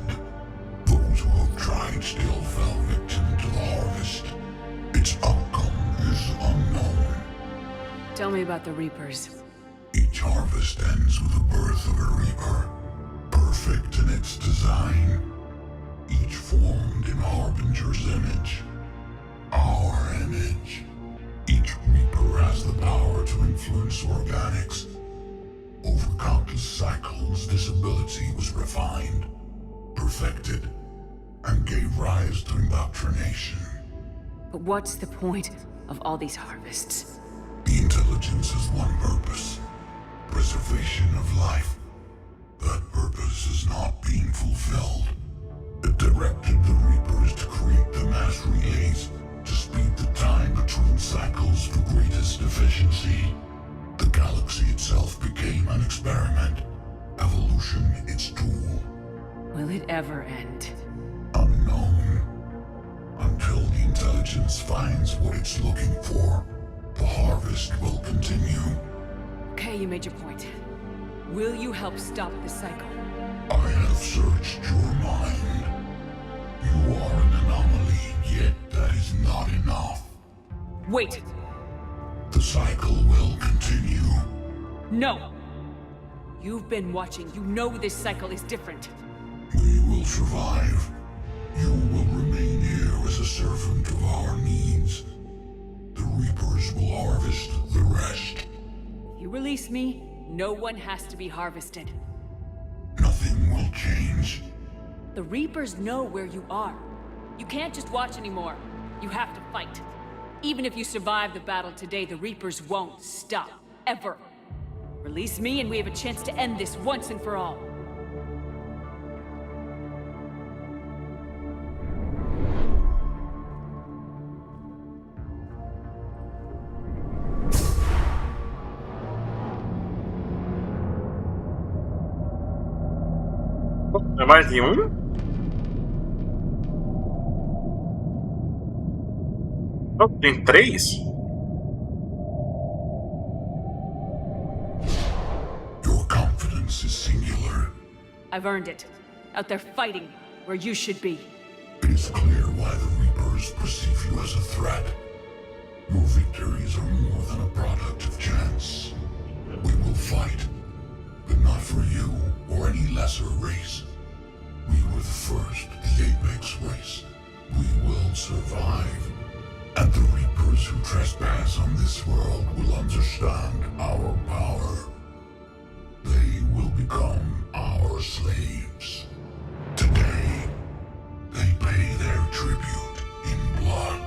Those who have tried still fell victim to the harvest. Its outcome is unknown. Tell me about the Reapers. Each harvest ends with the birth of a Reaper. Perfect in its design. Each formed in Harbinger's image. Our image. Each Reaper has the power to influence organics. Over countless cycles, this ability was refined, perfected, and gave rise to indoctrination. But what's the point of all these harvests? The intelligence has one purpose. Preservation of life. That purpose is not being fulfilled. It directed the Reapers to create the mass relays to speed the time between cycles for greatest efficiency. The galaxy itself became an experiment. Evolution its tool. Will it ever end? Unknown. Until the intelligence finds what it's looking for, the harvest will continue. Okay, you made your point. Will you help stop the cycle? I have searched your mind. You are an anomaly, yet that is not enough. Wait! The cycle will continue. No! You've been watching. You know this cycle is different. We will survive. You will remain here as a servant of our needs. The Reapers will harvest the rest. If you release me, no one has to be harvested. Nothing will change. The Reapers know where you are. You can't just watch anymore. You have to fight. Even if you survive the battle today, the Reapers won't stop. Ever. Release me and we have a chance to end this once and for all. É mais de um? Oh, tem 3? Your confidence is singular. I've earned it. Out there fighting, where you should be. It is clear why the Reapers perceive you as a threat. Your victories are more than a product of chance. We will fight, but not for you or any lesser race. We were the first, the Apex race. We will survive. And the Reapers who trespass on this world will understand our power. They will become our slaves. Today, they pay their tribute in blood.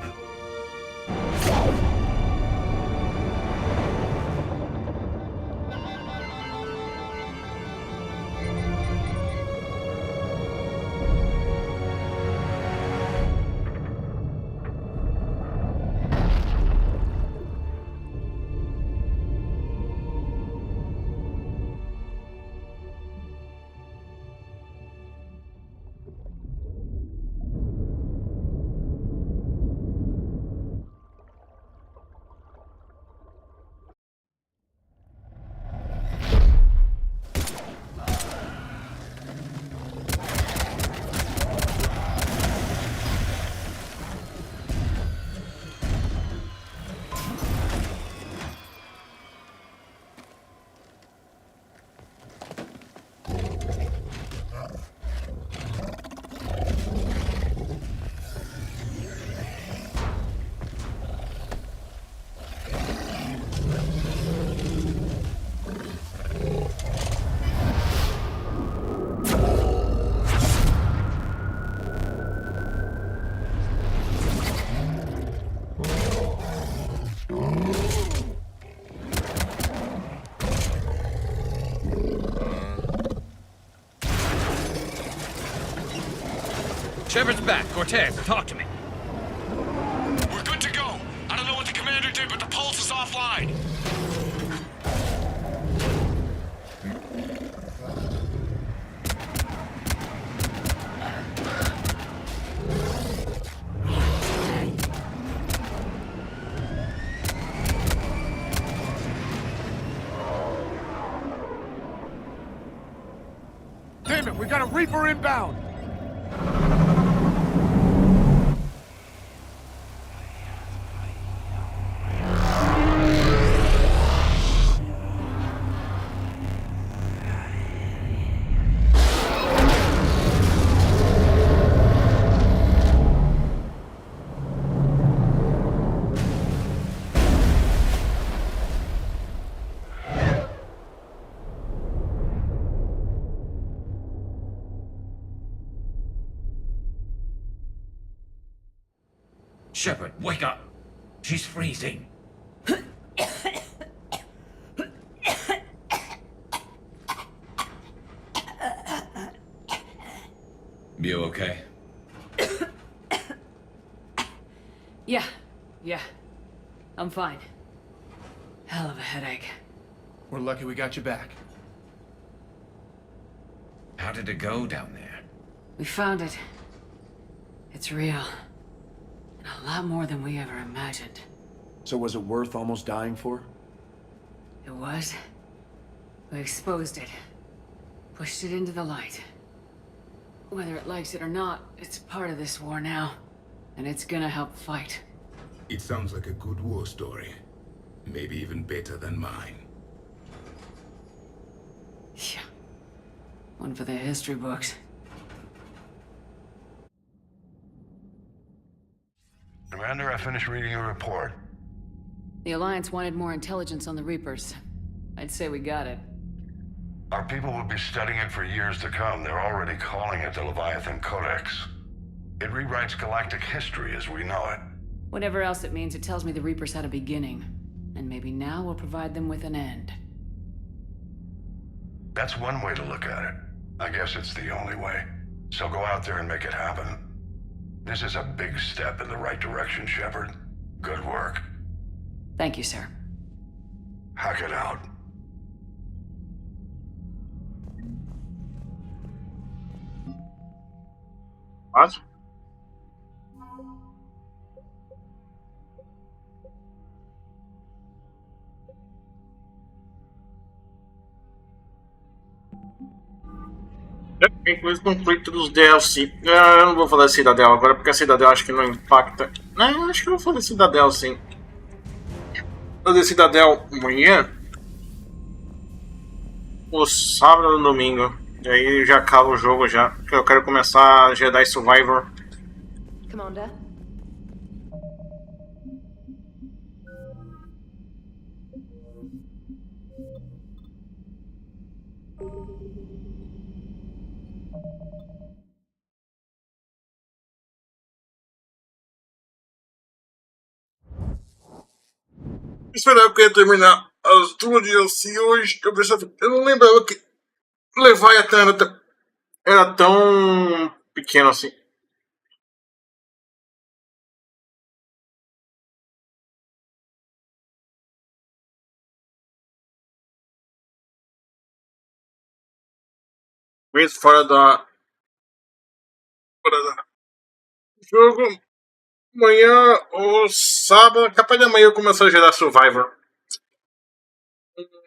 Shepard's back. Cortez, talk to me. We're good to go. I don't know what the commander did, but the pulse is offline. Damn it, we got a Reaper inbound! Shepard, wake up! She's freezing. You okay? Yeah. I'm fine. Hell of a headache. We're lucky we got you back. How did it go down there? We found it. It's real. And a lot more than we ever imagined. So was it worth almost dying for? It was. We exposed it. Pushed it into the light. Whether it likes it or not, it's part of this war now. And it's gonna help fight. It sounds like a good war story. Maybe even better than mine. Yeah. One for the history books. Commander, I finished reading your report. The Alliance wanted more intelligence on the Reapers. I'd say we got it. Our people will be studying it for years to come. They're already calling it the Leviathan Codex. It rewrites galactic history as we know it. Whatever else it means, it tells me the Reapers had a beginning. And maybe now we'll provide them with an end. That's one way to look at it. I guess it's the only way. So go out there and make it happen. This is a big step in the right direction, Shepard. Good work. Thank you, sir. Hack it out. What? Inclusive conflito dos DLC. Eu não vou falar de Cidadel agora, porque a Cidadel acho que não impacta. Não, acho que eu vou falar de Cidadel sim. Vou fazer Cidadel amanhã. O sábado ou no domingo. E aí já acaba o jogo já. Porque eu quero começar Jedi Survivor. Commander? Esperava que eu ia terminar as duas DLC hoje. Eu não lembrava que Leviathan era tão pequeno assim. Mesmo fora da jogo. Amanhã ou sábado, capaz de amanhã eu começar a gerar Survivor.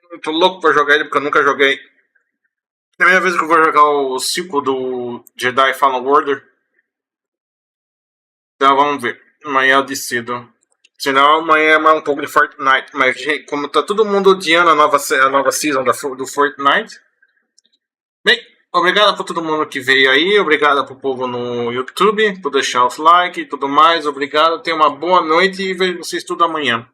Eu tô louco pra jogar ele porque eu nunca joguei. É a primeira vez que eu vou jogar o sequel do Jedi Fallen Order. Então vamos ver. Amanhã eu decido. Senão amanhã é mais um pouco de Fortnite. Mas como tá todo mundo odiando a nova season do Fortnite. Bem, obrigado por todo mundo que veio aí. Obrigado pro povo no YouTube por deixar os likes e tudo mais. Obrigado. Tenha uma boa noite e vejo vocês tudo amanhã.